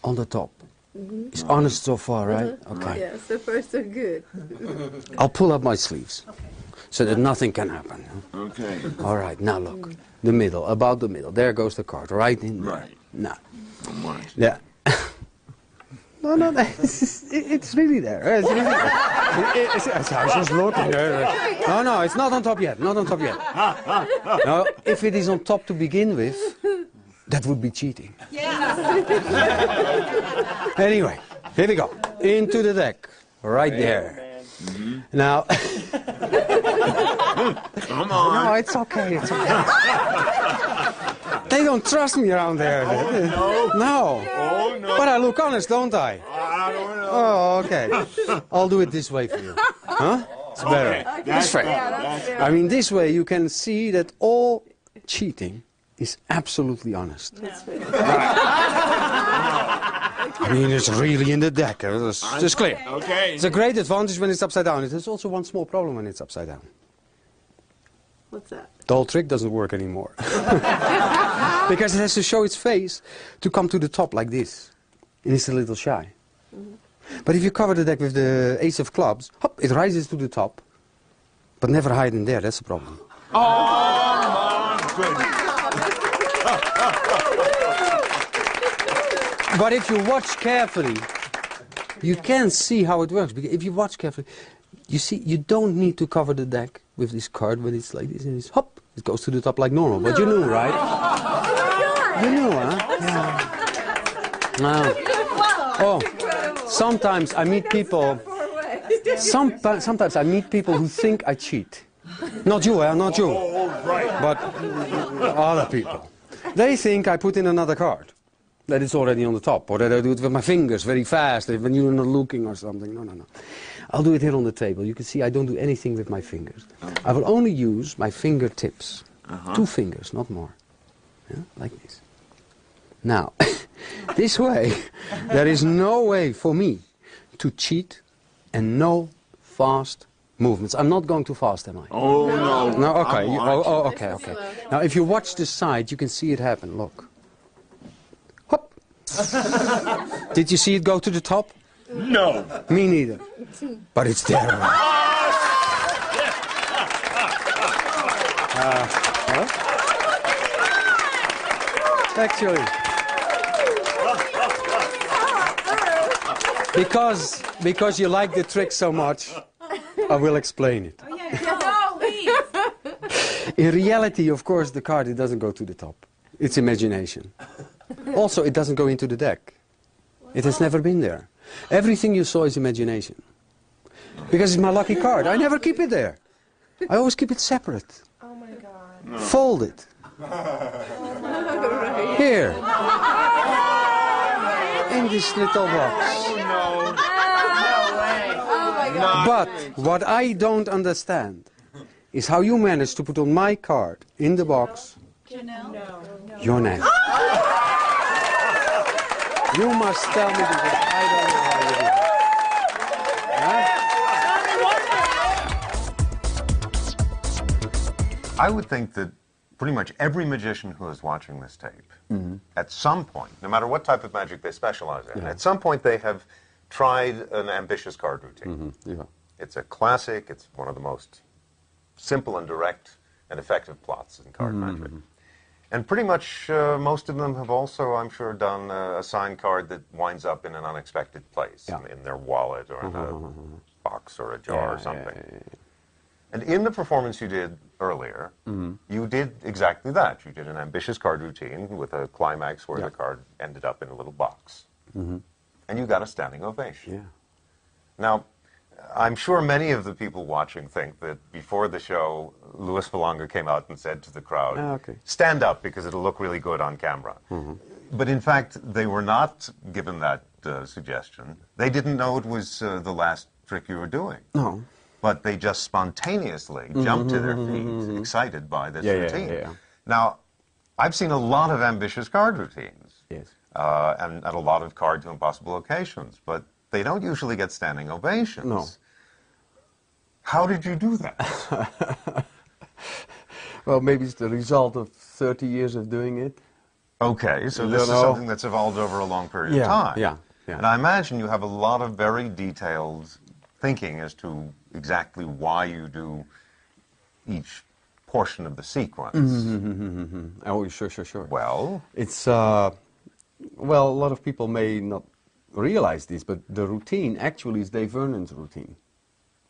on the top. It's honest so far, right? Okay. Yeah, so far so good. I'll pull up my sleeves so that nothing can happen. Okay. All right, now look. The middle, about the middle. There goes the card, right in there. Right. Now. Yeah. No, it's really there. It's really there. I was just looking there. No, it's not on top yet. Not on top yet. No, if it is on top to begin with, that would be cheating. Yeah. Anyway, here we go. Into the deck. Right there. Now. Come on. No, it's okay. It's okay. They don't trust me around there. Oh, no. Oh, no. But I look honest, don't I? I don't know. Oh, okay. I'll do it this way for you. Huh? It's better. Okay. It's fair. Yeah, I mean, this way you can see that all cheating is absolutely honest. That's fair. I mean, it's really in the deck. It's just clear. Okay. It's a great advantage when it's upside down. It has also one small problem when it's upside down. What's that? The whole trick doesn't work anymore. Because it has to show its face to come to the top like this. And it's a little shy. But if you cover the deck with the Ace of Clubs, hop, it rises to the top. But never hide in there, that's the problem. Oh, my goodness. But if you watch carefully, you can see how it works. Because if you watch carefully, you see you don't need to cover the deck with this card when it's like this and it's hop, it goes to the top like normal. But you knew, right? You knew, huh? Yeah. Oh, sometimes I meet people. Sometimes I meet people who think I cheat. Not you, not you. But other people. They think I put in another card. That it's already on the top. Or that I do it with my fingers very fast when you're not looking or something. No, no, no. I'll do it here on the table. You can see I don't do anything with my fingers. I will only use my fingertips. 2 fingers, not more. Yeah? Like this. Now, this way, there is no way for me to cheat and no fast movements. I'm not going too fast, am I? Oh, no. No, okay. Okay, okay. Now, if you watch the side, you can see it happen. Look. Hop. Did you see it go to the top? No. Me neither. But it's there. Actually. Because you like the trick so much, I will explain it. In reality, of course, the card, it doesn't go to the top. It's imagination. Also, it doesn't go into the deck. It has never been there. Everything you saw is imagination. Because it's my lucky card. I never keep it there. I always keep it separate. Oh my God. Folded. Here. In this little box. But what I don't understand is how you managed to put on my card in the box your name. You must tell me because I don't know how you do it. I would think that pretty much every magician who is watching this tape, at some point, no matter what type of magic they specialize in, at some point they have tried an ambitious card routine. It's a classic, it's one of the most simple and direct and effective plots in card magic. And pretty much most of them have also, I'm sure, done a signed card that winds up in an unexpected place, in their wallet or in a box or a jar or something. And in the performance you did earlier, you did exactly that. You did an ambitious card routine with a climax where the card ended up in a little box. And you got a standing ovation. Now, I'm sure many of the people watching think that before the show, Louis Verlanger came out and said to the crowd, stand up because it'll look really good on camera. But in fact, they were not given that suggestion. They didn't know it was the last trick you were doing. No. But they just spontaneously jumped to their feet, excited by this routine. Now, I've seen a lot of ambitious card routines. And a lot of card to impossible occasions, but they don't usually get standing ovations. No. How did you do that? Well, maybe it's the result of 30 years of doing it. Okay, so this is something that's evolved over a long period of time. And I imagine you have a lot of very detailed thinking as to exactly why you do each portion of the sequence. Oh, sure. Well? It's, well, a lot of people may not realize this, but the routine actually is Dave Vernon's routine,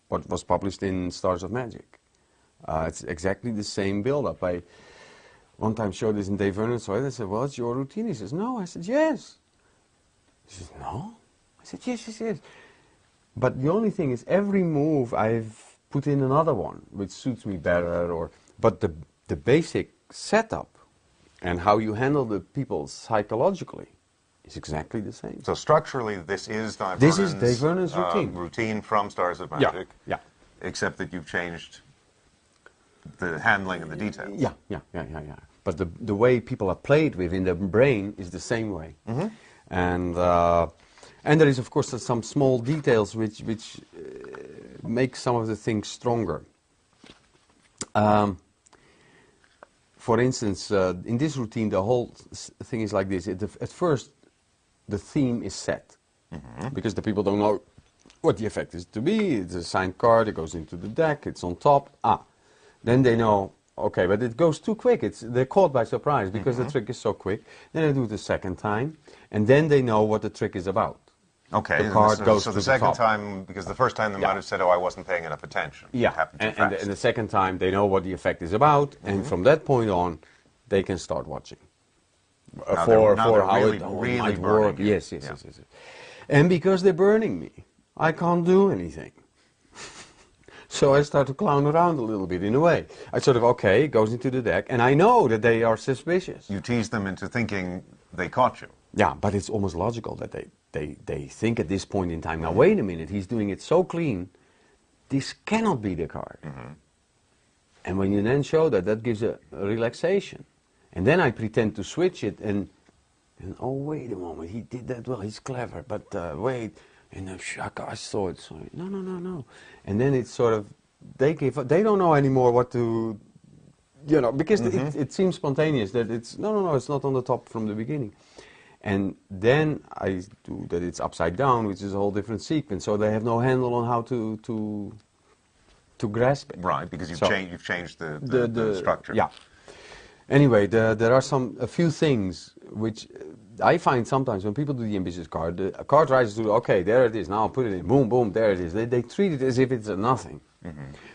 what was published in Stars of Magic. It's exactly the same build-up. I one time showed this in Dave Vernon's show. I said, well, it's your routine. He says, no. I said, yes. He says, no? I said, yes. But the only thing is, every move I've put in another one, which suits me better, but the basic setup and how you handle the people psychologically is exactly the same. So structurally, this is Dave Vernon's routine. Routine from Stars of Magic. Yeah. Except that you've changed the handling and the details. Yeah. But the way people are played with in the brain is the same way. And there is, of course, some small details which make some of the things stronger. For instance, in this routine, the whole thing is like this. At first, the theme is set, because the people don't know what the effect is to be. It's a signed card, it goes into the deck, it's on top. Then they know, okay, but it goes too quick. They're caught by surprise because the trick is so quick. Then I do it the second time, and then they know what the trick is about. Okay, the card goes so to the second top. time, because the first time they might have said, oh, I wasn't paying enough attention. Yeah, It happened too and fast. the second time they know what the effect is about, and from that point on, they can start watching. Now For they're how really, it really might burning work. you. Yes. And because they're burning me, I can't do anything. So I start to clown around a little bit in a way. I sort of, okay, it goes into the deck, and I know that they are suspicious. You tease them into thinking they caught you. Yeah, but it's almost logical that they think at this point in time, now wait a minute, he's doing it so clean, this cannot be the card. And when you then show that, that gives a relaxation. And then I pretend to switch it, and oh, wait a moment, he did that well, he's clever, but wait, and I saw it, so no. And then it's sort of, they don't know anymore what to, because it seems spontaneous that it's, no, it's not on the top from the beginning. And then I do that it's upside down, which is a whole different sequence, so they have no handle on how to grasp it. Right, because you've changed the structure. Yeah. Anyway, there are a few things which I find sometimes when people do the ambitious card, the card writers do, okay, there it is, now I'll put it in, boom, boom, there it is. They treat it as if it's a nothing.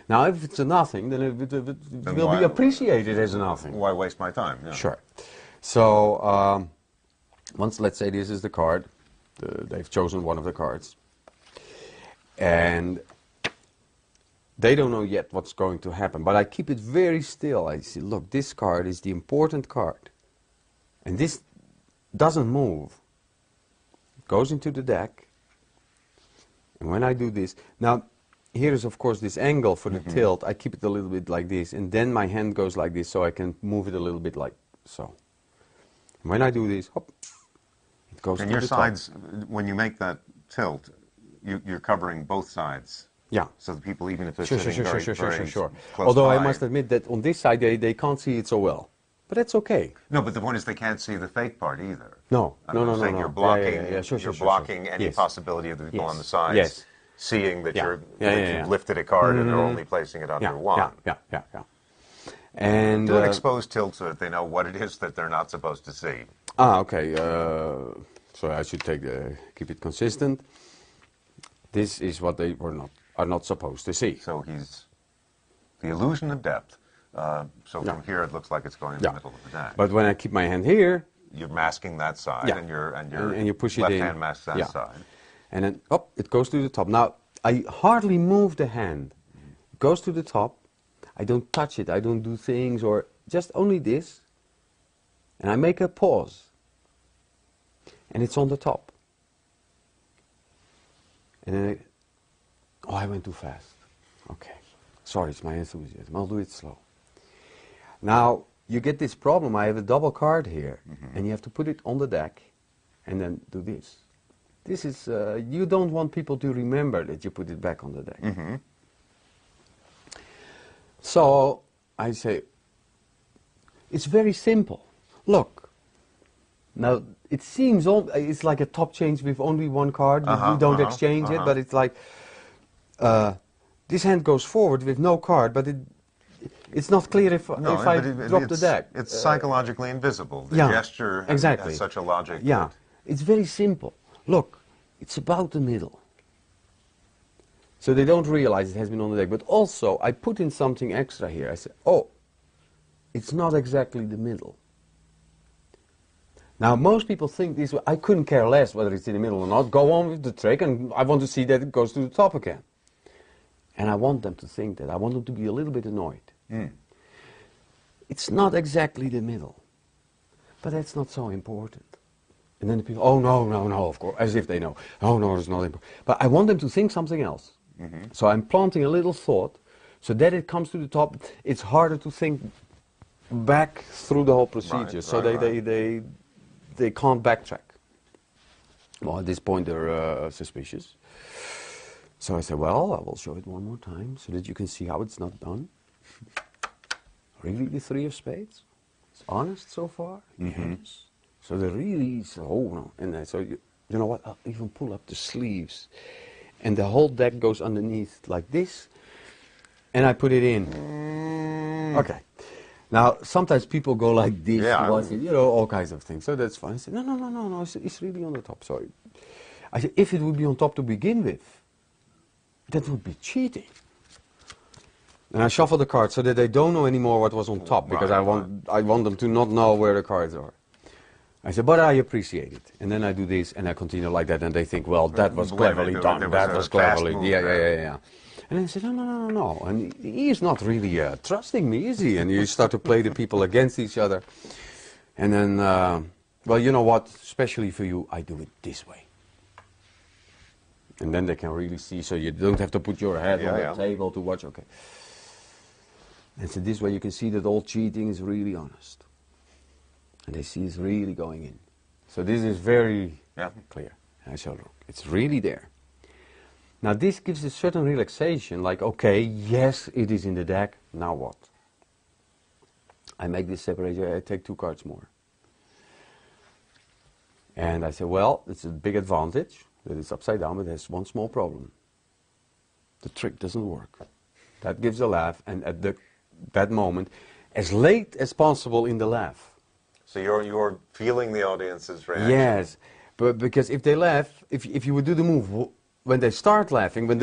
Now, if it's a nothing, then it will be appreciated as a nothing. Why waste my time? Yeah. Sure. So, once, let's say this is the card, they've chosen one of the cards, and they don't know yet what's going to happen, but I keep it very still. I say, look, this card is the important card, and this doesn't move. It goes into the deck, and when I do this, now here is of course this angle for the tilt. I keep it a little bit like this, and then my hand goes like this, so I can move it a little bit like so. And when I do this, hop, it goes to the top. And your sides, when you make that tilt, you're covering both sides. Yeah. So the people, even if they're sitting very sure. close Although by, I must admit that on this side they can't see it so well. But that's okay. No, but the point is they can't see the fake part either. No. You're blocking, Sure, blocking any yes. possibility of the people on the sides yes. seeing that you've lifted a card and they're only placing it under one. Yeah. And do an exposed tilt so that they know what it is that they're not supposed to see. Okay. So I should keep it consistent. This is what they are not supposed to see. So he's the illusion of depth. From here it looks like it's going in the middle of the deck. But when I keep my hand here, you're masking that side, and your push it left in. hand masks that side. And then it goes to the top. Now I hardly move the hand. It goes to the top. I don't touch it. I don't do things or just only this. And I make a pause. And it's on the top. And then I went too fast. Okay. Sorry, it's my enthusiasm. I'll do it slow. Now, you get this problem. I have a double card here, and you have to put it on the deck, and then do this. This is, you don't want people to remember that you put it back on the deck. So, I say, it's very simple. Look, now, it seems it's like a top change with only one card. You don't exchange it, but it's like, this hand goes forward with no card, but it's not clear if I drop the deck. It's psychologically invisible. The gesture has such a logic. Yeah, it's very simple. Look, it's about the middle. So they don't realize it has been on the deck. But also, I put in something extra here. I said, it's not exactly the middle. Now, most people think this way. I couldn't care less whether it's in the middle or not. Go on with the trick, and I want to see that it goes to the top again. And I want them to think that. I want them to be a little bit annoyed. It's not exactly the middle. But that's not so important. And then the people, oh, no, of course, as if they know. Oh, no, it's not important. But I want them to think something else. So I'm planting a little thought so that it comes to the top. It's harder to think back through the whole procedure. They can't backtrack. Well, at this point, they're suspicious. So I said, well, I will show it one more time so that you can see how it's not done. Really, the 3 of spades? It's honest so far? Yes. So the really, and so you know what, I'll even pull up the sleeves. And the whole deck goes underneath like this. And I put it in. Okay. Now, sometimes people go like this, Yeah, you know, all kinds of things. So that's fine. I said, no, it's really on the top. Sorry. I said, if it would be on top to begin with, that would be cheating. And I shuffle the cards so that they don't know anymore what was on top, because I want them to not know where the cards are. I said, but I appreciate it. And then I do this, and I continue like that, and they think, well, that was cleverly done. That was cleverly, yeah. And I said, no. And he is not really trusting me, is he? And you start to play the people against each other. And then, well, you know what? Especially for you, I do it this way. And then they can really see, so you don't have to put your head on the table to watch, okay. And so this way you can see that all cheating is really honest. And they see it's really going in. So this is very clear. I shall look. It's really there. Now this gives a certain relaxation, like, okay, yes, it is in the deck, now what? I make this separation, I take 2 cards more. And I say, well, it's a big advantage that it's upside down, but there's one small problem. The trick doesn't work. That gives a laugh, and at that moment, as late as possible in the laugh. So you're feeling the audience's reaction. Yes, but because if they laugh, if you would do the move, when they start laughing, when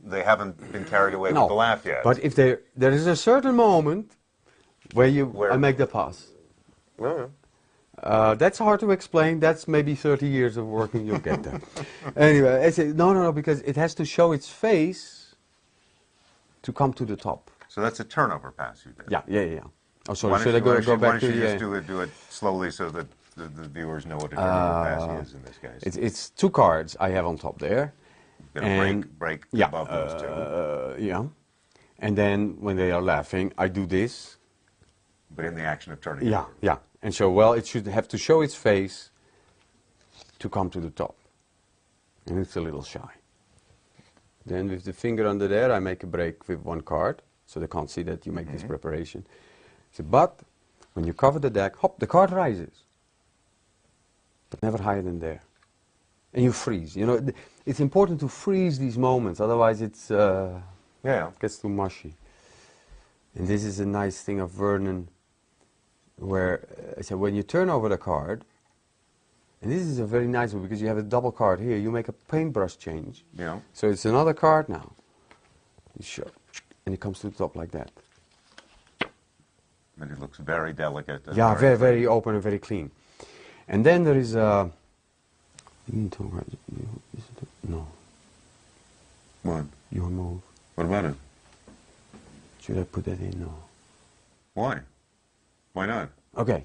they haven't been carried away with the laugh yet. But if there is a certain moment where I make the pass. That's hard to explain. That's maybe 30 years of working. You'll get there. Anyway, I say no, because it has to show its face to come to the top. So that's a turnover pass you did. Yeah. Oh, sorry. Should I go back to the... Why don't you just do it slowly so that the viewers know what a turnover pass is in this case? It's 2 cards I have on top there. Gonna break above those 2. Yeah. And then when they are laughing, I do this. But in the action of turning over. Yeah. And so, well, it should have to show its face to come to the top. And it's a little shy. Then with the finger under there, I make a break with 1 card, so they can't see that you make this preparation. So, but when you cover the deck, hop, the card rises. But never higher than there. And you freeze. You know, it's important to freeze these moments, otherwise it's gets too mushy. And this is a nice thing of Vernon, where I said, when you turn over the card, and this is a very nice one because you have a double card here, you make a paintbrush change. Yeah. So it's another card now. You show, and it comes to the top like that. And it looks very delicate. Yeah, very open and very clean. And then there is a... No. What? Your move. What about it? Should I put that in? No. Why? Why not? Okay.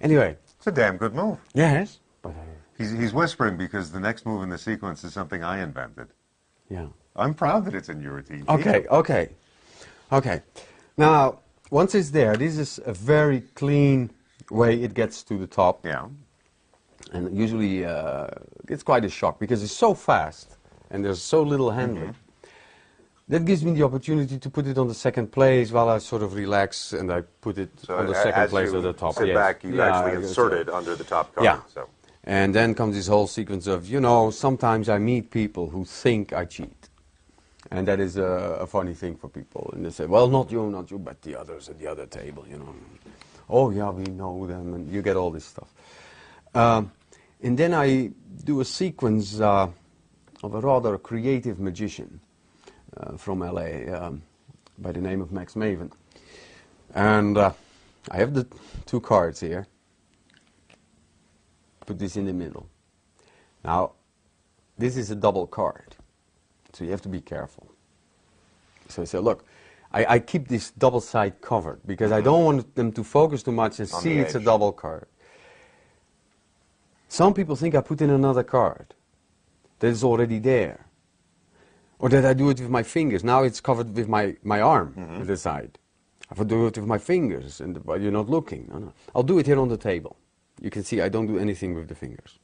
Anyway. It's a damn good move. Yes. But he's whispering because the next move in the sequence is something I invented. Yeah. I'm proud that it's in your team. Okay. Now, once it's there, this is a very clean way it gets to the top. Yeah. And usually it's quite a shock because it's so fast and there's so little handling. That gives me the opportunity to put it on the second place while I sort of relax and I put it on the second place at the top. Sit back, you actually insert it under the top card. Yeah. So. And then comes this whole sequence of, you know, sometimes I meet people who think I cheat. And that is a funny thing for people. And they say, well, not you, but the others at the other table, you know. Oh, yeah, we know them, and you get all this stuff. And then I do a sequence of a rather creative magician from LA by the name of Max Maven. And I have the 2 cards here. Put this in the middle. Now, this is a double card, so you have to be careful. So I say, look, I keep this double side covered because I don't want them to focus too much and see it's a double card. Some people think I put in another card that is already there. Or that I do it with my fingers. Now it's covered with my arm at the side. I will do it with my fingers and you're not looking. No. I'll do it here on the table. You can see I don't do anything with the fingers.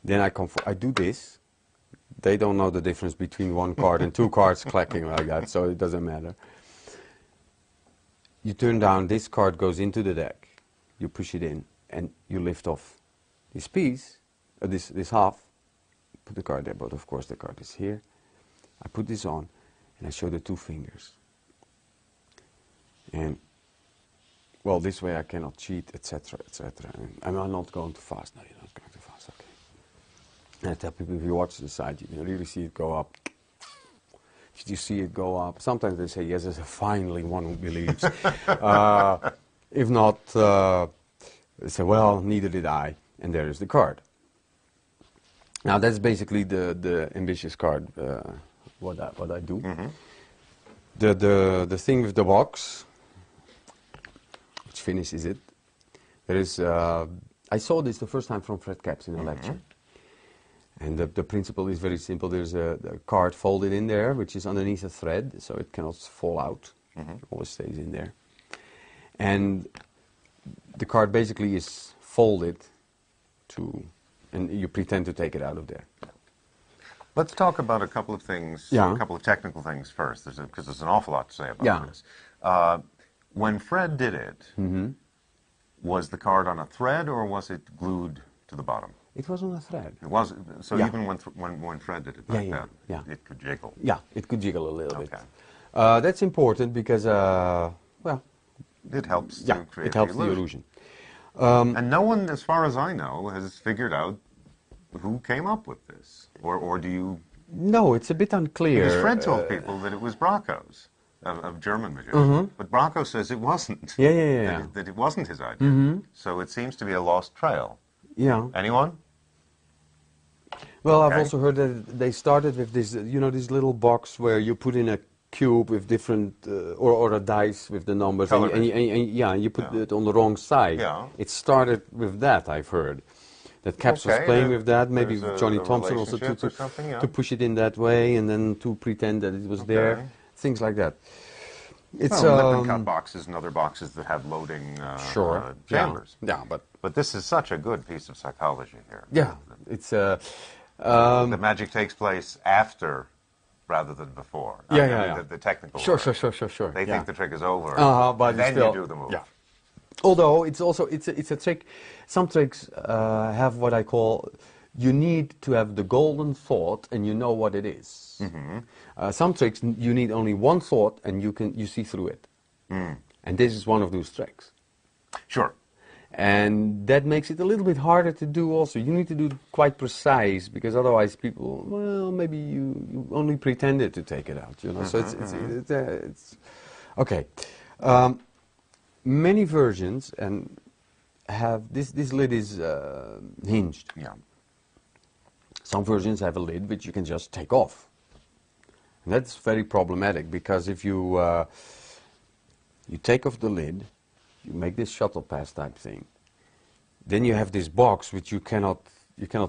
Then I do this. They don't know the difference between 1 card and 2 cards clacking like that, so it doesn't matter. You turn down, this card goes into the deck. You push it in and you lift off this piece, this half. Put the card there, but of course the card is here. I put this on and I show the 2 fingers. And well, this way I cannot cheat, etc., etc. I'm not going too fast. No, you're not going too fast. Okay. And I tell people, if you watch the side, you can really see it go up. If you see it go up, sometimes they say, yes, there's finally one who believes. If not, they say, well, neither did I. And there is the card. Now, that's basically the ambitious card, what I do. The thing with the box, which finishes it, there is, I saw this the first time from Fred Capps in a lecture. And the principle is very simple. There's a card folded in there, which is underneath a thread, so it cannot fall out. It always stays in there. And the card basically is folded and you pretend to take it out of there. Let's talk about a couple of things, a couple of technical things first, because there's an awful lot to say about this. When Fred did it, was the card on a thread or was it glued to the bottom? It was on a thread. It was, so even when Fred did it like that, it could jiggle. Yeah, it could jiggle a little bit. That's important because, well, it helps to create the illusion. And no one, as far as I know, has figured out who came up with this, or do you? No, it's a bit unclear. Because Fred told people that it was Bracco's, of German magicians, but Bracco says it wasn't. That it wasn't his idea. So it seems to be a lost trail. Yeah. Anyone? Well, I've also heard that they started with this, this little box where you put in a cube with different, or a dice with the numbers, and you put it on the wrong side. It started with that, I've heard. That Capps was playing with that, maybe Johnny Thompson also to push it in that way, and then to pretend that it was there, things like that. It's Lippincott boxes and other boxes that have loading chambers. But this is such a good piece of psychology here. Yeah, it's the magic takes place after rather than before. The technical. Sure. They think the trick is over, but then you do the move. Yeah. Although it's also it's a trick. Some tricks have what I call, you need to have the golden thought and you know what it is. Some tricks you need only one thought and you see through it. And this is one of those tricks. Sure. And that makes it a little bit harder to do also. You need to do it quite precise, because otherwise people, well, maybe you only pretended to take it out, So it's okay. Many versions have this lid is hinged. Yeah. Some versions have a lid which you can just take off. And that's very problematic, because if you take off the lid, you make this shuttle pass type thing, then you have this box which you cannot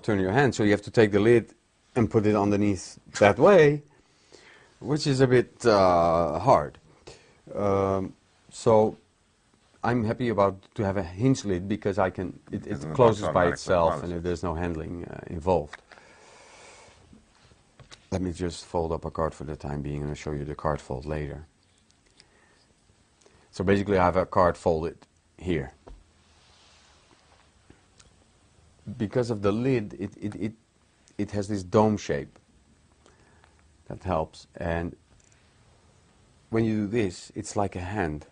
turn your hand, so you have to take the lid and put it underneath that way, which is a bit hard. So I'm happy to have a hinge lid, because it closes by itself and there's no handling involved. Let me just fold up a card for the time being, and I'll show you the card fold later. So basically I have a card folded here. Because of the lid, it has this dome shape. That helps. And when you do this, it's like a hand.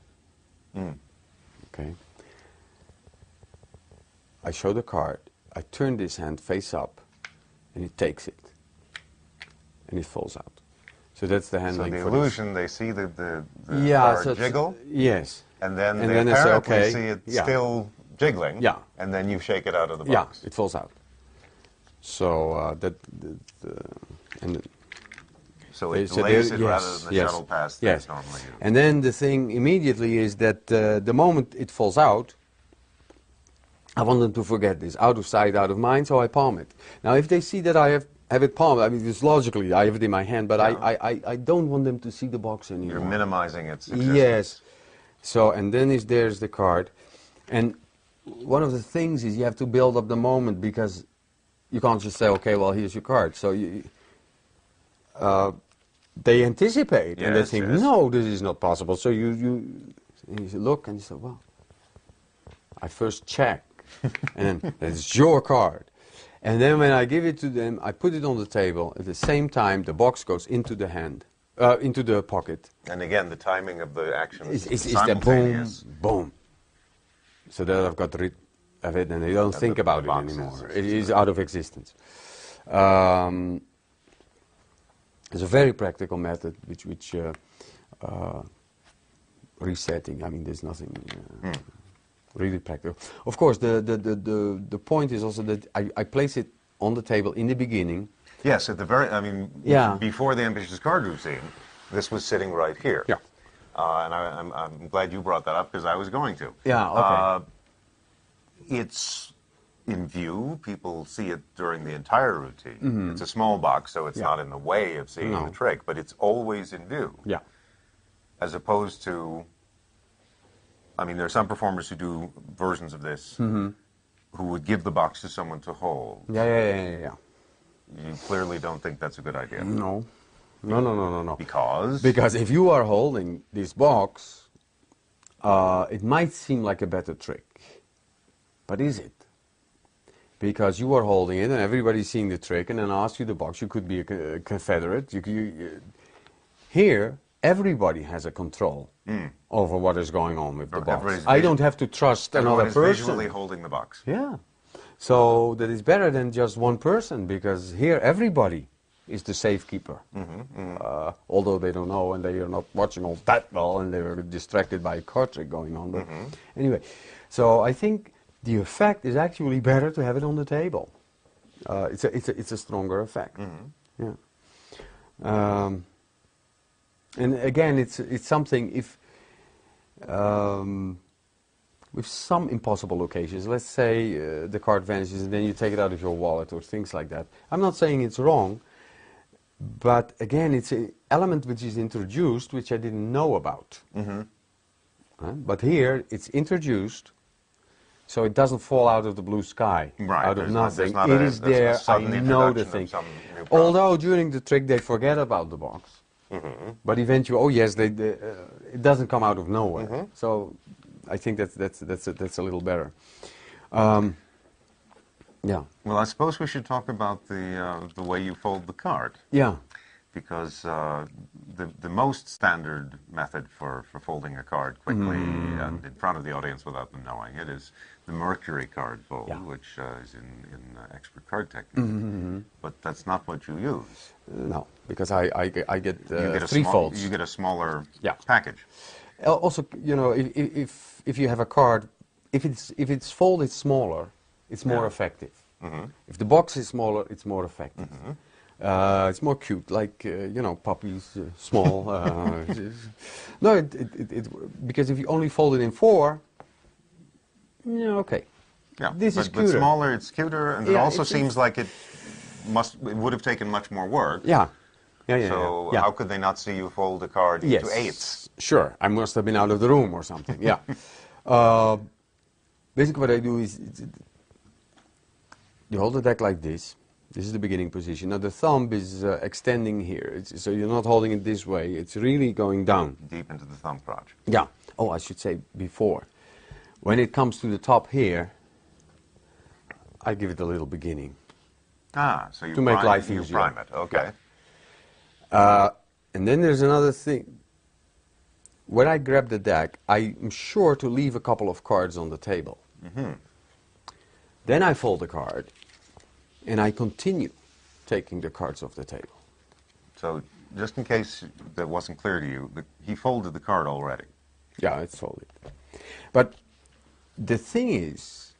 Okay. I show the card, I turn this hand face up, and it takes it. And it falls out. So that's the handling. So the for illusion, they see the card jiggle. Yes. And then and they then apparently say, see it still jiggling. Yeah. And then you shake it out of the box. Yeah, it falls out. So so it delays it rather than the shuttle pass that it's normally used. And then the thing immediately is that the moment it falls out, I want them to forget this. Out of sight, out of mind, so I palm it. Now, if they see that I have it palmed, I mean, just logically, I have it in my hand, but I don't want them to see the box anymore. You're minimizing its existence. Yes. So, and then there's the card. And one of the things is you have to build up the moment, because you can't just say, okay, well, here's your card. So they anticipate, and they think, no, this is not possible. So you look and you say, well, I first check, and then it's your card. And then when I give it to them, I put it on the table. At the same time, the box goes into the hand, into the pocket. And again, the timing of the action is that simultaneous. boom, boom. So that I've got rid of it and I don't think about it anymore. It is out of existence. It's a very practical method, which resetting. I mean, there's nothing really practical. Of course, the point is also that I place it on the table in the beginning. Yes, at the very. I mean, before the ambitious card routine, this was sitting right here. Yeah. And I'm glad you brought that up because I was going to. Yeah. Okay. It's in view. People see it during the entire routine. Mm-hmm. It's a small box, so it's not in the way of seeing the trick, but it's always in view. Yeah. As opposed to, I mean, there are some performers who do versions of this who would give the box to someone to hold. Yeah. You clearly don't think that's a good idea. No. Because? Because if you are holding this box, it might seem like a better trick. But is it? Because you are holding it and everybody's seeing the trick and then ask you the box. You could be a confederate. Here, everybody has a control over what is going on with the box. I don't have to trust another person. Everyone is visually holding the box. Yeah. So that is better than just one person because here everybody is the safekeeper. Although they don't know and they are not watching all that well and they are distracted by a card trick going on. But anyway, so I think the effect is actually better to have it on the table. It's a stronger effect. Yeah. And again, it's something if with some impossible occasions, let's say the card vanishes and then you take it out of your wallet or things like that. I'm not saying it's wrong, but again, it's an element which is introduced which I didn't know about. But here, it's introduced, so it doesn't fall out of the blue sky, out of nothing. It is there, I know the thing. Although during the trick they forget about the box. But eventually, oh yes, it doesn't come out of nowhere. So I think that's a little better. Yeah. Well, I suppose we should talk about the way you fold the card. Yeah. Because the most standard method for folding a card quickly and in front of the audience without them knowing it is the Mercury card fold, which is in expert card technique. But that's not what you use. No, because I get three folds. You get a smaller package. Also, you know, if you have a card, if it's folded smaller, it's more effective. If the box is smaller, it's more effective. It's more cute, like you know, puppies, small. No, because if you only fold it in 4, okay. Yeah, this is cuter. But smaller, it's cuter, and it also seems like it would have taken much more work. So how could they not see you fold a card into 8s? Sure, I must have been out of the room or something. Yeah. Basically, what I do is you hold the deck like this. This is the beginning position. Now the thumb is extending here, so you're not holding it this way. It's really going down. Deep into the thumb crotch. Yeah. Oh, I should say before. When it comes to the top here, I give it a little beginning. So you to make life easier. You prime it, okay. And then there's another thing. When I grab the deck, I'm sure to leave a couple of cards on the table. Then I fold the card, and I continue taking the cards off the table. So, just in case that wasn't clear to you, he folded the card already. Yeah, it's folded. But the thing is,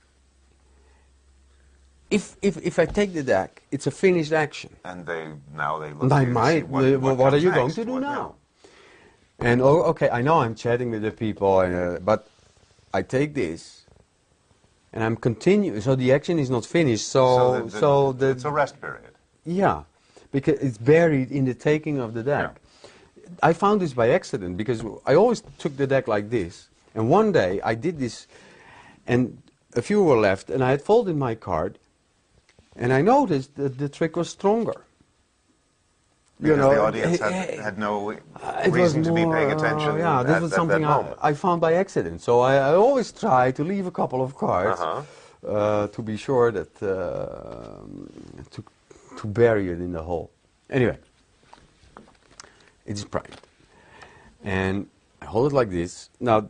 if I take the deck, it's a finished action. And now they look at you what are you going to do now? And okay, I know I'm chatting with the people, but I take this, and I'm continuing. So the action is not finished. So it's a rest period. Yeah, because it's buried in the taking of the deck. Yeah. I found this by accident because I always took the deck like this, and one day I did this, and a few were left, and I had folded my card, and I noticed that the trick was stronger. Because the audience had no reason to be paying attention. Yeah, this was something I found by accident. So I always try to leave a couple of cards to be sure that to bury it in the hole. Anyway, it is primed, and I hold it like this. Now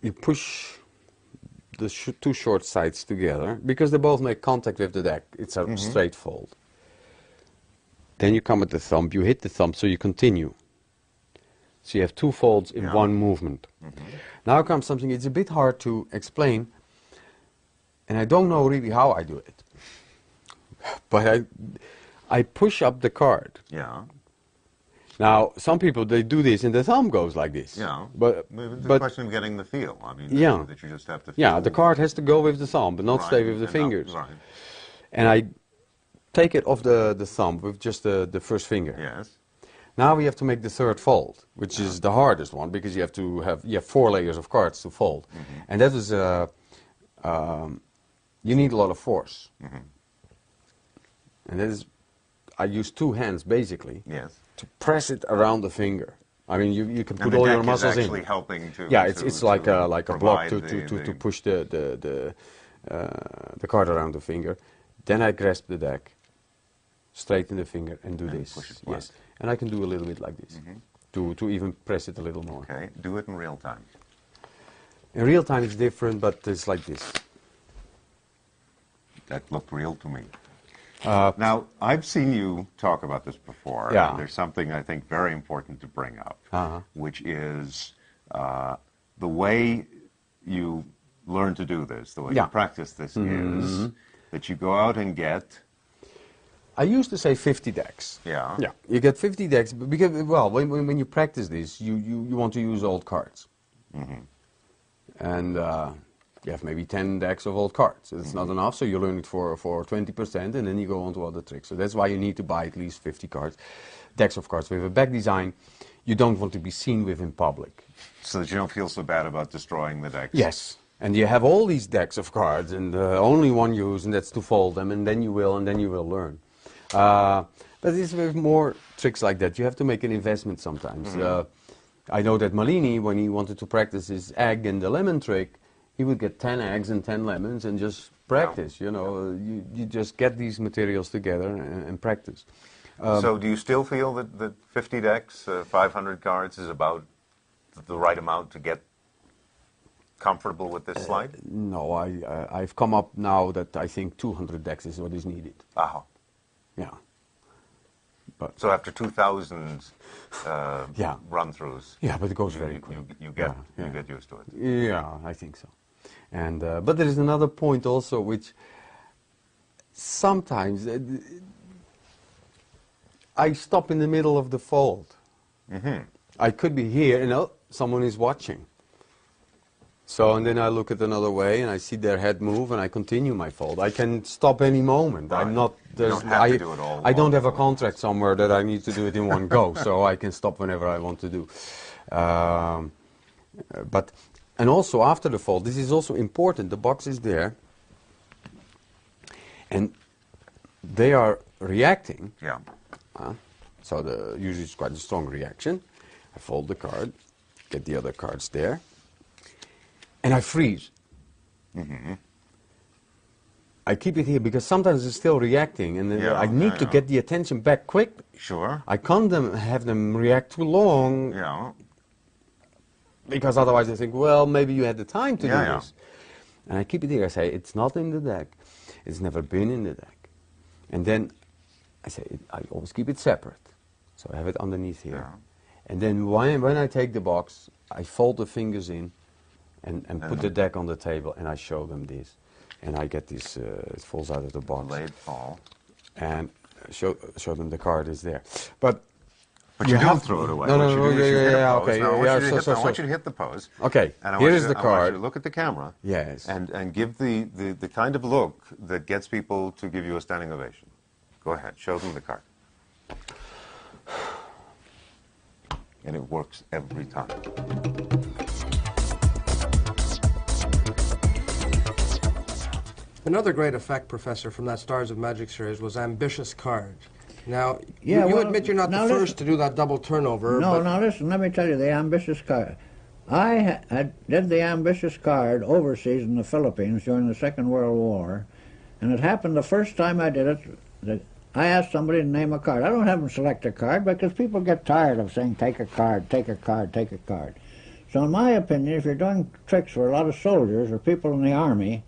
you push the two short sides together, because they both make contact with the deck. It's a straight fold. Then you come at the thumb, you hit the thumb, so you continue. So you have two folds in one movement. Now comes something, it's a bit hard to explain, and I don't know really how I do it. But I push up the card. Yeah. Now, some people, they do this and the thumb goes like this. Yeah. But it's a question of getting the feel. I mean, yeah. that you just have to feel. Yeah, the card has to go with the thumb, but not stay with the fingers. Right. And I take it off the thumb with just the first finger. Yes. Now we have to make the third fold, which is the hardest one, because you have 4 layers of cards to fold. And that is, you need a lot of force. And that is, I use 2 hands basically. Yes. To press it around the finger. I mean, you can put and all the your deck muscles is actually in. helping to. Yeah, it's like a block to the push the card around the finger. Then I grasp the deck, straighten the finger, and do this. Push it flat. Yes, and I can do a little bit like this to even press it a little more. Okay, do it in real time. In real time, it's different, but it's like this. That looked real to me. Now, I've seen you talk about this before. Yeah. And there's something I think very important to bring up, which is the way you learn to do this, the way you practice this is that you go out and get... I used to say 50 decks. Yeah. Yeah, you get 50 decks, because, well, when you practice this, you want to use old cards. And you have maybe 10 decks of old cards. It's not enough, so you learn it for 20%, and then you go on to other tricks. So that's why you need to buy at least 50 cards, decks of cards with a back design you don't want to be seen with in public. So that you don't feel so bad about destroying the decks. Yes. And you have all these decks of cards, and only one use, and that's to fold them, and then you will learn. But it's with more tricks like that. You have to make an investment sometimes. I know that Malini, when he wanted to practice his egg and the lemon trick, he would get 10 eggs and 10 lemons and just practice, you know. You just get these materials together and practice. So do you still feel that 50 decks, 500 cards is about the right amount to get comfortable with this slide? No, I've come up now that I think 200 decks is what is needed. Yeah. But so after 2,000 run-throughs, but it goes very quick. You get used to it. Yeah, I think so. And but there is another point also, which sometimes I stop in the middle of the fold. I could be here, and someone is watching. So, and then I look at another way, and I see their head move, and I continue my fold. I can stop any moment. Right. I'm not. You don't have to do it all. I don't have a contract somewhere that I need to do it in one go, so I can stop whenever I want to do. And also after the fold, this is also important. The box is there, and they are reacting. Yeah. So usually it's quite a strong reaction. I fold the card, get the other cards there, and I freeze. I keep it here because sometimes it's still reacting, and then I need to get the attention back quick. Sure. I can't have them react too long. Yeah. Because otherwise they think, well, maybe you had the time to do this. And I keep it here. I say, it's not in the deck. It's never been in the deck. And then I say, I always keep it separate. So I have it underneath here. And then when I take the box, I fold the fingers in and put the deck on the table, and I show them this. And I get this, it falls out of the box. Laid fall. And show them the card is there. But you don't throw it away. No, what you do is you hit a pose. okay. Now, I want you to hit the pose. Okay, and here is the I want card. you to look at the camera. Yes. And give the kind of look that gets people to give you a standing ovation. Go ahead, show them the card. And it works every time. Another great effect, Professor, from that Stars of Magic series was ambitious cards. Now, Yeah, you well, admit you're not the now first to do that double turnover. No, but now listen, let me tell you, the ambitious card. I did the ambitious card overseas in the Philippines during the Second World War, and it happened the first time I did it, that I asked somebody to name a card. I don't have them select a card because people get tired of saying, take a card, take a card, take a card. So in my opinion, if you're doing tricks for a lot of soldiers or people in the army,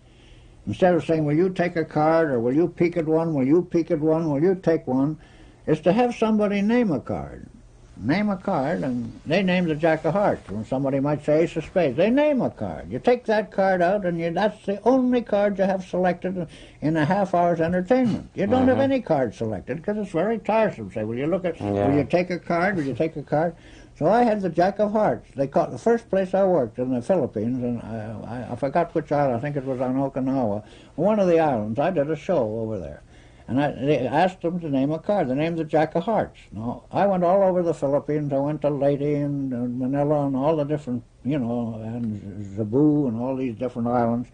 instead of saying, will you take a card, or will you peek at one, will you peek at one, will you take one, is to have somebody name a card. Name a card, and they name the Jack of Hearts. When somebody might say Ace of Spades, they name a card. You take that card out, and that's the only card you have selected in a half hour's entertainment. You don't have any card selected, because it's very tiresome. Say, will you look at, will you take a card, will you take a card? So I had the Jack of Hearts. They caught the first place I worked in the Philippines, and I forgot which island. I think it was on Okinawa. One of the islands. I did a show over there. And they asked them to name a card. They named the Jack of Hearts. Now, I went all over the Philippines. I went to Leyte and Manila and all the different, and Cebu and all these different islands.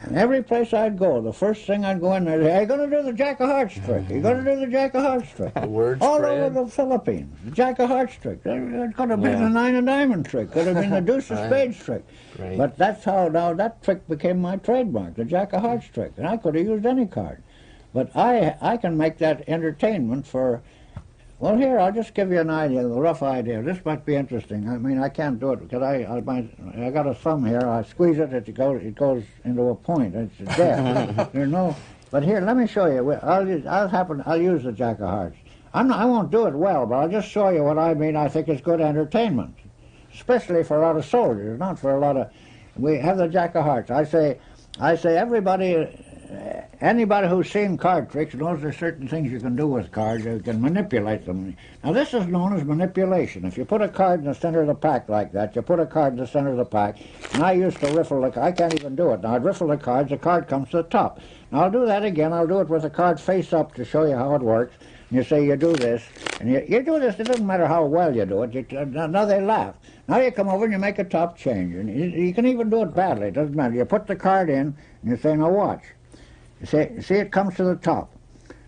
And every place I'd go, the first thing I'd go in there, hey, you're going to do the Jack of Hearts trick. You're going to do the Jack of Hearts trick. All over the Philippines, the Jack of Hearts trick. It could have been the Nine of Diamond trick. Could have been the Deuce of Spades trick. But that's how now that trick became my trademark, the Jack of Hearts trick. And I could have used any card. But I can make that entertainment for, well, here, I'll just give you an idea, a rough idea. This might be interesting. I mean, I can't do it because I got a thumb here. I squeeze it, it goes into a point. It's there. There's no, but here, let me show you. I'll use the Jack of Hearts. I won't do it well, but I'll just show you what I mean. I think it's good entertainment, especially for a lot of soldiers, not for a lot of, we have the Jack of Hearts. I say everybody, anybody who's seen card tricks knows there's certain things you can do with cards. You can manipulate them. Now, this is known as manipulation. If you put a card in the center of the pack like that, you put a card in the center of the pack, and I used to riffle the, I can't even do it. Now, I'd riffle the cards, the card comes to the top. Now, I'll do that again. I'll do it with the card face up to show you how it works. And you say you do this, and you do this. It doesn't matter how well you do it. Now they laugh. Now you come over and you make a top change. And you can even do it badly. It doesn't matter. You put the card in, and you say, now watch. See, it comes to the top.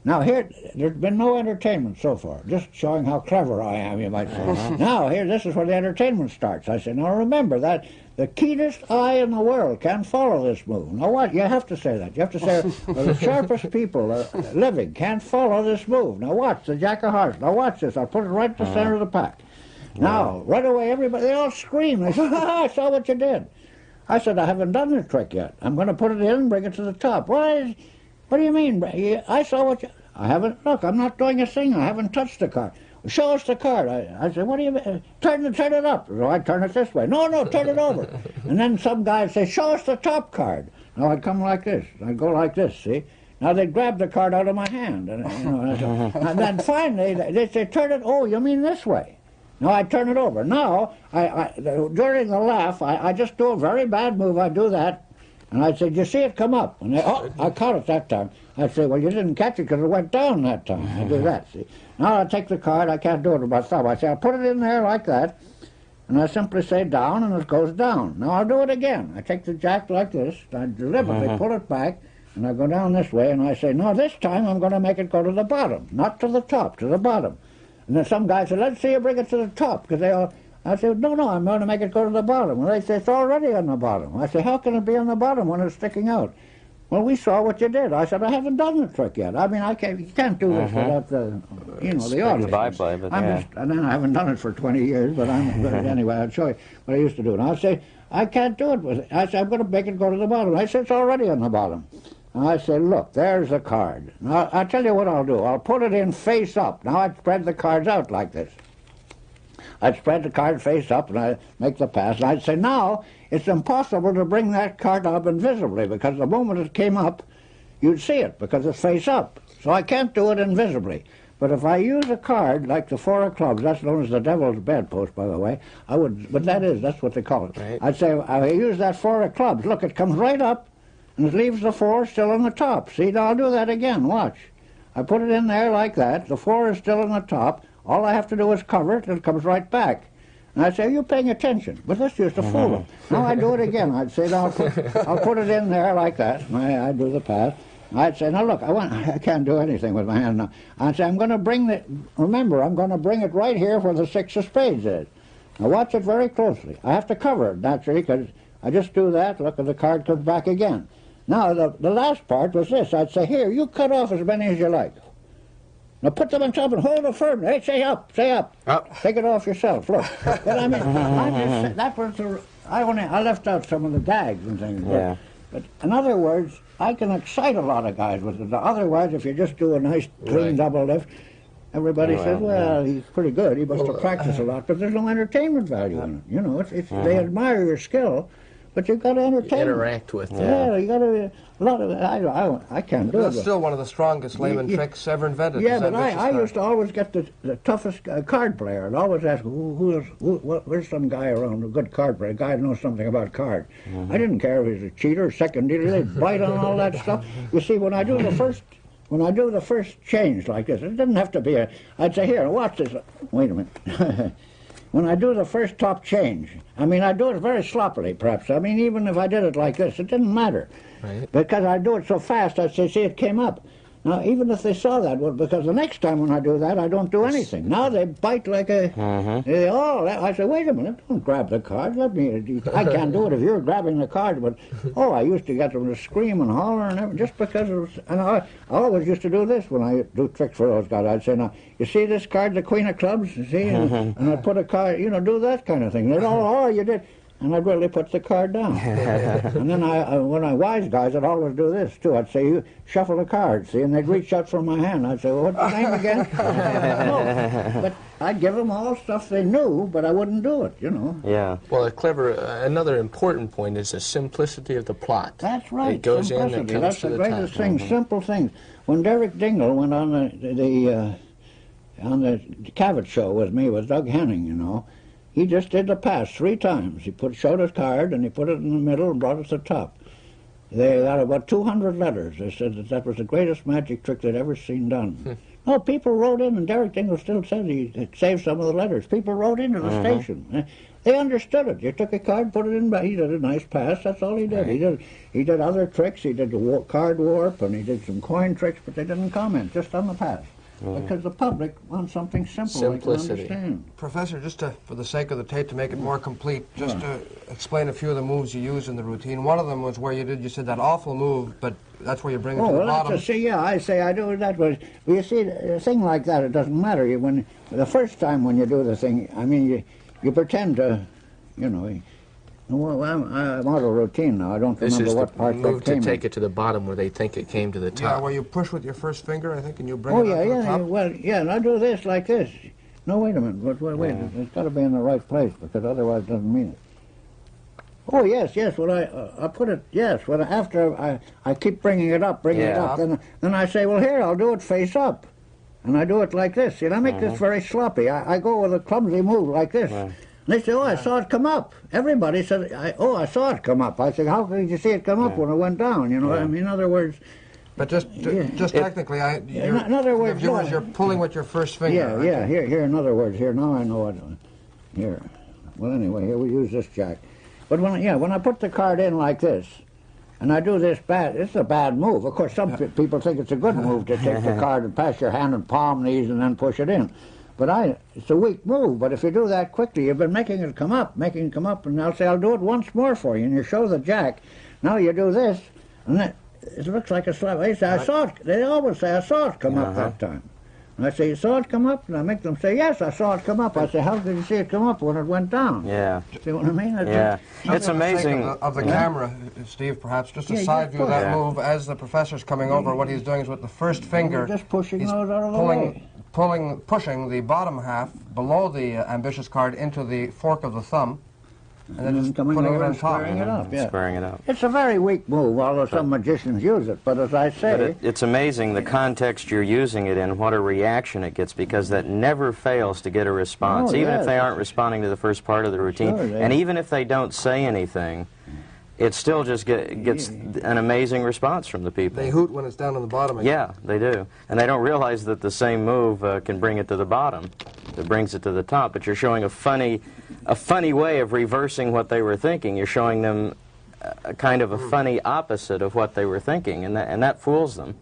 Now here, there's been no entertainment so far, just showing how clever I am, you might say. Now here, this is where the entertainment starts. I say, now remember that the keenest eye in the world can't follow this move. Now what? You have to say that. You have to say, well, the sharpest people living can't follow this move. Now watch, the Jack of Hearts. Now watch this. I'll put it right in the center of the pack. Now, right away, everybody, they all scream. They say, I saw what you did. I said, I haven't done the trick yet. I'm going to put it in and bring it to the top. What do you mean? I saw what you... I haven't... Look, I'm not doing a thing. I haven't touched the card. Show us the card. I said, what do you mean? Turn it up. So I'd turn it this way. No, turn it over. And then some guy would say, show us the top card. Now I'd come like this. I'd go like this, see? Now they'd grab the card out of my hand. And then finally, they'd say, turn it... Oh, you mean this way? Now I turn it over. Now, during the laugh, I just do a very bad move. I do that, and I'd say, "Do you see it come up?" And they, oh, I caught it that time. I'd say, "Well, you didn't catch it because it went down that time." I do that. See. Now I take the card. I can't do it with my thumb. I say, "I'll put it in there like that," and I simply say down, and it goes down. Now I'll do it again. I take the jack like this. I deliberately pull it back, and I go down this way, and I say, "No, this time I'm going to make it go to the bottom, not to the top, to the bottom." And then some guy said, let's see you bring it to the top, because they all... I said, no, I'm going to make it go to the bottom. Well, they say, it's already on the bottom. I said, how can it be on the bottom when it's sticking out? Well, we saw what you did. I said, I haven't done the trick yet. I mean, you can't do this without the, the audience. And then I haven't done it for 20 years, but anyway, I'll show you what I used to do. And I'll say, I can't do it with it. I said, I'm going to make it go to the bottom. I said, it's already on the bottom. And I said, look, there's the card. Now, I'll tell you what I'll do. I'll put it in face up. Now, I'd spread the cards out like this. I'd spread the card face up, and I'd make the pass. And I'd say, now, it's impossible to bring that card up invisibly, because the moment it came up, you'd see it, because it's face up. So I can't do it invisibly. But if I use a card like the four of clubs, that's known as the devil's bedpost, by the way, I would, but that's what they call it. Right. I'd say, I use that four of clubs. Look, it comes right up, and it leaves the four still on the top. See, now I'll do that again. Watch. I put it in there like that. The four is still on the top. All I have to do is cover it, and it comes right back. And I'd say, are you paying attention? But this used to fool them. Now I do it again. I'd say, now I'll put it in there like that. I'd do the pass. I'd say, now look, I can't do anything with my hand now. I'd say, I'm going to bring I'm going to bring it right here where the six of spades is. Now watch it very closely. I have to cover it, naturally, because I just do that. Look, and the card comes back again. Now, the last part was this. I'd say, here, you cut off as many as you like. Now put them on top and hold it firm. Hey, say up, say up. Up. Take it off yourself. Look. But I mean, that was I left out some of the gags and things. Yeah. But in other words, I can excite a lot of guys with it. Otherwise, if you just do a nice clean double lift, everybody says, well, he's pretty good. He must have practiced a lot, but there's no entertainment value in it. You know, they admire your skill, but you've got to entertain them. Interact with them. Yeah, you got to. A lot of I can't do it. That's still one of the strongest layman tricks ever invented. Yeah, but I used to always get the toughest card player and always ask, where's some guy around, a good card player, a guy who knows something about cards. I didn't care if he was a cheater, second dealer, they'd bite on all that stuff. You see, when I do the first change like this, it didn't have to be I'd say, here, watch this. Wait a minute. When I do the first top change, I mean, I do it very sloppily, perhaps. I mean, even if I did it like this, it didn't matter. Right. Because I do it so fast, I'd say, see, it came up. Now, even if they saw that, well, because the next time when I do that, I don't do anything. Now they bite like a... I say, wait a minute, don't grab the card. Let me... I can't do it if you're grabbing the card, but... I used to get them to scream and holler and everything, just because it was... And I always used to do this when I do tricks for those guys. I'd say, now, you see this card, the Queen of Clubs? You see? And I'd put a card, do that kind of thing. They'd all, you did... And I'd really put the card down. And then when I wise guys, I'd always do this, too. I'd say, you shuffle the cards, see? And they'd reach out from my hand. I'd say, well, what's your name again? No. But I'd give them all stuff they knew, but I wouldn't do it, Yeah. Well, another important point is the simplicity of the plot. That's right. It goes in Simplicity. and comes That's to the the greatest top. thing, simple things. When Derek Dingle went on the Cavett show with me, with Doug Henning, he just did the pass 3 times. He showed his card, and he put it in the middle and brought it to the top. They got about 200 letters. They said that was the greatest magic trick they'd ever seen done. No, people wrote in, and Derek Dingle still said he saved some of the letters. People wrote into the station. They understood it. You took a card, put it in, he did a nice pass, that's all he did. He did other tricks. He did the card warp, and he did some coin tricks, but they didn't comment, just on the pass. Because the public wants something simple they can understand. Professor, just for the sake of the tape, to make it more complete, just to explain a few of the moves you use in the routine. One of them was where you said that awful move, but that's where you bring it to the bottom. I do it that way. Well, you see, a thing like that, it doesn't matter. The first time when you do the thing, I mean, you pretend to, well, I'm out of routine now. I don't remember what part that came in. This is the move to take it to the bottom where they think it came to the top. Yeah, where you push with your first finger, I think, and you bring it up to the top. And I do this like this. No, wait a minute. Wait. It's got to be in the right place, because otherwise it doesn't mean it. Oh, yes. When I put it, after I keep bringing it up, then I say, well, here, I'll do it face up. And I do it like this. I make this very sloppy. I go with a clumsy move like this. And they say, I saw it come up. Everybody said, I saw it come up. I said, how could you see it come up when it went down? I mean, in other words... But just technically, in other words, you're pulling with your first finger. Here, in other words, here, now I know what... Here. Well, anyway, here we use this jack. But when I put the card in like this, and I do this it's a bad move. Of course, some people think it's a good move to take the card and pass your hand and palm these and then push it in. But it's a weak move. But if you do that quickly, you've been making it come up, and I'll say, I'll do it once more for you. And you show the jack. Now you do this, and it looks like a slap. They say, I saw it. They always say, I saw it come up that time. And I say, you saw it come up? And I make them say, yes, I saw it come up. I say, how did you see it come up when it went down? Yeah. See what I mean? It's amazing. Of the camera, Steve, perhaps, just a side view of that move. As the professor's coming over, what he's doing is with the first finger, just pushing those out of the way. Pushing the bottom half below the ambitious card into the fork of the thumb, and then just putting it on top. Squaring it up. It's a very weak move, although some magicians use it. But as I say... It's amazing the context you're using it in, what a reaction it gets, because that never fails to get a response, even if they aren't responding to the first part of the routine. And even if they don't say anything, it still just gets an amazing response from the people. They hoot when it's down on the bottom again. Yeah, they do. And they don't realize that the same move can bring it to the bottom. It brings it to the top. But you're showing a funny way of reversing what they were thinking. You're showing them a kind of a funny opposite of what they were thinking, and that fools them.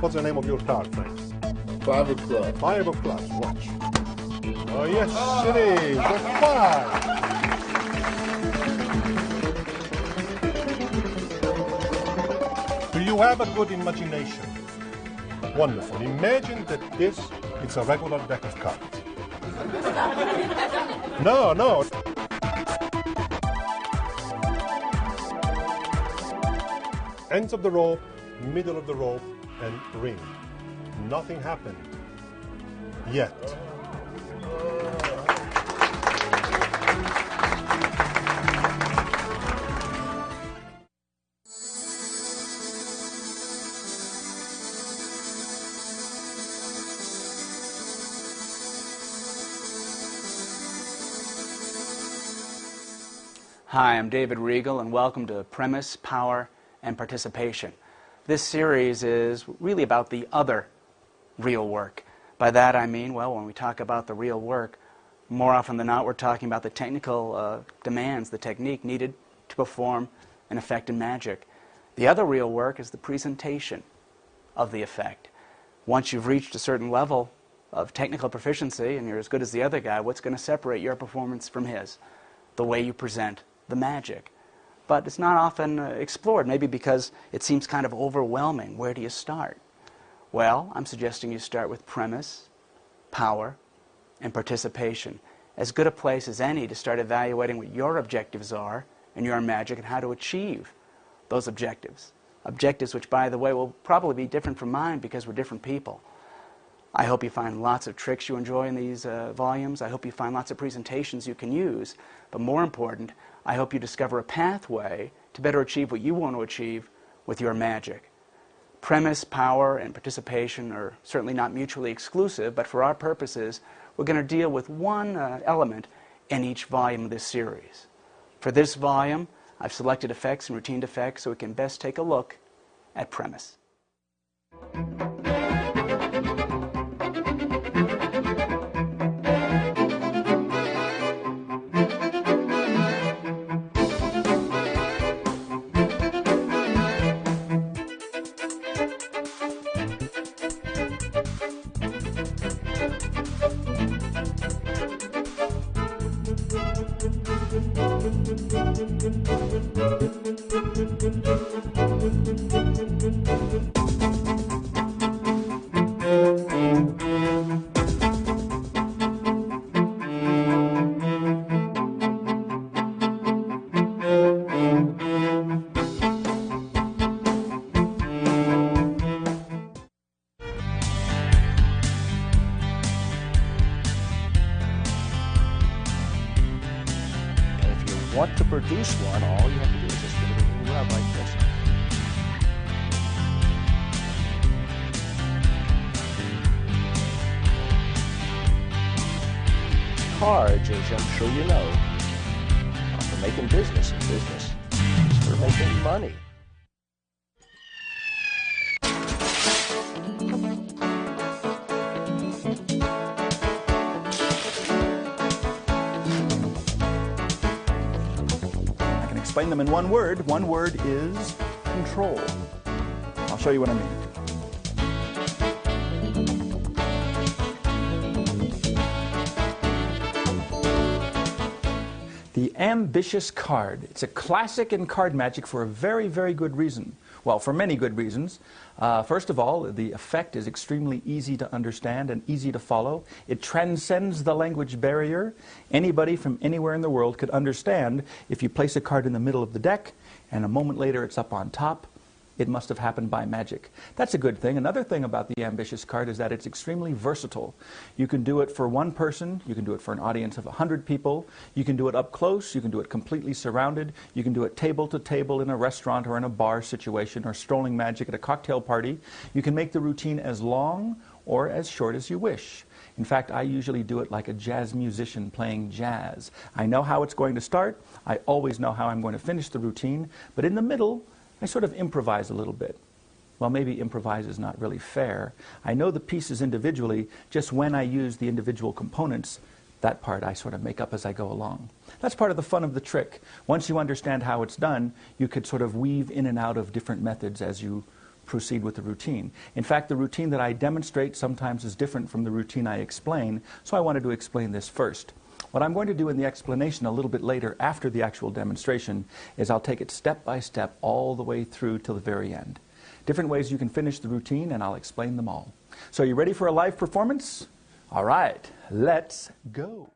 What's the name of your card, friends? Five of clubs. Five of clubs. Watch. Oh, yes, it is. A 5. Do you have a good imagination? Wonderful. Imagine that this is a regular deck of cards. No, no. Ends of the rope, middle of the rope, and ring. Nothing happened yet. Hi, I'm David Regal, and welcome to Premise, Power, and Participation. This series is really about the other real work. By that I mean, well, when we talk about the real work, more often than not we're talking about the technical demands, the technique needed to perform an effect in magic. The other real work is the presentation of the effect. Once you've reached a certain level of technical proficiency and you're as good as the other guy, what's going to separate your performance from his? The way you present the magic. But it's not often explored, maybe because it seems kind of overwhelming. Where do you start? Well, I'm suggesting you start with premise, power, and participation. As good a place as any to start evaluating what your objectives are in your magic and how to achieve those objectives. Objectives which, by the way, will probably be different from mine because we're different people. I hope you find lots of tricks you enjoy in these volumes. I hope you find lots of presentations you can use. But more important, I hope you discover a pathway to better achieve what you want to achieve with your magic. Premise, power, and participation are certainly not mutually exclusive, but for our purposes, we're going to deal with one element in each volume of this series. For this volume, I've selected effects and routine effects so we can best take a look at premise. Want to produce one, all you have to do is just give it a little rub like this. Cards, as I'm sure you know, are for making business, and business is for making money. Explain them in one word. One word is control. I'll show you what I mean. The ambitious card. It's a classic in card magic for a very, very good reason. Well, for many good reasons. First of all, the effect is extremely easy to understand and easy to follow. It transcends the language barrier. Anybody from anywhere in the world could understand if you place a card in the middle of the deck and a moment later it's up on top. It must have happened by magic. That's a good thing. Another thing about the ambitious card is that it's extremely versatile. You can do it for one person. You can do it for an audience of 100 people. You can do it up close. You can do it completely surrounded. You can do it table to table in a restaurant or in a bar situation or strolling magic at a cocktail party. You can make the routine as long or as short as you wish. In fact, I usually do it like a jazz musician playing jazz. I know how it's going to start. I always know how I'm going to finish the routine. But in the middle, I sort of improvise a little bit. Well, maybe improvise is not really fair. I know the pieces individually, just when I use the individual components, that part I sort of make up as I go along. That's part of the fun of the trick. Once you understand how it's done, you could sort of weave in and out of different methods as you proceed with the routine. In fact, the routine that I demonstrate sometimes is different from the routine I explain, so I wanted to explain this first. What I'm going to do in the explanation a little bit later after the actual demonstration is I'll take it step by step all the way through till the very end. Different ways you can finish the routine, and I'll explain them all. So are you ready for a live performance? All right, let's go.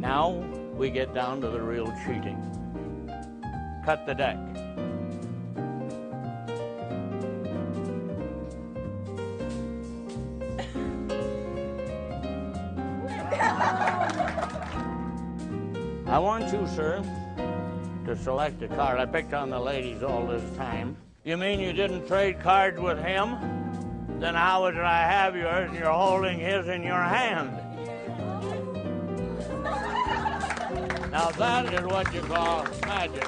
Now we get down to the real cheating. Cut the deck. I want you, sir, to select a card. I picked on the ladies all this time. You mean you didn't trade cards with him? Then how would I have yours and you're holding his in your hand? Now that is what you call magic.